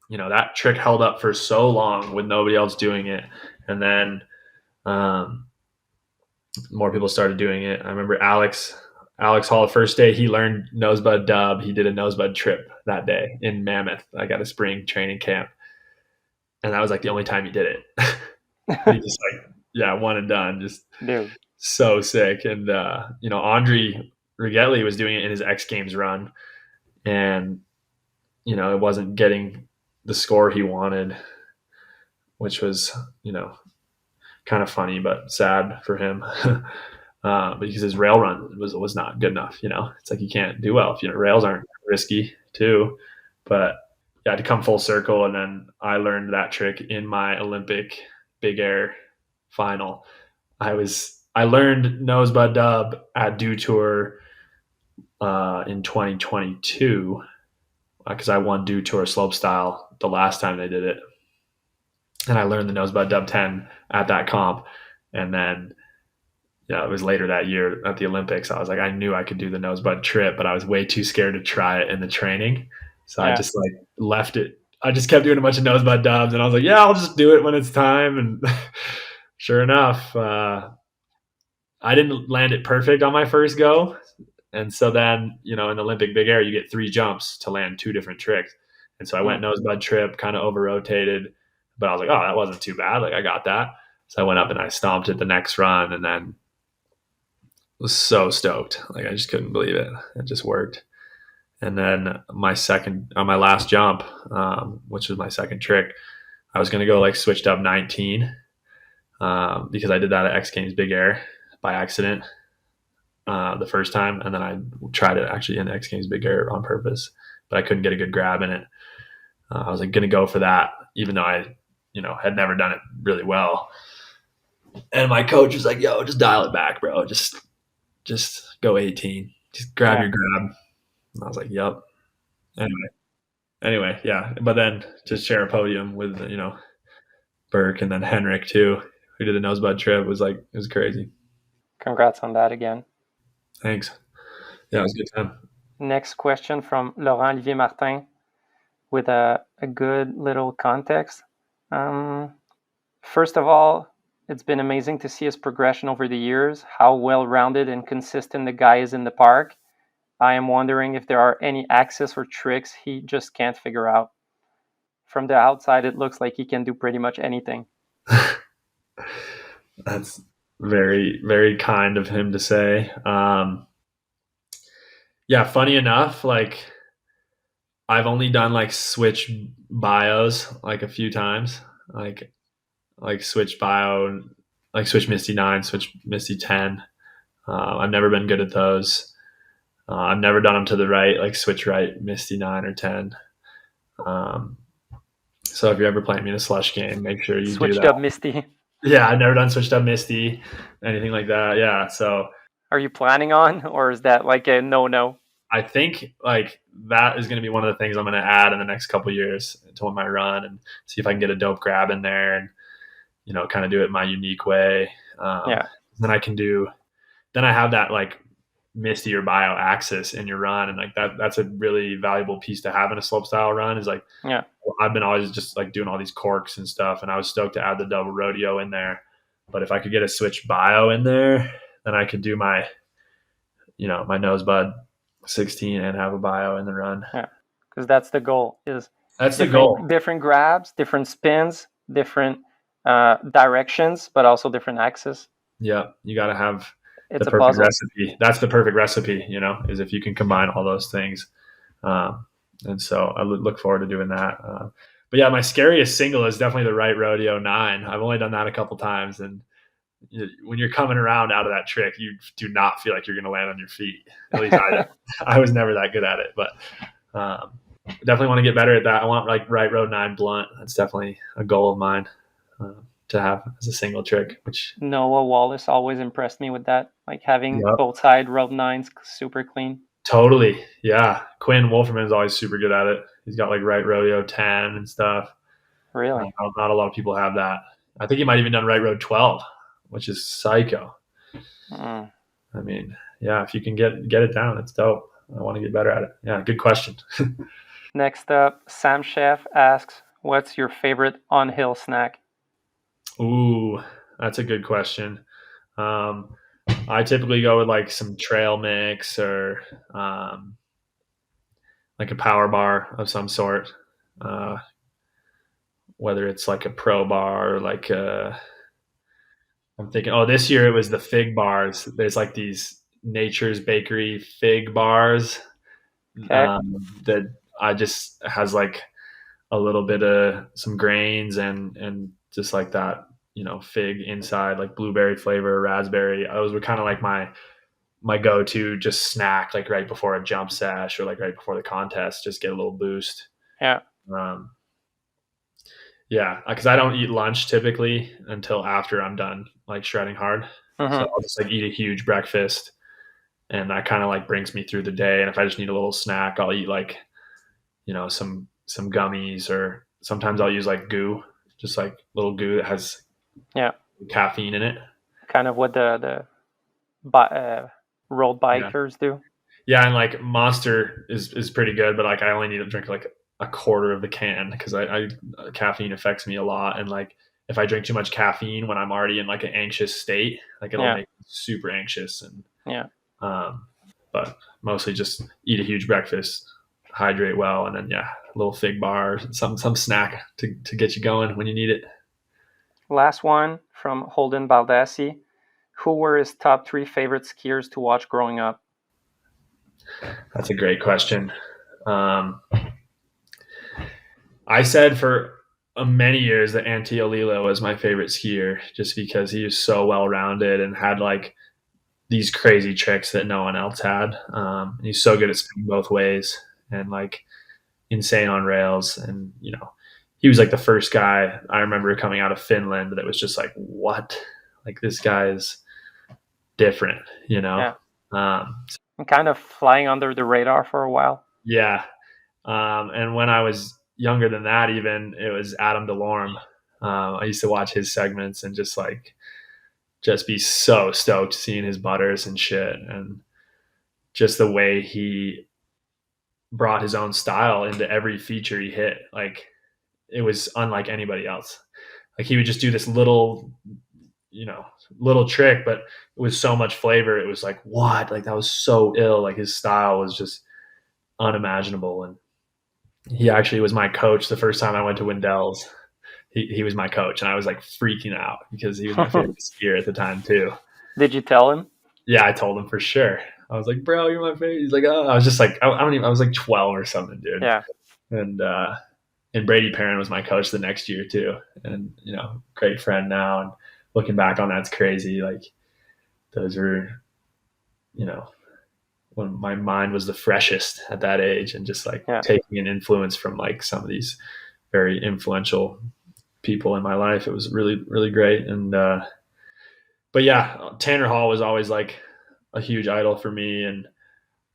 you know, that trick held up for so long with nobody else doing it. And then more people started doing it. I remember Alex Hall, the first day he learned nosebud dub, he did a nosebud trip that day in Mammoth. I got a spring training camp. And that was like the only time he did it. He just like, yeah, one and done. Just so sick. And, you know, Andre Rigetti was doing it in his X Games run. And, you know, it wasn't getting the score he wanted, which was, you know, kind of funny, but sad for him. Because his rail run was not good enough. You know, it's like you can't do well if you know rails aren't risky too. But yeah, to come full circle, and then I learned that trick in my Olympic big air final. I learned nosebud dub at Dew Tour in 2022 because I won Dew Tour slopestyle the last time they did it, and I learned the nosebud dub 10 at that comp, and then. Yeah, it was later that year at the Olympics. I was like, I knew I could do the nosebud trip, but I was way too scared to try it in the training. So I just like left it. I just kept doing a bunch of nosebud dubs, and I was like, yeah, I'll just do it when it's time. And sure enough, I didn't land it perfect on my first go. And so then, you know, in the Olympic big air, you get 3 jumps to land 2 different tricks. And so I went nosebud trip, kind of over rotated, but I was like, oh, that wasn't too bad. Like I got that. So I went up and I stomped it the next run, and then was so stoked. Like I just couldn't believe it. It just worked. And then my last jump, which was my second trick, I was going to go like switched up 19 because I did that at X Games Big Air by accident the first time. And then I tried it actually in X Games Big Air on purpose, but I couldn't get a good grab in it. I was like going to go for that, even though I, had never done it really well. And my coach was like, yo, just dial it back, bro. Just go 18. Just grab your grab. And I was like, yep. Anyway, yeah. But then to share a podium with, Burke and then Henrik too, who did the nosebud trip, it was crazy. Congrats on that again. Thanks. Yeah, it was a good time. Next question from Laurent Olivier Martin with a good little context. First of all, it's been amazing to see his progression over the years, how well-rounded and consistent the guy is in the park. I am wondering if there are any axes or tricks he just can't figure out. From the outside, it looks like he can do pretty much anything. That's very, very kind of him to say. Yeah, funny enough, like I've only done like switch bios like a few times, like switch bio, like switch Misty 9, switch Misty 10. I've never been good at those. I've never done them to the right, like switch right Misty 9 or 10. So if you're ever playing me in a slush game, make sure you switched do that. Up Misty. Yeah, I've never done switched up Misty, anything like that. Yeah, so are you planning on, or is that like a no? I think like that is going to be one of the things I'm going to add in the next couple of years to my run, and see if I can get a dope grab in there, and kind of do it my unique way. Then I have that like Misty or bio axis in your run, and like that's a really valuable piece to have in a slopestyle run. Is like, I've been always just like doing all these corks and stuff, and I was stoked to add the double rodeo in there. But if I could get a switch bio in there, then I could do my my nosebud 16 and have a bio in the run. Yeah, because that's the goal. That's the goal. Different grabs, different spins, different directions, but also different axes. Yeah, you got to have the perfect recipe. That's the perfect recipe, is if you can combine all those things. And so I look forward to doing that. But yeah, my scariest single is definitely the right rodeo 9. I've only done that a couple times, and when you're coming around out of that trick, you do not feel like you're going to land on your feet. At least I was never that good at it, but definitely want to get better at that. I want like right road 9 blunt. That's definitely a goal of mine to have as a single trick. Which Noah Wallace always impressed me with that, like having both side road 9s super clean. Totally, yeah. Quinn Wolferman is always super good at it. He's got like right rodeo 10 and stuff. Really? Not a lot of people have that. I think he might even done right road 12, which is psycho. I mean, yeah, if you can get it down, it's dope. I want to get better at it. Yeah, good question. Next up, Sam Chef asks, what's your favorite on-hill snack? Ooh, that's a good question. I typically go with like some trail mix or like a power bar of some sort, whether it's like a pro bar or like I'm thinking, this year it was the fig bars. There's like these Nature's Bakery fig bars that I just has like a little bit of some grains and just like that, fig inside, like blueberry flavor, raspberry. Those were kind of like my go-to just snack, like right before a jump sesh or like right before the contest, just get a little boost. Yeah. Yeah, because I don't eat lunch typically until after I'm done like shredding hard. So I'll just like eat a huge breakfast, and that kind of like brings me through the day. And if I just need a little snack, I'll eat like, some gummies, or sometimes I'll use like goo, just like little goo that has caffeine in it. Kind of what the road bikers do. Yeah, and like Monster is pretty good, but like I only need to drink like a quarter of the can because I caffeine affects me a lot, and like if I drink too much caffeine when I'm already in like an anxious state, like it'll make me super anxious. And but mostly just eat a huge breakfast, hydrate well, and then little fig bar, some snack to get you going when you need it. Last one from Holden Baldassi. Who were his top 3 favorite skiers to watch growing up? That's a great question. I said for many years that Antio Lilo was my favorite skier, just because he was so well-rounded and had like these crazy tricks that no one else had. He's so good at spinning both ways and like insane on rails. And, you know, he was like the first guy I remember coming out of Finland that was just like, what? Like, this guy is different, you know? Yeah. Kind of flying under the radar for a while. Yeah. And when I was younger than that, even, it was Adam DeLorme. I used to watch his segments and just be so stoked seeing his butters and shit, and just the way he brought his own style into every feature he hit. Like, it was unlike anybody else. Like, he would just do this little trick, but it was so much flavor. It was like, what? Like, that was so ill. Like, his style was just unimaginable. And he actually was my coach the first time I went to Wendell's. He was my coach, and I was like freaking out because he was my favorite skier at the time too. Did you tell him? Yeah, I told him for sure. I was like, bro, you're my favorite. He's like, oh, I was just like, I was like 12 or something, dude. Yeah. And Brady Perrin was my coach the next year too. And, you know, great friend now. And looking back on that's crazy. Like, those were, you know, when my mind was the freshest at that age, and just like taking an influence from like some of these very influential people in my life. It was really, really great. And, but yeah, Tanner Hall was always like a huge idol for me. And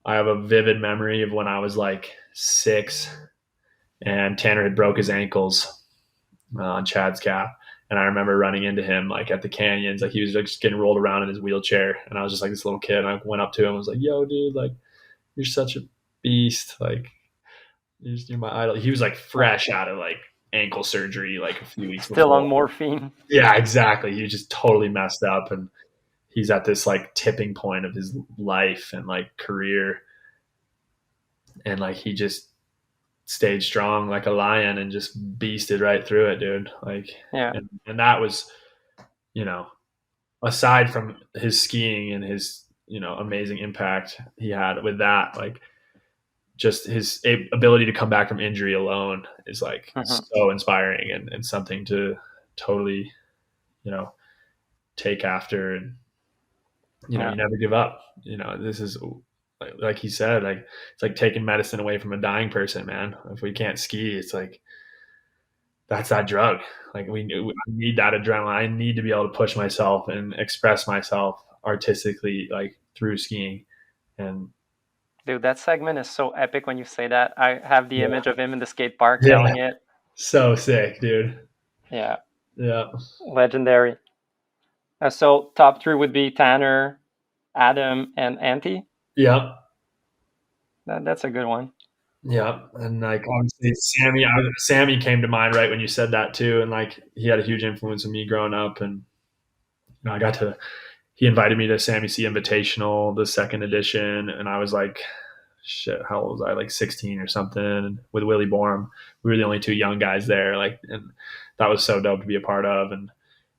I have a vivid memory of when I was like 6 and Tanner had broke his ankles on Chad's Cap. And I remember running into him like at the canyons, like he was like just getting rolled around in his wheelchair. And I was just like this little kid. And I went up to him and was like, yo, dude, like, you're such a beast. Like, you're my idol. He was like fresh out of like ankle surgery like a few weeks Still before. on morphine. Yeah, exactly. He was just totally messed up, and he's at this like tipping point of his life and like career, and like he just stayed strong like a lion and just beasted right through it, dude. Like, and that was, you know, aside from his skiing and his, you know, amazing impact he had with that, like, just his ability to come back from injury alone is like so inspiring and something to totally, you know, take after. And, you know, you never give up. You know, this is like he said, like, it's like taking medicine away from a dying person, man. If we can't ski, it's like, that's that drug. Like, we need that adrenaline. I need to be able to push myself and express myself artistically, like, through skiing. And dude, that segment is so epic when you say that. I have the image of him in the skate park telling it. So sick, dude. Yeah. Yeah. Legendary. So top 3 would be Tanner, Adam, and Antti. Yeah. That's a good one. Yeah. And like, obviously Sammy came to mind right when you said that too. And like, he had a huge influence on me growing up. And, you know, he invited me to Sammy C Invitational, the 2nd edition. And I was like, shit, how old was I? Like 16 or something. And with Willie Borum, we were the only 2 young guys there. Like, and that was so dope to be a part of. And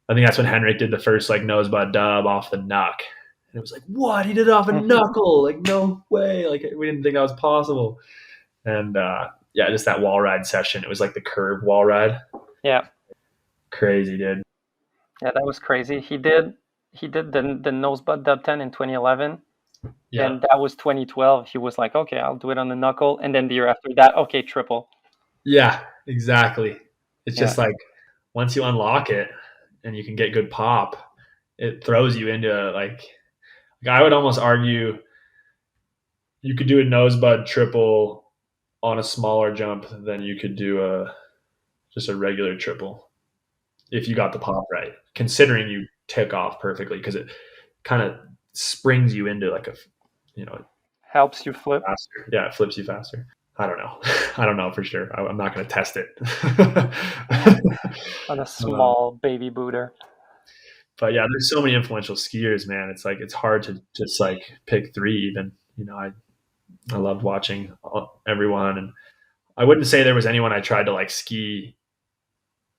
I think that's when Henrik did the first like nosebud dub off the knuck. And it was like, what? He did it off a knuckle. Like, no way. Like, we didn't think that was possible. And just that wall ride session. It was like the curve wall ride. Yeah. Crazy, dude. Yeah, that was crazy. He did the nosebud dub 10 in 2011. Yeah. And that was 2012. He was like, okay, I'll do it on the knuckle. And then the year after that, okay, triple. Yeah, exactly. It's just like, once you unlock it and you can get good pop, it throws you into like I would almost argue you could do a nosebud triple on a smaller jump than you could do just a regular triple if you got the pop right, considering you took off perfectly, because it kind of springs you into like helps you flip faster. Yeah, it flips you faster. I don't know. I don't know for sure. I'm not going to test it on a small baby booter. But yeah, there's so many influential skiers, man. It's like, it's hard to just like pick 3 even. You know, I loved watching everyone, and I wouldn't say there was anyone I tried to like ski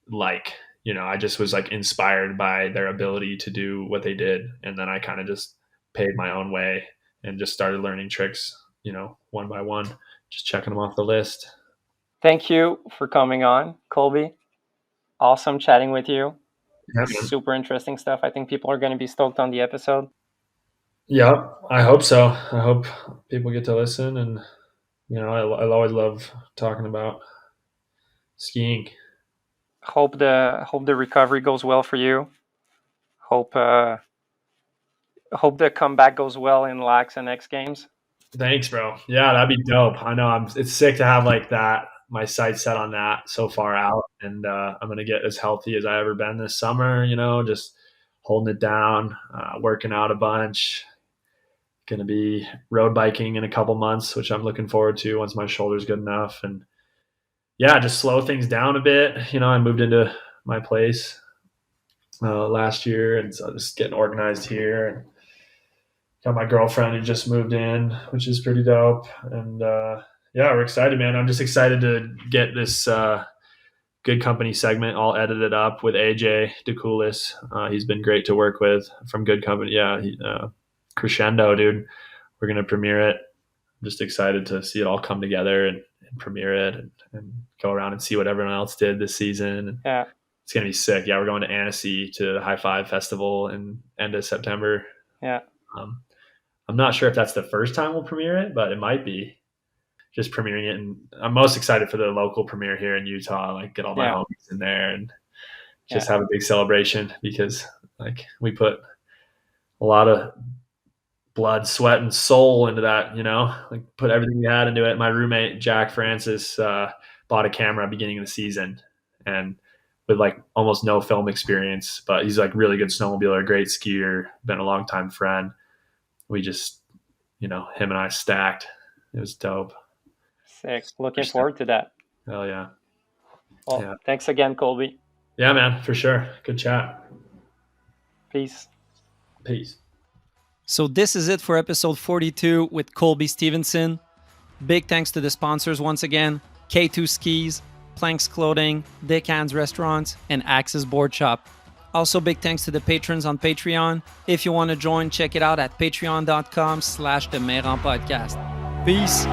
like, I just was like inspired by their ability to do what they did. And then I kind of just paved my own way and just started learning tricks, one by one, just checking them off the list. Thank you for coming on, Colby. Awesome chatting with you. Yeah, super interesting stuff. I think people are going to be stoked on the episode. Yeah, I hope so. I hope people get to listen, and I always love talking about skiing. Hope the recovery goes well for you. Hope the comeback goes well in Lax and X Games. Thanks, bro. Yeah, that'd be dope. I know it's sick to have like that. My sights set on that so far out, and I'm gonna get as healthy as I ever been this summer. Just holding it down, working out a bunch. Gonna be road biking in a couple months, which I'm looking forward to once my shoulder's good enough, and yeah, just slow things down a bit. I moved into my place last year, and so just getting organized here. And got my girlfriend who just moved in, which is pretty dope. And yeah, we're excited, man. I'm just excited to get this Good Company segment all edited up with AJ DeCoulis. He's been great to work with from Good Company. Yeah, Crescendo, dude. We're gonna premiere it. I'm just excited to see it all come together and premiere it and go around and see what everyone else did this season. Yeah, it's gonna be sick. Yeah, we're going to Annecy to the High Five Festival in end of September. Yeah. I'm not sure if that's the first time we'll premiere it, but it might be. Just premiering it, and I'm most excited for the local premiere here in Utah. Like, get all my homies in there and just have a big celebration, because like we put a lot of blood, sweat, and soul into that. Like put everything we had into it. My roommate Jack Francis bought a camera beginning of the season, and with like almost no film experience, but he's like really good snowmobiler, great skier, been a long time friend. We just, him and I stacked. It was dope. Sick. Looking forward to that. Hell yeah. Well, thanks again, Colby. Yeah, man, for sure. Good chat. Peace. So this is it for episode 42 with Colby Stevenson. Big thanks to the sponsors once again: K2 Skis, Planks Clothing, Decan's Restaurants, and Axis Board Shop. Also, big thanks to the patrons on Patreon. If you want to join, check it out at patreon.com/the Mayrand Podcast. Peace.